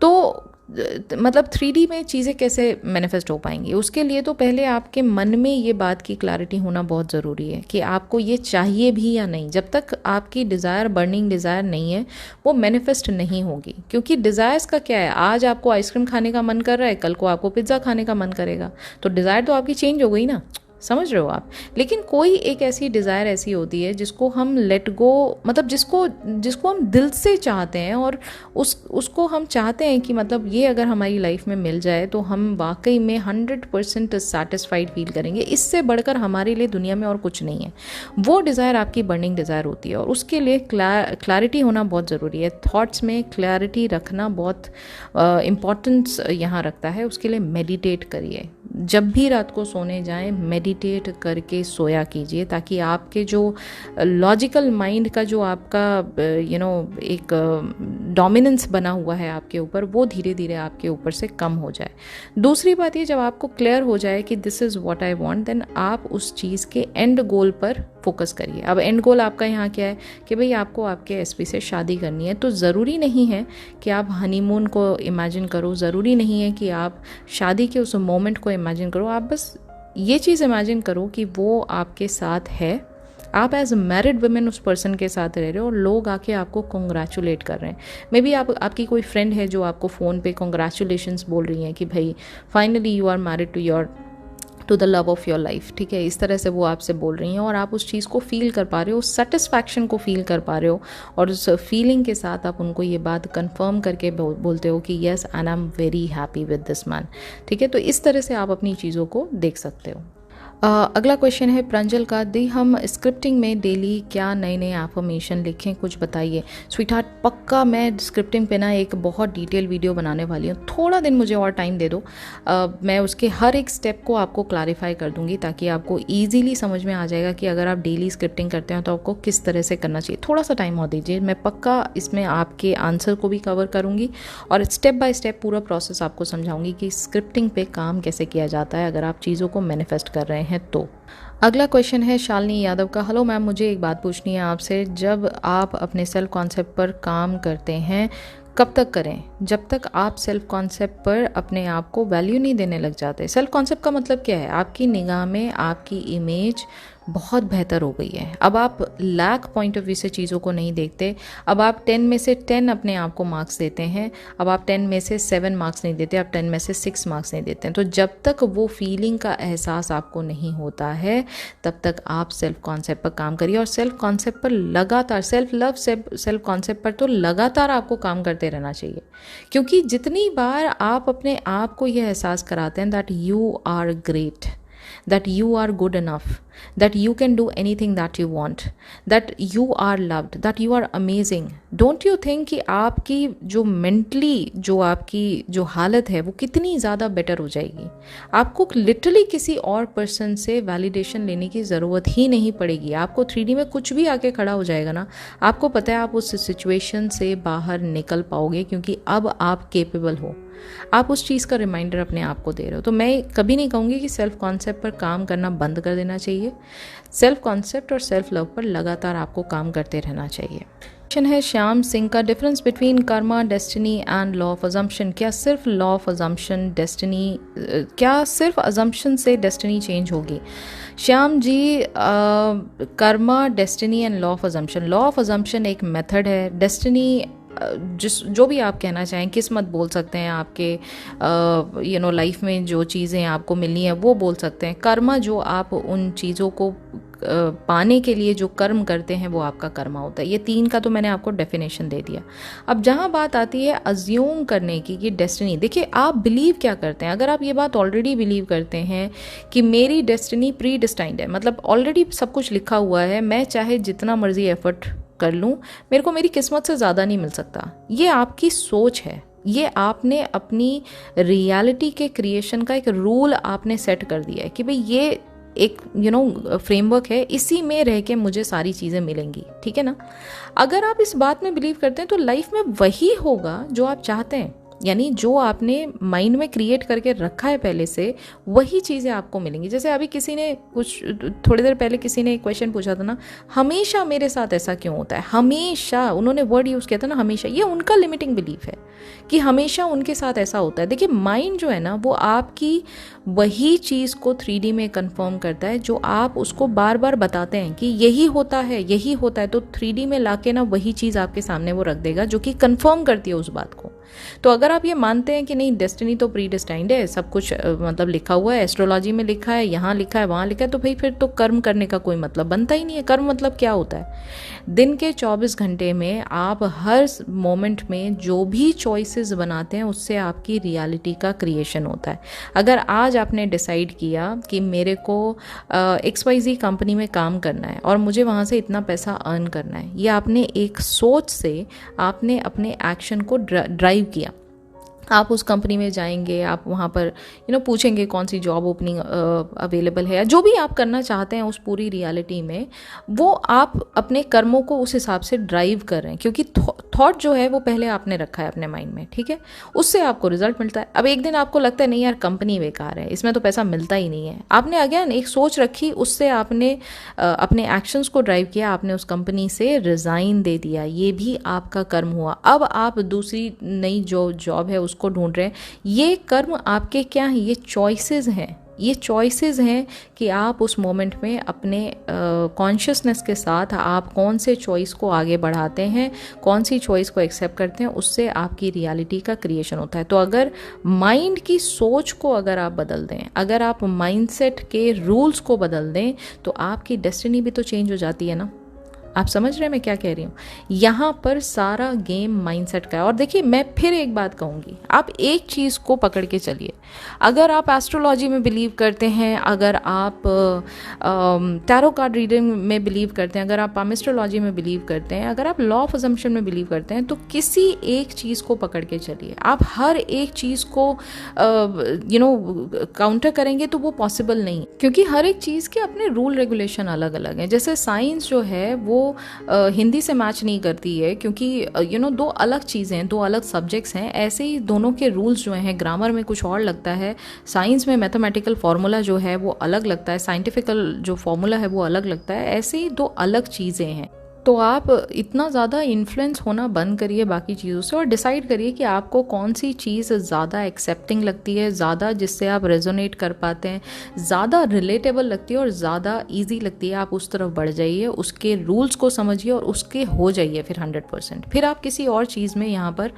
तो मतलब 3D में चीज़ें कैसे मैनिफेस्ट हो पाएंगी। उसके लिए तो पहले आपके मन में ये बात की क्लैरिटी होना बहुत ज़रूरी है कि आपको ये चाहिए भी या नहीं। जब तक आपकी डिज़ायर बर्निंग डिज़ायर नहीं है, वो मैनिफेस्ट नहीं होगी। क्योंकि डिज़ायर्स का क्या है, आज आपको आइसक्रीम खाने का मन कर रहा है, कल को आपको पिज़्ज़ा खाने का मन करेगा, तो डिज़ायर तो आपकी चेंज हो गई ना, समझ रहे हो आप। लेकिन कोई एक ऐसी डिज़ायर ऐसी होती है जिसको हम लेट गो, मतलब जिसको हम दिल से चाहते हैं, और उसको हम चाहते हैं कि मतलब ये अगर हमारी लाइफ में मिल जाए तो हम वाकई में 100% सेटिस्फाइड फील करेंगे। इससे बढ़कर हमारे लिए दुनिया में और कुछ नहीं है। वो डिज़ायर आपकी बर्निंग डिज़ायर होती है, और उसके लिए क्लैरिटी होना बहुत ज़रूरी है। थॉट्स में क्लैरिटी रखना बहुत इम्पॉर्टेंस यहाँ रखता है। उसके लिए मेडिटेट करिए। जब भी रात को सोने जाएं, मेडिटेट करके सोया कीजिए, ताकि आपके जो लॉजिकल माइंड का जो आपका एक डोमिनेंस बना हुआ है आपके ऊपर, वो धीरे धीरे आपके ऊपर से कम हो जाए। दूसरी बात ये, जब आपको क्लियर हो जाए कि this is what I want, then आप उस चीज़ के एंड गोल पर फोकस करिए। अब एंड गोल आपका यहाँ क्या है कि भाई आपको आपके एसपी से शादी करनी है, तो ज़रूरी नहीं है कि आप हनीमून को इमेजिन करो, ज़रूरी नहीं है कि आप शादी के उस मोमेंट को इमेजिन करो। आप बस ये चीज़ इमेजिन करो कि वो आपके साथ है, आप एज अ मैरिड वुमेन उस पर्सन के साथ रह रहे हो, और लोग आके आपको कॉन्ग्रेचुलेट कर रहे हैं। मे बी आपकी कोई फ्रेंड है जो आपको फ़ोन पे कॉन्ग्रेचुलेशंस बोल रही हैं कि भाई finally you are married to the love of your life, ठीक है। इस तरह से वो आपसे बोल रही हैं, और आप उस चीज़ को फील कर पा रहे हो, उस सेटिस्फैक्शन को फील कर पा रहे हो, और उस फीलिंग के साथ आप उनको ये बात कंफर्म करके बोलते हो कि yes and I am very happy with this man, ठीक है। तो इस तरह से आप अपनी चीज़ों को देख सकते हो। अगला क्वेश्चन है प्रांजल का। दी, हम स्क्रिप्टिंग में डेली क्या नए नए एफर्मेशन लिखें, कुछ बताइए। स्वीटहार्ट, पक्का मैं स्क्रिप्टिंग पे ना एक बहुत डिटेल वीडियो बनाने वाली हूँ। थोड़ा दिन मुझे और टाइम दे दो, मैं उसके हर एक स्टेप को आपको क्लैरिफाई कर दूंगी, ताकि आपको ईजिली समझ में आ जाएगा कि अगर आप डेली स्क्रिप्टिंग करते हो तो आपको किस तरह से करना चाहिए। थोड़ा सा टाइम और दीजिए, मैं पक्का इसमें आपके आंसर को भी कवर करूँगी, और स्टेप बाय स्टेप पूरा प्रोसेस आपको समझाऊंगी कि स्क्रिप्टिंग पे काम कैसे किया जाता है अगर आप चीज़ों को मैनिफेस्ट कर रहे हैं तो। अगला क्वेश्चन है शालिनी यादव का। हेलो मैम, मुझे एक बात पूछनी है आपसे। जब आप अपने सेल्फ कॉन्सेप्ट पर काम करते हैं, कब तक करें? जब तक आप सेल्फ कॉन्सेप्ट पर अपने आप को वैल्यू नहीं देने लग जाते। सेल्फ कॉन्सेप्ट का मतलब क्या है? आपकी निगाह में आपकी इमेज बहुत बेहतर हो गई है। अब आप लैक पॉइंट ऑफ व्यू से चीज़ों को नहीं देखते। अब आप 10 में से 10 अपने आप को मार्क्स देते हैं। अब आप 10 में से 7 मार्क्स नहीं देते, आप 10 में से 6 मार्क्स नहीं देते हैं। तो जब तक वो फीलिंग का एहसास आपको नहीं होता है, तब तक आप सेल्फ कॉन्सेप्ट पर काम करिए। और सेल्फ कॉन्सेप्ट पर लगातार, सेल्फ लव सेल्फ कॉन्सेप्ट पर तो लगातार आपको काम करते रहना चाहिए। क्योंकि जितनी बार आप अपने आप को यह एहसास कराते हैं that you are great, that you are good enough, that you can do anything that you want, that you are loved, that you are amazing. Don't you think कि आपकी जो मेंटली जो आपकी जो हालत है वो कितनी ज़्यादा बेटर हो जाएगी? आपको लिटरली किसी और पर्सन से वैलिडेशन लेने की ज़रूरत ही नहीं पड़ेगी। आपको 3D में कुछ भी आके खड़ा हो जाएगा ना, आपको पता है आप उस सिचुएशन से बाहर निकल पाओगे, क्योंकि अब आप केपेबल हो। आप उस चीज़ का रिमाइंडर अपने आप को दे रहे हो। तो मैं कभी नहीं कहूँगी कि सेल्फ कॉन्सेप्ट पर काम करना बंद कर देना चाहिए। सेल्फ कॉन्सेप्ट और सेल्फ लव पर लगातार आपको काम करते रहना चाहिए। क्वेश्चन है श्याम सिंह का, difference between Karma, destiny and law of assumption. क्या सिर्फ लॉ ऑफ अजम्पशन डेस्टिनी, क्या सिर्फ अजम्पशन से डेस्टिनी चेंज होगी? Shyam ji, karma, destiny and law of assumption, law of assumption एक मेथड है। डेस्टिनी जो भी आप कहना चाहें, किस्मत बोल सकते हैं, आपके लाइफ में जो चीज़ें आपको मिलनी है वो बोल सकते हैं। कर्मा जो आप उन चीज़ों को पाने के लिए जो कर्म करते हैं वो आपका कर्मा होता है। ये 3 का तो मैंने आपको डेफिनेशन दे दिया। अब जहाँ बात आती है अज्यूम करने की कि डेस्टिनी, देखिए आप बिलीव क्या करते हैं। अगर आप ये बात ऑलरेडी बिलीव करते हैं कि मेरी डेस्टिनी प्री डिस्टाइंड है, मतलब ऑलरेडी सब कुछ लिखा हुआ है, मैं चाहे जितना मर्जी एफर्ट कर लूँ, मेरे को मेरी किस्मत से ज़्यादा नहीं मिल सकता, ये आपकी सोच है। ये आपने अपनी रियलिटी के क्रिएशन का एक रूल आपने सेट कर दिया है कि भाई ये एक फ्रेमवर्क है, इसी में रह के मुझे सारी चीज़ें मिलेंगी, ठीक है ना। अगर आप इस बात में बिलीव करते हैं तो लाइफ में वही होगा जो आप चाहते हैं, यानी जो आपने माइंड में क्रिएट करके रखा है पहले से, वही चीज़ें आपको मिलेंगी। जैसे अभी किसी ने थोड़ी देर पहले किसी ने एक क्वेश्चन पूछा था ना, हमेशा मेरे साथ ऐसा क्यों होता है? हमेशा, उन्होंने वर्ड यूज़ किया था ना, हमेशा। ये उनका लिमिटिंग बिलीफ है कि हमेशा उनके साथ ऐसा होता है। देखिए माइंड जो है ना, वो आपकी वही चीज़ को 3D में कंफर्म करता है जो आप उसको बार बार बताते हैं कि यही होता है, यही होता है। तो 3D में लाके ना वही चीज़ आपके सामने वो रख देगा जो कि कंफर्म करती है उस बात को। तो अगर आप ये मानते हैं कि नहीं डेस्टिनी तो प्री डिस्टाइंड है, सब कुछ मतलब लिखा हुआ है, एस्ट्रोलॉजी में लिखा है, यहाँ लिखा है, वहाँ लिखा है, तो भाई फिर तो कर्म करने का कोई मतलब बनता ही नहीं है। कर्म मतलब क्या होता है? दिन के 24 घंटे में आप हर मोमेंट में जो भी चॉइसेस बनाते हैं उससे आपकी रियलिटी का क्रिएशन होता है। अगर आज आपने डिसाइड किया कि मेरे को XYZ कंपनी में काम करना है और मुझे वहाँ से इतना पैसा अर्न करना है, ये आपने एक सोच से आपने अपने एक्शन को ड्राइव किया। आप उस कंपनी में जाएंगे, आप वहाँ पर पूछेंगे कौन सी जॉब ओपनिंग अवेलेबल है, या जो भी आप करना चाहते हैं उस पूरी रियलिटी में, वो आप अपने कर्मों को उस हिसाब से ड्राइव कर रहे हैं, क्योंकि थॉट जो है वो पहले आपने रखा है अपने माइंड में, ठीक है। उससे आपको रिजल्ट मिलता है। अब एक दिन आपको लगता है नहीं यार कंपनी बेकार है, इसमें तो पैसा मिलता ही नहीं है, आपने अगेन एक सोच रखी, उससे आपने अपने एक्शंस को ड्राइव किया, आपने उस कंपनी से रिज़ाइन दे दिया, ये भी आपका कर्म हुआ। अब आप दूसरी नई जो जॉब है उसको ढूंढ रहे हैं। ये कर्म आपके क्या हैं? ये चॉइसेस हैं। ये चॉइसेस हैं कि आप उस मोमेंट में अपने कॉन्शियसनेस के साथ आप कौन से चॉइस को आगे बढ़ाते हैं, कौन सी चॉइस को एक्सेप्ट करते हैं, उससे आपकी रियलिटी का क्रिएशन होता है। तो अगर माइंड की सोच को अगर आप बदल दें, अगर आप माइंडसेट के रूल्स को बदल दें, तो आपकी डेस्टिनी भी तो चेंज हो जाती है ना। आप समझ रहे हैं मैं क्या कह रही हूँ? यहाँ पर सारा गेम माइंडसेट का है। और देखिए मैं फिर एक बात कहूँगी, आप एक चीज़ को पकड़ के चलिए। अगर आप एस्ट्रोलॉजी में बिलीव करते हैं, अगर आप टैरो कार्ड रीडिंग में बिलीव करते हैं, अगर आप पामिस्ट्रोलॉजी में बिलीव करते हैं, अगर आप लॉ ऑफ अजम्पशन में बिलीव करते हैं, तो किसी एक चीज़ को पकड़ के चलिए। आप हर एक चीज़ को काउंटर करेंगे तो वो पॉसिबल नहीं, क्योंकि हर एक चीज़ के अपने रूल रेगुलेशन अलग अलग हैं। जैसे साइंस जो है वो हिंदी से मैच नहीं करती है, क्योंकि दो अलग चीज़ें हैं, दो अलग सब्जेक्ट्स हैं। ऐसे ही दोनों के रूल्स जो हैं, ग्रामर में कुछ और लगता है, साइंस में मैथमेटिकल फार्मूला जो है वो अलग लगता है, साइंटिफिकल जो फार्मूला है वो अलग लगता है। ऐसे ही दो अलग चीज़ें हैं। तो आप इतना ज़्यादा इन्फ्लुएंस होना बंद करिए बाकी चीज़ों से और डिसाइड करिए कि आपको कौन सी चीज़ ज़्यादा एक्सेप्टिंग लगती है, ज़्यादा जिससे आप रेजोनेट कर पाते हैं, ज़्यादा रिलेटेबल लगती है और ज़्यादा इजी लगती है। आप उस तरफ बढ़ जाइए, उसके रूल्स को समझिए और उसके हो जाइए फिर 100%। फिर आप किसी और चीज़ में यहाँ पर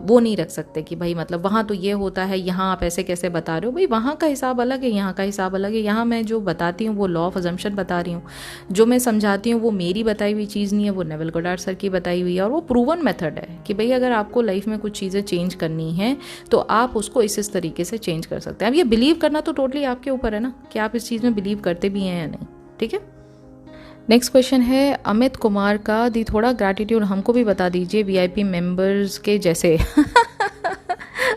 वो नहीं रख सकते कि भाई मतलब वहाँ तो ये होता है, यहाँ आप ऐसे कैसे बता रहे हो। भाई वहाँ का हिसाब अलग है, यहाँ का हिसाब अलग है। यहाँ मैं जो बताती हूँ वो लॉ ऑफ अजम्पशन बता रही हूँ, जो मैं समझाती हूँ वो मेरी बताई बताई हुई चीज़ नहीं है, वो नेविल गोडार्ड सर की बताई हुई है, और वो प्रूवन मेथड है कि भाई अगर आपको लाइफ में कुछ चीज़ें चेंज करनी है तो आप उसको इस तरीके से चेंज कर सकते हैं। अब ये बिलीव करना तो टोटली आपके ऊपर है ना कि आप इस चीज़ में बिलीव करते भी हैं या नहीं। ठीक है, नेक्स्ट क्वेश्चन है अमित कुमार का, दी थोड़ा ग्रैटिट्यूड हमको भी बता दीजिए वीआईपी मेंबर्स के जैसे।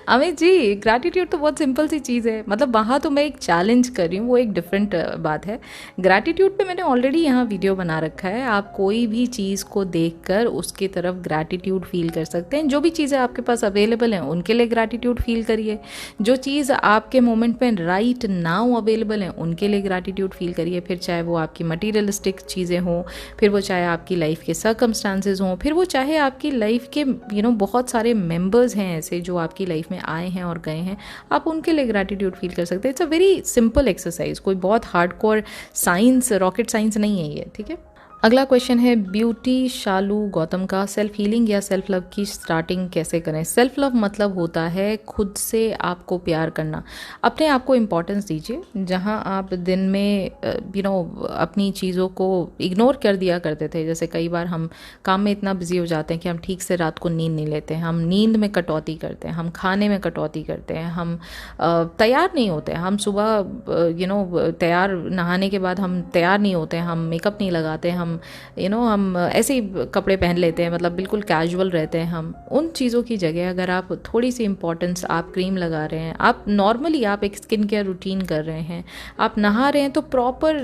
अमित जी, ग्रैटिट्यूड तो बहुत सिंपल सी चीज़ है, मतलब वहाँ तो मैं एक चैलेंज कर रही हूँ, वो एक डिफरेंट बात है। ग्रैटिट्यूड पे मैंने ऑलरेडी यहाँ वीडियो बना रखा है, आप कोई भी चीज़ को देखकर उसकी तरफ ग्रैटिट्यूड फील कर सकते हैं। जो भी चीज़ें आपके पास अवेलेबल हैं उनके लिए ग्रैटिट्यूड फील करिए, जो चीज़ आपके मोमेंट में राइट नाउ अवेलेबल हैं उनके लिए ग्रैटिट्यूड फील करिए, फिर चाहे वो आपकी मटीरियलिस्टिक चीज़ें हों, फिर वो चाहे आपकी लाइफ के सर्कमस्टांसेस हों, फिर वो चाहे आपकी लाइफ के बहुत सारे मेंबर्स हैं ऐसे जो आपकी लाइफ में आए हैं और गए हैं, आप उनके लिए ग्रैटिट्यूड फील कर सकते हैं। It's a very simple exercise, कोई बहुत हार्डकोर साइंस, रॉकेट साइंस नहीं है ये। ठीक है, अगला क्वेश्चन है ब्यूटी शालू गौतम का, सेल्फ हीलिंग या सेल्फ लव की स्टार्टिंग कैसे करें। सेल्फ लव मतलब होता है खुद से आपको प्यार करना, अपने आप को इम्पोर्टेंस दीजिए। जहाँ आप दिन में अपनी चीज़ों को इग्नोर कर दिया करते थे, जैसे कई बार हम काम में इतना बिजी हो जाते हैं कि हम ठीक से रात को नींद नहीं लेते हैं, हम नींद में कटौती करते हैं, हम खाने में कटौती करते हैं, हम तैयार नहीं होते, हम सुबह तैयार, नहाने के बाद हम तैयार नहीं होते, हम मेकअप नहीं लगाते, हम हम ऐसे ही कपड़े पहन लेते हैं, मतलब बिल्कुल कैजुअल रहते हैं हम। उन चीज़ों की जगह अगर आप थोड़ी सी इंपॉर्टेंस, आप क्रीम लगा रहे हैं, आप नॉर्मली आप एक स्किन केयर रूटीन कर रहे हैं, आप नहा रहे हैं तो प्रॉपर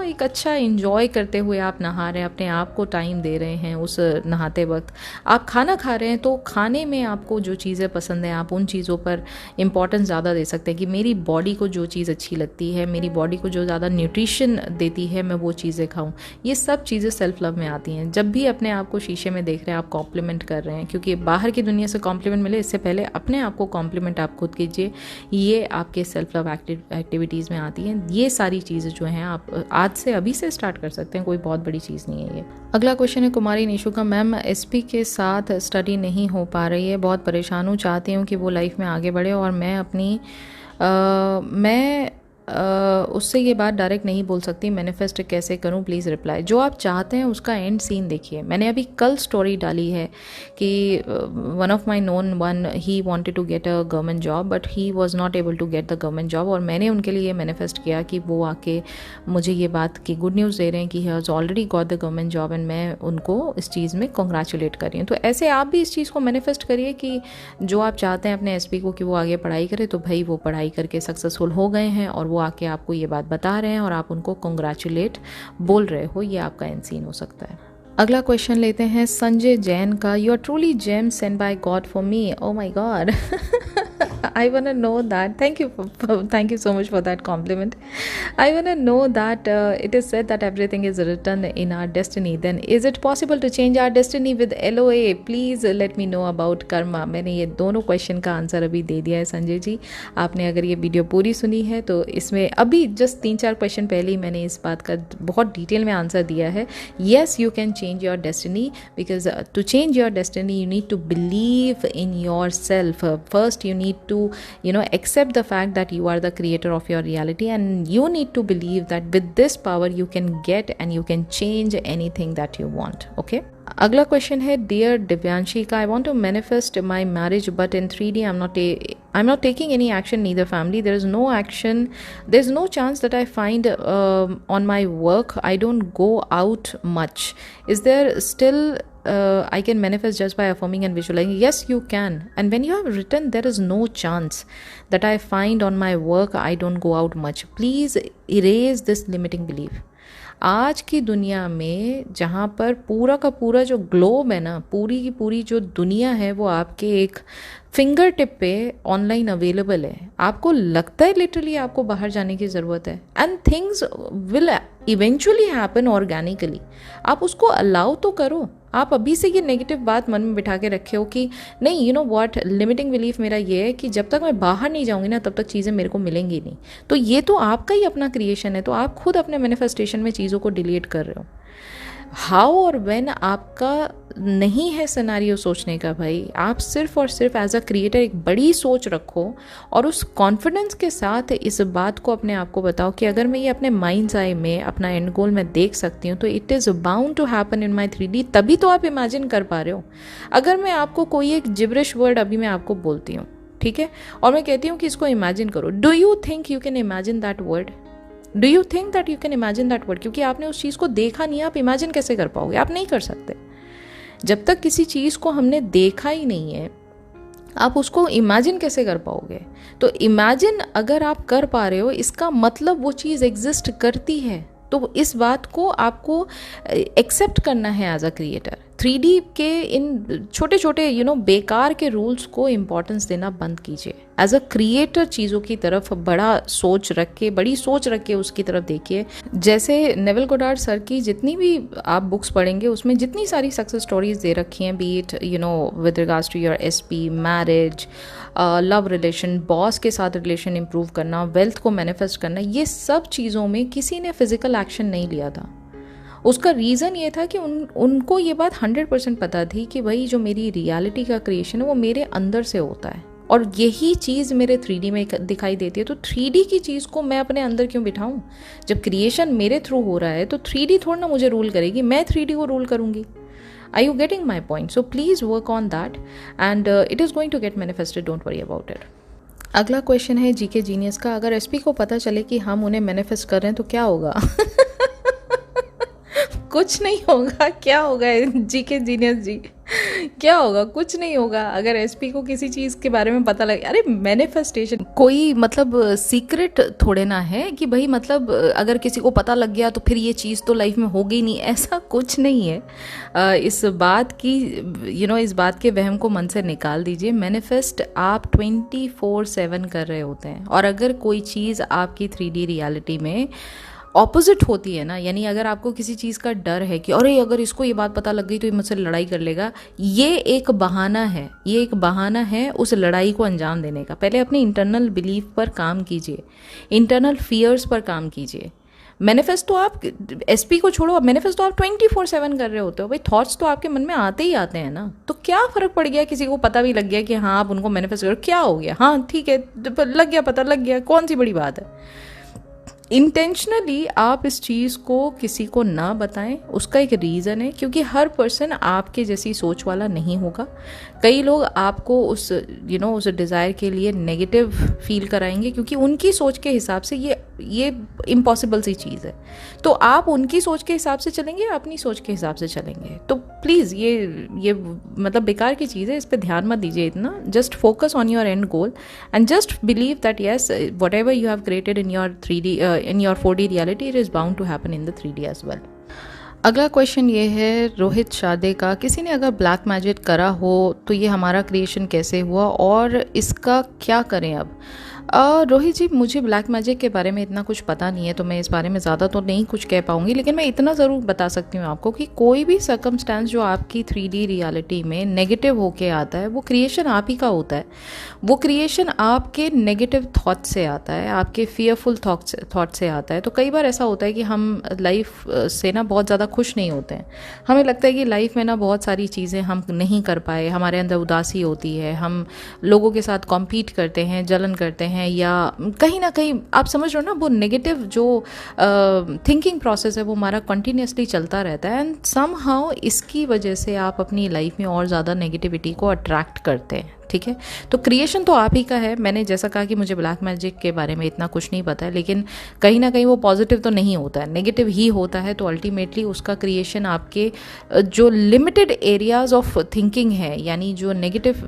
एक अच्छा इंजॉय करते हुए आप नहा रहे हैं, अपने आप को टाइम दे रहे हैं उस नहाते वक्त। आप खाना खा रहे हैं तो खाने में आपको जो चीज़ें पसंद हैं आप उन चीज़ों पर इंपॉर्टेंस ज़्यादा दे सकते हैं कि मेरी बॉडी को जो चीज़ अच्छी लगती है, मेरी बॉडी को जो ज़्यादा न्यूट्रिशन देती है, मैं वो चीज़ें खाऊं। ये सब चीज़ें सेल्फ लव में आती हैं। जब भी अपने आप को शीशे में देख रहे हैं, आप कॉम्प्लीमेंट कर रहे हैं, क्योंकि बाहर की दुनिया से कॉम्प्लीमेंट मिले इससे पहले अपने आप को कॉम्प्लीमेंट आप खुद कीजिए, ये आपके सेल्फ लव एक्टिविटीज़ में आती हैं। ये सारी चीज़ें जो हैं आप आज से, अभी से स्टार्ट कर सकते हैं, कोई बहुत बड़ी चीज़ नहीं है ये। अगला क्वेश्चन है कुमारी निशु का, मैम एसपी के साथ स्टडी नहीं हो पा रही है, बहुत परेशान हूँ, चाहती हूँ कि वो लाइफ में आगे बढ़े और मैं अपनी उससे ये बात डायरेक्ट नहीं बोल सकती, मैनिफेस्ट कैसे करूं, प्लीज़ रिप्लाई। जो आप चाहते हैं उसका एंड सीन देखिए। मैंने अभी कल स्टोरी डाली है कि one of my known one, he wanted to get a government job but he was not able to get the government job, और मैंने उनके लिए ये मैनिफेस्ट किया कि वो आके मुझे ये बात की गुड न्यूज़ दे रहे हैं कि he has already got the government job, and मैं उनको इस चीज़ में कॉन्ग्रेचुलेट कर रही हूँ। तो ऐसे आप भी इस चीज़ को मैनिफेस्ट करिए कि जो आप चाहते हैं अपने एसपी को कि वो आगे पढ़ाई करे, तो भाई वो पढ़ाई करके सक्सेसफुल हो गए हैं और वो आके आपको ये बात बता रहे हैं और आप उनको कॉन्ग्रेचुलेट बोल रहे हो, ये आपका एंड सीन हो सकता है। अगला क्वेश्चन लेते हैं संजय जैन का, you are truly gem send by God for me, oh my God. I want to know that. Thank you so much for that compliment. I want to know that it is said that everything is written in our destiny. Then is it possible to change our destiny with LOA? Please let me know about karma. मैंने ये दोनों question का answer अभी दे दिया है संजय जी। आपने अगर ये वीडियो पूरी सुनी है तो इसमें अभी जस्ट 3-4 क्वेश्चन पहले ही मैंने इस बात का बहुत डिटेल में आंसर दिया है। Yes, you can change your destiny because to change your destiny you need to believe in yourself. First you need to accept the fact that you are the creator of your reality, and you need to believe that with this power you can get and you can change anything that you want. Okay, अगला question है dear Divyanshi का, I want to manifest my marriage but in 3D I'm not taking any action, neither family, there is no action, there's no chance that I find on my work, I don't go out much. Is there still I can manifest just by affirming and visualizing? Yes, you can. And when you have written there is no chance that I find on my work, I don't go out much, please erase this limiting belief. आज की दुनिया में जहाँ पर पूरा का पूरा जो ग्लोब है ना, पूरी की पूरी जो दुनिया है वो आपके एक फिंगर टिप पे ऑनलाइन अवेलेबल है। आपको लगता है लिटरली आपको बाहर जाने की ज़रूरत है, and things will eventually happen organically. आप उसको अलाउ तो करो। आप अभी से ये नेगेटिव बात मन में बिठा के रखे हो कि नहीं, you know what, limiting belief मेरा ये है कि जब तक मैं बाहर नहीं जाऊंगी ना तब तक चीज़ें मेरे को मिलेंगी नहीं। तो ये तो आपका ही अपना क्रिएशन है, तो आप खुद अपने मैनिफेस्टेशन में चीज़ों को डिलीट कर रहे हो। हाउ और व्हेन आपका नहीं है सिनेरियो सोचने का भाई, आप सिर्फ और सिर्फ एज अ क्रिएटर एक बड़ी सोच रखो और उस कॉन्फिडेंस के साथ इस बात को अपने आप को बताओ कि अगर मैं ये अपने माइंड्स आई में अपना एंड गोल में देख सकती हूँ तो it is bound to happen in my 3D। तभी तो आप इमेजिन कर पा रहे हो। अगर मैं आपको कोई एक जिब्रिश वर्ड अभी मैं आपको बोलती हूँ, ठीक है, और मैं कहती हूँ कि इसको इमेजिन करो, do you think you can imagine that word? Do you think that you can imagine that word? क्योंकि आपने उस चीज़ को देखा नहीं है, आप इमेजिन कैसे कर पाओगे? आप नहीं कर सकते। जब तक किसी चीज़ को हमने देखा ही नहीं है, आप उसको इमेजिन कैसे कर पाओगे? तो इमेजिन अगर आप कर पा रहे हो, इसका मतलब वो चीज़ एग्जिस्ट करती है। तो इस बात को आपको एक्सेप्ट करना है एज अ क्रिएटर। 3D के इन छोटे छोटे बेकार के रूल्स को इम्पोर्टेंस देना बंद कीजिए। एज अ क्रिएटर चीज़ों की तरफ बड़ी सोच रख के उसकी तरफ देखिए। जैसे नेविल गोडार्ड सर की जितनी भी आप बुक्स पढ़ेंगे उसमें जितनी सारी सक्सेस स्टोरीज दे रखी हैं, be it with regards to your SP, marriage, love relation, boss के साथ रिलेशन इंप्रूव करना, वेल्थ को मैनिफेस्ट करना, ये सब चीज़ों में किसी ने फिजिकल एक्शन नहीं लिया था। उसका रीज़न ये था कि उनको ये बात 100% पता थी कि भाई जो मेरी रियलिटी का क्रिएशन है वो मेरे अंदर से होता है और यही चीज़ मेरे 3D में दिखाई देती है। तो 3D की चीज़ को मैं अपने अंदर क्यों बिठाऊं? जब क्रिएशन मेरे थ्रू हो रहा है तो 3D थोड़ा ना मुझे रूल करेगी, मैं 3D को रूल करूंगी। Are you getting my point? So please work on that and it is going to get manifested, don't worry about it. अगला क्वेश्चन है जीके जीनियस का, अगर SP को पता चले कि हम उन्हें मैनिफेस्ट कर रहे हैं तो क्या होगा? कुछ नहीं होगा। क्या होगा जीके जीनियस जी? क्या होगा? कुछ नहीं होगा। अगर SP को किसी चीज़ के बारे में पता लगे, अरे मैनिफेस्टेशन कोई मतलब सीक्रेट थोड़े ना है कि भाई मतलब अगर किसी को पता लग गया तो फिर ये चीज़ तो लाइफ में होगी नहीं, ऐसा कुछ नहीं है। इस बात के वहम को मन से निकाल दीजिए। मैनिफेस्ट आप 24/7 कर रहे होते हैं और अगर कोई चीज़ आपकी 3D रियलिटी में ऑपोजिट होती है ना, यानी अगर आपको किसी चीज़ का डर है कि अरे अगर इसको ये बात पता लग गई तो ये मुझसे लड़ाई कर लेगा, ये एक बहाना है उस लड़ाई को अंजाम देने का। पहले अपने इंटरनल बिलीफ पर काम कीजिए, इंटरनल फियर्स पर काम कीजिए। मैनिफेस्ट तो आप SP को छोड़ो, मैनिफेस्ट तो आप 24/7 कर रहे होते हो भाई। थॉट्स तो आपके मन में आते ही आते हैं ना, तो क्या फ़र्क पड़ गया? किसी को पता भी लग गया कि हाँ आप उनको मैनिफेस्ट करो, क्या हो गया? हाँ ठीक है, लग गया, पता लग गया, कौन सी बड़ी बात है। इंटेंशनली आप इस चीज़ को किसी को ना बताएं, उसका एक रीज़न है, क्योंकि हर पर्सन आपके जैसी सोच वाला नहीं होगा। कई लोग आपको उस डिज़ायर के लिए नेगेटिव फील कराएंगे क्योंकि उनकी सोच के हिसाब से ये इम्पॉसिबल सी चीज़ है। तो आप उनकी सोच के हिसाब से चलेंगे, अपनी सोच के हिसाब से चलेंगे। तो प्लीज़ ये मतलब बेकार की चीज़ है, इस पर ध्यान मत दीजिए इतना। Just focus on your and goal and just believe that yes what ever you have created in your 3D in your 4D reality, it is bound to happen in the 3D as well. अगला question ये है रोहित शादे का, किसी ने अगर black magic करा हो तो ये हमारा क्रिएशन कैसे हुआ और इसका क्या करें अब? रोहित जी, मुझे ब्लैक मैजिक के बारे में इतना कुछ पता नहीं है तो मैं इस बारे में ज़्यादा तो नहीं कुछ कह पाऊँगी, लेकिन मैं इतना ज़रूर बता सकती हूँ आपको कि कोई भी सर्कमस्टेंस जो आपकी 3D रियलिटी में नेगेटिव होके आता है वो क्रिएशन आप ही का होता है। वो क्रिएशन आपके नेगेटिव थॉट से आता है, आपके फियरफुल थॉट से आता है। तो कई बार ऐसा होता है कि हम लाइफ से ना बहुत ज़्यादा खुश नहीं होते हैं। हमें लगता है कि लाइफ में ना बहुत सारी चीज़ें हम नहीं कर पाए, हमारे अंदर उदासी होती है, हम लोगों के साथ कॉम्पीट करते हैं, जलन करते हैं, या कहीं ना कहीं आप समझ रहे हो ना, वो नेगेटिव जो थिंकिंग प्रोसेस है वो हमारा कंटिन्यूसली चलता रहता है। एंड समहाउ इसकी वजह से आप अपनी लाइफ में और ज़्यादा नेगेटिविटी को अट्रैक्ट करते हैं। ठीक है, तो क्रिएशन तो आप ही का है। मैंने जैसा कहा कि मुझे ब्लैक मैजिक के बारे में इतना कुछ नहीं पता है, लेकिन कहीं ना कहीं वो पॉजिटिव तो नहीं होता है, नेगेटिव ही होता है। तो अल्टीमेटली उसका क्रिएशन आपके जो लिमिटेड एरियाज ऑफ थिंकिंग है, यानी जो नेगेटिव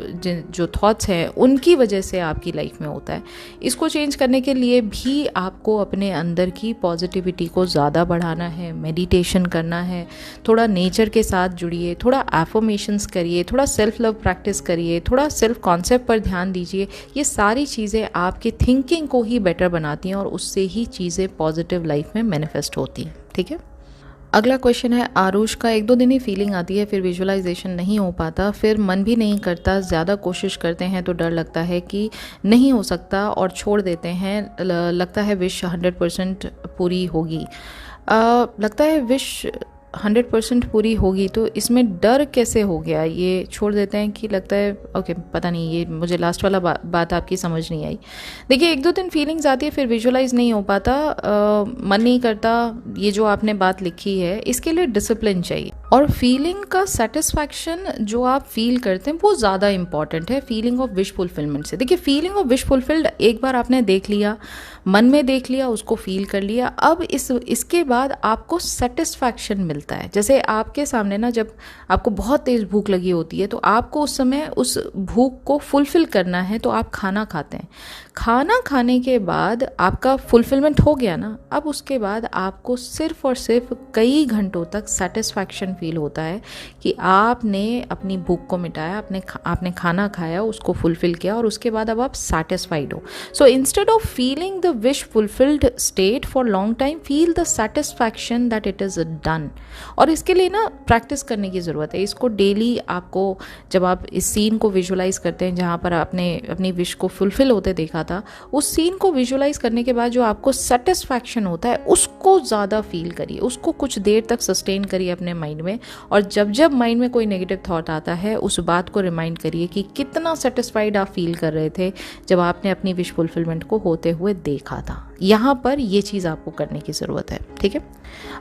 जो थॉट्स हैं उनकी वजह से आपकी लाइफ में होता है। इसको चेंज करने के लिए भी आपको अपने अंदर की पॉजिटिविटी को ज़्यादा बढ़ाना है, मेडिटेशन करना है, थोड़ा नेचर के साथ जुड़िए, थोड़ा एफर्मेशंस करिए, थोड़ा सेल्फ लव प्रैक्टिस करिए, थोड़ा सेल्फ कॉन्सेप्ट पर ध्यान दीजिए। ये सारी चीज़ें आपकी थिंकिंग को ही बेटर बनाती हैं और उससे ही चीज़ें पॉजिटिव लाइफ में मैनिफेस्ट होती हैं। ठीक है, अगला क्वेश्चन है आरुष का, 1-2 दिन ही फीलिंग आती है, फिर विजुअलाइजेशन नहीं हो पाता, फिर मन भी नहीं करता, ज़्यादा कोशिश करते हैं तो डर लगता है कि नहीं हो सकता और छोड़ देते हैं। लगता है विश 100% पूरी होगी। लगता है विश 100% पूरी होगी, तो इसमें डर कैसे हो गया, ये छोड़ देते हैं कि लगता है ओके पता नहीं, ये मुझे लास्ट वाला बात आपकी समझ नहीं आई। देखिए 1-2 दिन फीलिंग्स आती है, फिर विजुअलाइज नहीं हो पाता, मन नहीं करता। ये जो आपने बात लिखी है इसके लिए डिसिप्लिन चाहिए, और फीलिंग का सेटिस्फैक्शन जो आप फील करते हैं वो ज़्यादा इंपॉर्टेंट है फीलिंग ऑफ विश फुलफिलमेंट से। देखिए फीलिंग ऑफ विश फुलफिल्ड एक बार आपने देख लिया, मन में देख लिया, उसको फील कर लिया, अब इसके बाद आपको सेटिस्फैक्शन मिलता है। जैसे आपके सामने ना जब आपको बहुत तेज़ भूख लगी होती है, तो आपको उस समय उस भूख को फुलफिल करना है, तो आप खाना खाते हैं। खाना खाने के बाद आपका फुलफिलमेंट हो गया ना, अब उसके बाद आपको सिर्फ और सिर्फ कई घंटों तक सेटिस्फैक्शन फील होता है कि आपने अपनी भूख को मिटाया, आपने खाना खाया, उसको फुलफिल किया, और उसके बाद अब आप सेटिस्फाइड हो। So instead of feeling the wish fulfilled state for long time, feel the satisfaction that it is done. और इसके लिए ना प्रैक्टिस करने की ज़रूरत है। इसको डेली आपको, जब आप इस सीन को विजुअलाइज करते हैं जहाँ पर आपने अपनी विश को फुलफिल होते देखा था, उस सीन को विजुअलाइज करने के बाद जो आपको सेटिस्फैक्शन होता है उसको ज़्यादा फील करिए, उसको कुछ देर तक सस्टेन करिए अपने माइंड में। और जब जब माइंड में कोई नेगेटिव थॉट आता है, उस बात को रिमाइंड करिए कि कितना सेटिस्फाइड आप फील कर रहे थे जब आपने अपनी विश फुलफिलमेंट को होते हुए देखा था। यहाँ पर ये चीज़ आपको करने की ज़रूरत है, ठीक है।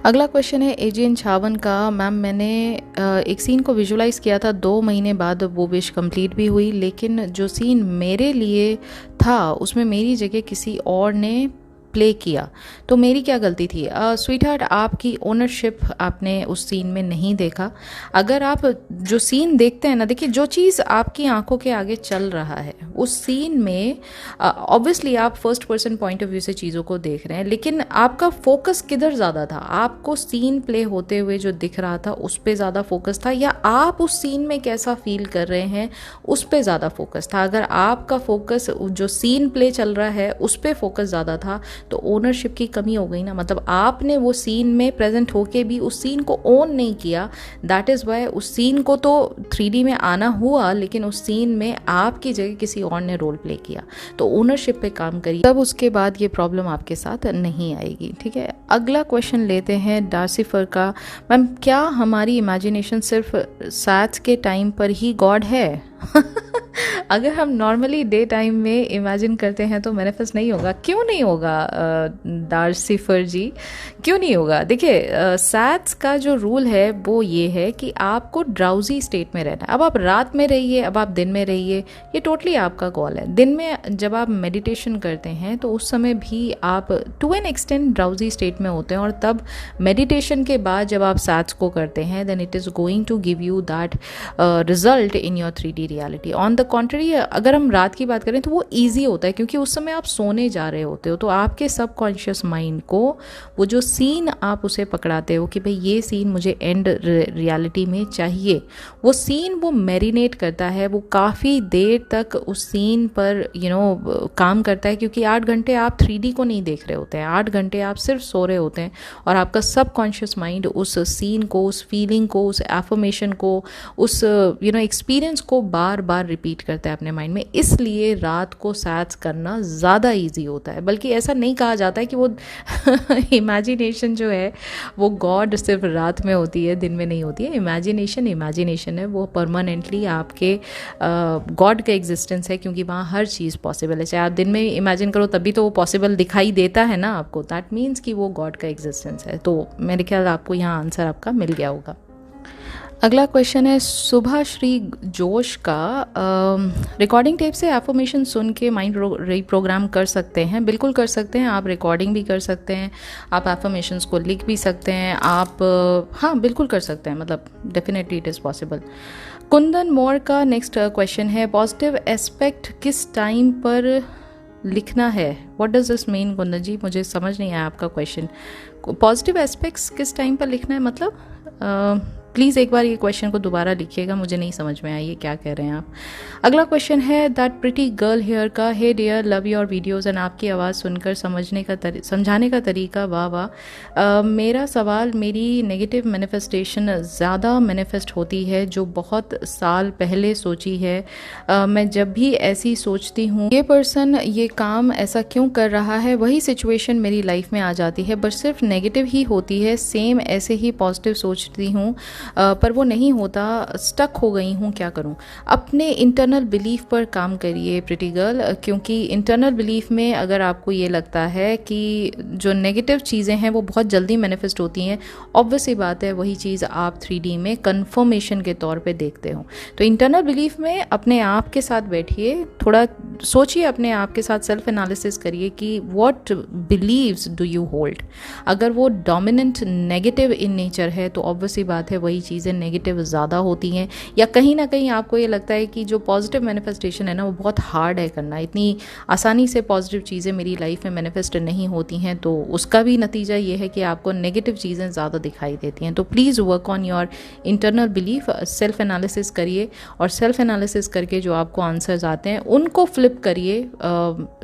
अगला क्वेश्चन है एजेन छावन का। मैम मैंने एक सीन को विजुलाइज किया था, 2 महीने बाद वो विश कंप्लीट भी हुई, लेकिन जो सीन मेरे लिए था उसमें मेरी जगह किसी और ने प्ले किया, तो मेरी क्या गलती थी? स्वीट हार्ट, आपकी ओनरशिप आपने उस सीन में नहीं देखा। अगर आप जो सीन देखते हैं ना, देखिए जो चीज़ आपकी आंखों के आगे चल रहा है उस सीन में ऑब्वियसली आप first person point of view से चीज़ों को देख रहे हैं, लेकिन आपका फोकस किधर ज़्यादा था? आपको सीन प्ले होते हुए जो दिख रहा था उस पर ज़्यादा फोकस था, या आप उस सीन में कैसा फील कर रहे हैं उस पर ज़्यादा फोकस था? अगर आपका फोकस जो सीन प्ले चल रहा है उस पर फोकस ज़्यादा था, तो ओनरशिप की कमी हो गई ना। मतलब आपने वो सीन में प्रेजेंट होके भी उस सीन को ओन नहीं किया। दैट इज़ वाई उस सीन को तो 3D में आना हुआ, लेकिन उस सीन में आपकी जगह किसी और ने रोल प्ले किया। तो ओनरशिप पे काम करिए, तब उसके बाद ये प्रॉब्लम आपके साथ नहीं आएगी, ठीक है। अगला क्वेश्चन लेते हैं डार्सिफर का। मैम क्या हमारी इमेजिनेशन सिर्फ सैट्स के टाइम पर ही गॉड है? अगर हम नॉर्मली डे टाइम में इमेजिन करते हैं तो मैनिफेस्ट नहीं होगा। क्यों नहीं होगा डार्सिफर जी, क्यों नहीं होगा? देखिए सैट्स का जो रूल है वो ये है कि आपको ड्राउजी स्टेट में रहना है। अब आप रात में रहिए, अब आप दिन में रहिए, ये टोटली आपका कॉल है। दिन में जब आप मेडिटेशन करते हैं तो उस समय भी आप to an extent drowsy state में होते हैं, और तब मेडिटेशन के बाद जब आप सैट्स को करते हैं then it is going to give you that result in your 3D reality. On the contrary, अगर हम रात की बात करें तो वो ईजी होता है, क्योंकि उस समय आप सोने जा रहे होते हो, तो आपके सबकॉन्शियस माइंड को वो जो सीन आप उसे पकड़ाते हो कि भाई ये सीन मुझे एंड रियलिटी में चाहिए, वो सीन वो मैरिनेट करता है, वो काफ़ी देर तक उस सीन पर काम करता है, क्योंकि 8 घंटे आप 3D को नहीं देख रहे होते हैं, 8 घंटे आप सिर्फ सो रहे होते हैं, और आपका सबकॉन्शियस माइंड उस सीन को, उस फीलिंग को, उस एफर्मेशन को, उस एक्सपीरियंस को बार बार रिपीट करता है अपने माइंड में। इसलिए रात को सैट्स करना ज़्यादा इजी होता है। बल्कि ऐसा नहीं कहा जाता है कि वो इमेजिनेशन जो है वो गॉड सिर्फ रात में होती है, दिन में नहीं होती है। इमेजिनेशन है, वो परमानेंटली आपके गॉड का एग्जिस्टेंस है, क्योंकि वहाँ हर चीज़ पॉसिबल है। चाहे आप दिन में इमेजिन करो तभी तो वो पॉसिबल दिखाई देता है ना आपको, दैट मीन्स कि वो गॉड का एग्जिस्टेंस है। तो मेरे ख्याल आपको यहाँ आंसर आपका मिल गया होगा। अगला क्वेश्चन है सुभा श्री जोश का। रिकॉर्डिंग टेप से एफर्मेशन सुन के माइंड रीप्रोग्राम कर सकते हैं? बिल्कुल कर सकते हैं। आप रिकॉर्डिंग भी कर सकते हैं, आप एफर्मेशंस को लिख भी सकते हैं, आप हाँ बिल्कुल कर सकते हैं, मतलब definitely it is possible. Kundan More का नेक्स्ट क्वेश्चन है, पॉजिटिव एस्पेक्ट किस टाइम पर लिखना है? What does this mean Kundan ji? मुझे समझ नहीं आया आपका क्वेश्चन। पॉजिटिव एस्पेक्ट्स किस टाइम पर लिखना है मतलब प्लीज़ एक बार ये क्वेश्चन को दोबारा लिखिएगा, मुझे नहीं समझ में आई ये क्या कह रहे हैं आप। अगला क्वेश्चन है दैट प्रिटी गर्ल हेयर का, hey dear love your videos and आपकी आवाज़ सुनकर समझाने का तरीका वाह वाह। मेरा सवाल, मेरी नेगेटिव मैनिफेस्टेशन ज़्यादा मैनिफेस्ट होती है जो बहुत साल पहले सोची है। मैं जब भी ऐसी सोचती हूँ ये पर्सन ये काम ऐसा क्यों कर रहा है, वही सिचुएशन मेरी लाइफ में आ जाती है, बट सिर्फ नेगेटिव ही होती है। सेम ऐसे ही पॉजिटिव सोचती हूँ पर वो नहीं होता, स्टक हो गई हूँ, क्या करूँ। अपने इंटरनल बिलीफ पर काम करिए प्रिटी गर्ल, क्योंकि इंटरनल बिलीफ में अगर आपको ये लगता है कि जो नेगेटिव चीज़ें हैं वो बहुत जल्दी मैनिफेस्ट होती हैं, ऑब्वियस ही बात है वही चीज़ आप 3D में कन्फर्मेशन के तौर पे देखते हो। तो इंटरनल बिलीफ में अपने आप के साथ बैठिए, थोड़ा सोचिए, अपने आप के साथ सेल्फ एनालिसिस करिए कि what beliefs do you hold. अगर वो डोमिनेंट नेगेटिव इन नेचर है तो ऑब्वियस ही बात है वही चीज़ें नेगेटिव ज़्यादा होती हैं, या कहीं ना कहीं आपको ये लगता है कि जो पॉजिटिव मैनिफेस्टेशन है ना वो बहुत हार्ड है करना, इतनी आसानी से पॉजिटिव चीज़ें मेरी लाइफ में मैनिफेस्ट नहीं होती हैं, तो उसका भी नतीजा ये है कि आपको नेगेटिव चीज़ें ज़्यादा दिखाई देती हैं। तो please work on your internal belief, self analysis करिए, और सेल्फ एनालिसिस करके जो आपको आंसर्स आते हैं उनको फ्लिप करिए।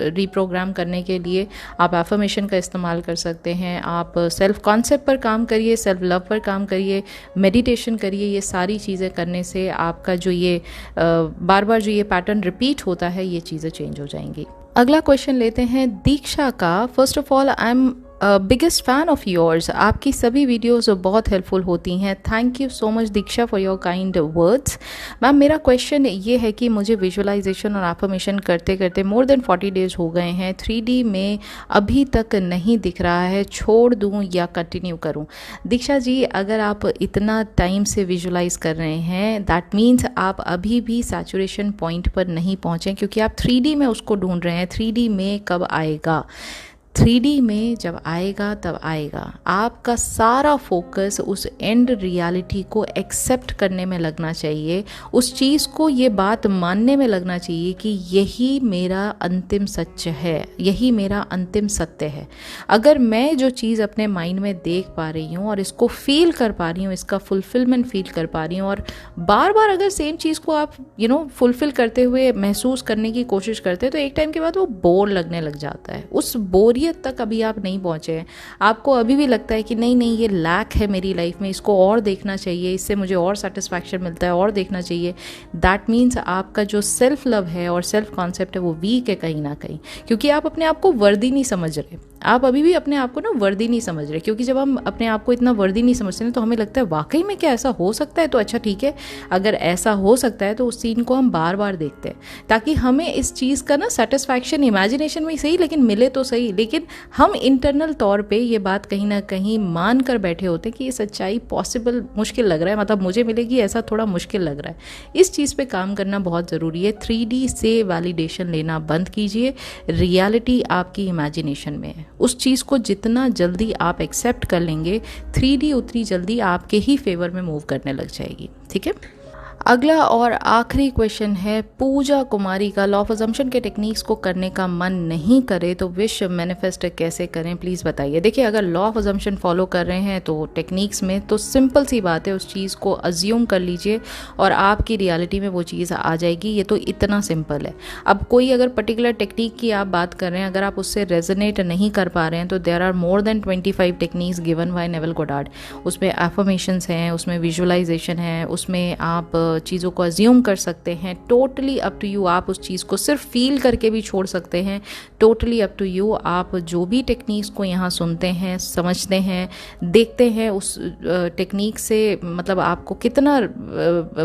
रीप्रोग्राम करने के लिए आप एफर्मेशन का इस्तेमाल कर सकते हैं, आप सेल्फ कॉन्सेप्ट पर काम करिए, सेल्फ लव पर काम करिए, मेडिटेशन करिए। ये सारी चीज़ें करने से आपका जो ये बार बार जो ये पैटर्न रिपीट होता है ये चीज़ें चेंज हो जाएंगी। अगला क्वेश्चन लेते हैं दीक्षा का। First of all I am biggest fan of yours, आपकी सभी वीडियोस बहुत हेल्पफुल होती हैं। Thank you so much Diksha for your kind words. Ma'am मेरा क्वेश्चन ये है कि मुझे विजुअलाइजेशन और एफर्मेशन करते करते मोर देन 40 डेज़ हो गए हैं, 3D में अभी तक नहीं दिख रहा है, छोड़ दूं या कंटिन्यू करूं? दीक्षा जी, अगर आप इतना टाइम से विजुअलाइज कर रहे हैं दैट मीन्स आप अभी भी सैचुरेशन पॉइंट पर नहीं पहुँचे, क्योंकि आप 3D में उसको ढूंढ रहे हैं। 3D में कब आएगा? 3D में जब आएगा तब आएगा। आपका सारा फोकस उस एंड रियलिटी को एक्सेप्ट करने में लगना चाहिए, उस चीज़ को ये बात मानने में लगना चाहिए कि यही मेरा अंतिम सच है, यही मेरा अंतिम सत्य है। अगर मैं जो चीज़ अपने माइंड में देख पा रही हूँ और इसको फील कर पा रही हूँ, इसका फुलफिलमेंट फील कर पा रही हूँ, और बार बार अगर सेम चीज़ को आप फुलफिल करते हुए महसूस करने की कोशिश करते हैं तो एक टाइम के बाद वो बोर लगने लग जाता है। उस बोरियत तक अभी आप नहीं पहुंचे हैं, आपको अभी भी लगता है कि नहीं ये लैक है मेरी लाइफ में, इसको और देखना चाहिए, इससे मुझे और सेटिस्फैक्शन मिलता है, और देखना चाहिए। दैट मीन्स आपका जो सेल्फ लव है और सेल्फ कॉन्सेप्ट है वो वीक है कहीं ना कहीं, क्योंकि आप अपने आप को वर्दी नहीं समझ रहे। आप अभी भी अपने आप को ना वर्दी नहीं समझ रहे, क्योंकि जब हम अपने आप को इतना वर्दी नहीं समझते हैं तो हमें लगता है वाकई में क्या ऐसा हो सकता है, तो अच्छा ठीक है, अगर ऐसा हो सकता है तो उस सीन को हम बार बार देखते हैं, ताकि हमें इस चीज़ का ना सेटिस्फैक्शन इमेजिनेशन में ही सही लेकिन मिले तो सही। लेकिन हम इंटरनल तौर पे ये बात कहीं ना कहीं मान कर बैठे होते हैं कि ये सच्चाई पॉसिबल मुश्किल लग रहा है, मतलब मुझे मिलेगी ऐसा थोड़ा मुश्किल लग रहा है। इस चीज़ पे काम करना बहुत ज़रूरी है। 3D से वैलिडेशन लेना बंद कीजिए, रियलिटी आपकी इमेजिनेशन में है। उस चीज़ को जितना जल्दी आप एक्सेप्ट कर लेंगे, 3D उतनी जल्दी आपके ही फेवर में मूव करने लग जाएगी। ठीक है। अगला और आखिरी क्वेश्चन है पूजा कुमारी का। लॉ ऑफ अजम्पशन के टेक्निक्स को करने का मन नहीं करे तो विश मैनिफेस्ट कैसे करें, प्लीज़ बताइए। देखिए, अगर लॉ ऑफ अजम्पशन फॉलो कर रहे हैं तो टेक्निक्स में तो सिंपल सी बात है, उस चीज़ को अज्यूम कर लीजिए और आपकी रियलिटी में वो चीज़ आ जाएगी। ये तो इतना सिंपल है। अब कोई अगर पर्टिकुलर टेक्निक की आप बात कर रहे हैं, अगर आप उससे रेजोनेट नहीं कर पा रहे हैं तो there are more than 25 techniques given by Neville Goddard. उसमें एफर्मेशंस हैं, उसमें विजुअलाइजेशन है, उसमें आप चीज़ों को अज्यूम कर सकते हैं। Totally up to you. आप उस चीज़ को सिर्फ फील करके भी छोड़ सकते हैं। Totally up to you. आप जो भी टेक्निक्स को यहाँ सुनते हैं, समझते हैं, देखते हैं, उस टेक्निक से मतलब आपको कितना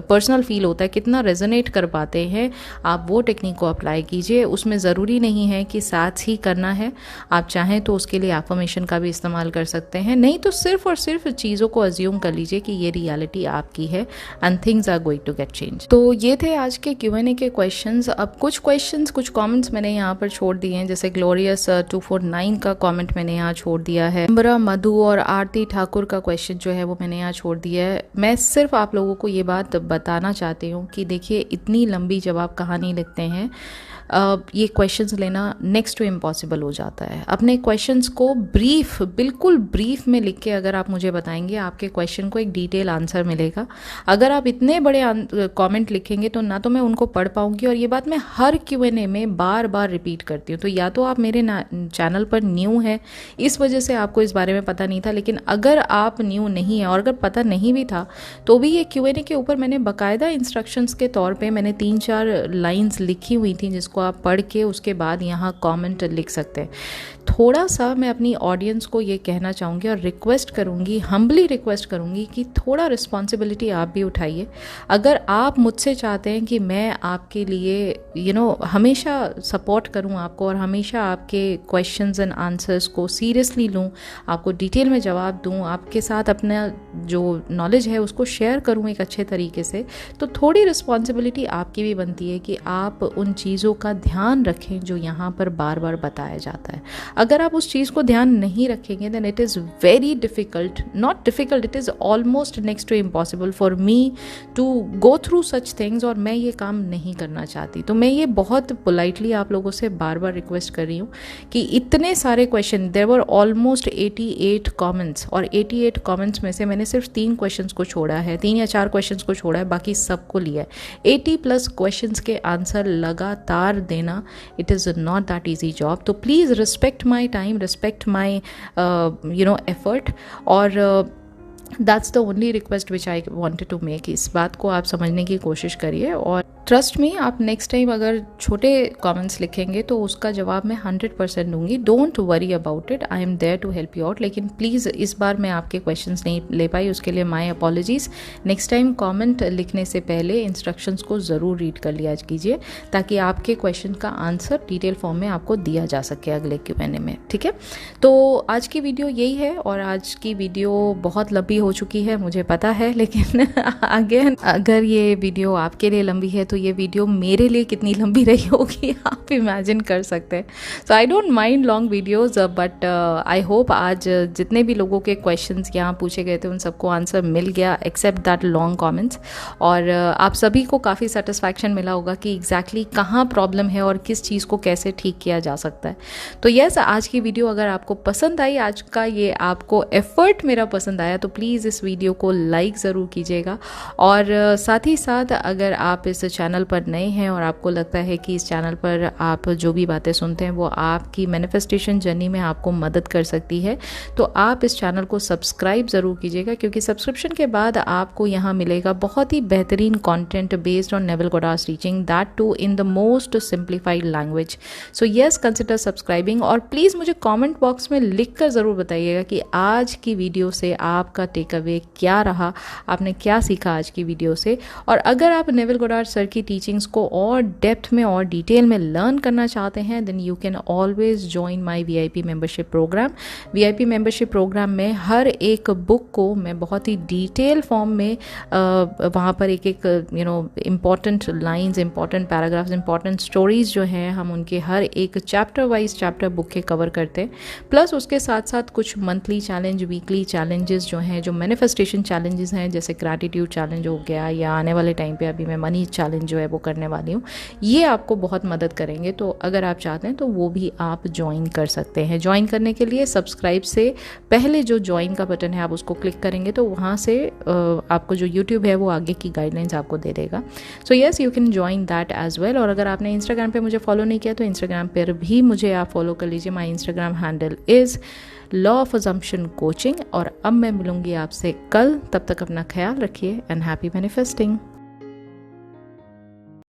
पर्सनल फील होता है, कितना रेजोनेट कर पाते हैं, आप वो टेक्निक को अप्लाई कीजिए। उसमें ज़रूरी नहीं है कि साथ ही करना है, आप चाहें तो उसके लिए एफर्मेशन का भी इस्तेमाल कर सकते हैं, नहीं तो सिर्फ और सिर्फ चीज़ों को अज्यूम कर लीजिए कि ये रियलिटी आपकी है and things are going to get change. तो ये थे आज के Q&A के क्वेश्चंस। अब कुछ कमेंट्स मैंने यहाँ पर छोड़ दिए हैं, जैसे ग्लोरियस 249 का कमेंट मैंने यहाँ छोड़ दिया है। अम्बरा मधु और आरती ठाकुर का क्वेश्चन जो है वो मैंने यहाँ छोड़ दिया है। मैं सिर्फ आप लोगों को ये बात बताना चाहती हूँ कि देखिए, इतनी लंबी जब आप कहानी लिखते हैं ये क्वेश्चंस लेना नेक्स्ट टू इम्पॉसिबल हो जाता है। अपने क्वेश्चंस को ब्रीफ, बिल्कुल ब्रीफ में लिख के अगर आप मुझे बताएंगे, आपके क्वेश्चन को एक डिटेल आंसर मिलेगा। अगर आप इतने बड़े कमेंट लिखेंगे तो ना तो मैं उनको पढ़ पाऊंगी, और ये बात मैं हर Q&A में बार बार रिपीट करती हूँ। तो या तो आप मेरे चैनल पर न्यू है, इस वजह से आपको इस बारे में पता नहीं था, लेकिन अगर आप न्यू नहीं है और अगर पता नहीं भी था तो भी ये Q&A के ऊपर मैंने बाकायदा इंस्ट्रक्शंस के तौर पे मैंने 3-4 लाइंस लिखी हुई थी, जिसको आप पढ़ के उसके बाद यहाँ कमेंट लिख सकते हैं। थोड़ा सा मैं अपनी ऑडियंस को ये कहना चाहूँगी और रिक्वेस्ट करूँगी, हम्बली रिक्वेस्ट करूँगी कि थोड़ा रिस्पॉन्सिबिलिटी आप भी उठाइए। अगर आप मुझसे चाहते हैं कि मैं आपके लिए हमेशा सपोर्ट करूँ आपको, और हमेशा आपके क्वेश्चंस एंड आंसर्स को सीरियसली लूँ, आपको डिटेल में जवाब दूँ, आपके साथ अपना जो नॉलेज है उसको शेयर करूँ एक अच्छे तरीके से, तो थोड़ी रिस्पॉन्सिबिलिटी आपकी भी बनती है कि आप उन चीज़ों का ध्यान रखें जो यहाँ पर बार बार बताया जाता है। अगर आप उस चीज़ को ध्यान नहीं रखेंगे then it is very difficult, not difficult, it is almost next to impossible for me to go through such things, और मैं ये काम नहीं करना चाहती। तो मैं ये बहुत पोलाइटली आप लोगों से बार बार रिक्वेस्ट कर रही हूँ कि इतने सारे question, there were almost 88 comments, और 88 कमेंट्स में से मैंने सिर्फ 3 क्वेश्चंस को छोड़ा है, 3 या 4 क्वेश्चंस को छोड़ा है, बाकी सबको लिया है। 80+ क्वेश्चंस के आंसर लगातार देना, it is not that easy job. तो please respect my time, respect my effort, और that's the only request which I wanted to make. इस बात को आप समझने की कोशिश करिए, और ट्रस्ट मी, आप नेक्स्ट टाइम अगर छोटे कमेंट्स लिखेंगे तो उसका जवाब मैं 100% दूंगी। Don't worry about it, I am there to help you out. लेकिन प्लीज़ इस बार मैं आपके क्वेश्चंस नहीं ले पाई, उसके लिए my apologies. Next time comment लिखने से पहले इंस्ट्रक्शंस को ज़रूर रीड कर लिया कीजिए, ताकि आपके क्वेश्चन का आंसर डिटेल फॉर्म में आपको दिया जा सके अगले Q&A में, ठीक है। तो आज की वीडियो यही है, और आज की वीडियो बहुत लंबी हो चुकी है मुझे पता है, लेकिन अगेन अगर ये वीडियो आपके लिए लंबी है तो ये वीडियो मेरे लिए कितनी लंबी रही होगी आप इमेजिन कर सकते हैं। So I don't mind long videos, but I hope आज जितने भी लोगों के क्वेश्चंस यहाँ पूछे गए थे उन सबको आंसर मिल गया, एक्सेप्ट दैट लॉन्ग कमेंट्स, और आप सभी को काफ़ी सेटिस्फैक्शन मिला होगा कि एग्जैक्टली कहाँ प्रॉब्लम है और किस चीज़ को कैसे ठीक किया जा सकता है। तो यस, आज की वीडियो अगर आपको पसंद आई, आज का ये आपको एफर्ट मेरा पसंद आया, तो प्लीज़ इस वीडियो को लाइक ज़रूर कीजिएगा। और साथ ही साथ अगर आप इस चैनल पर नए हैं और आपको लगता है कि इस चैनल पर आप जो भी बातें सुनते हैं वो आपकी मैनिफेस्टेशन जर्नी में आपको मदद कर सकती है, तो आप इस चैनल को सब्सक्राइब ज़रूर कीजिएगा, क्योंकि सब्सक्रिप्शन के बाद आपको यहाँ मिलेगा बहुत ही बेहतरीन content based on Neville Goddard's teaching, that too in the most simplified language. So yes, consider subscribing, और प्लीज़ मुझे कमेंट बॉक्स में लिख कर ज़रूर बताइएगा कि आज की वीडियो से आपका टेक अवे क्या रहा, आपने क्या सीखा आज की वीडियो से। और अगर आप नेविल गोडास सर की टीचिंग्स को और डेप्थ में और डिटेल में लर्न करना चाहते हैं, then you can always join my VIP membership programme. VIP membership programme में हर एक बुक को मैं बहुत ही डिटेल फॉर्म में वहाँ पर एक important lines, important paragraphs, important stories जो हैं, हम उनके हर एक चैप्टर वाइज चैप्टर बुक के कवर करते हैं। प्लस उसके साथ साथ कुछ मंथली चैलेंज, वीकली चैलेंजेस जो हैं, जो मैनिफेस्टेशन चैलेंजेस हैं, जैसे ग्रैटिट्यूड चैलेंज हो गया, या आने वाले टाइम पे अभी मैं मनी चैलेंज जो है वो करने वाली हूँ, ये आपको बहुत मदद करेंगे। तो अगर आप चाहते हैं तो वो भी आप ज्वाइन कर सकते हैं। ज्वाइन करने के लिए सब्सक्राइब से पहले जो ज्वाइन का बटन है आप उसको क्लिक करेंगे तो वहाँ से आपको जो यूट्यूब है वो आगे की गाइडलाइंस आपको दे देगा। So yes, you can join that as well. और अगर आपने इंस्टाग्राम पे मुझे फॉलो नहीं किया तो इंस्टाग्राम पर भी मुझे आप फॉलो कर लीजिए। My Instagram handle is law of assumption coaching. और अब मैं मिलूंगी आपसे कल, तब तक अपना ख्याल रखिए एंड हैप्पी मैनिफेस्टिंग।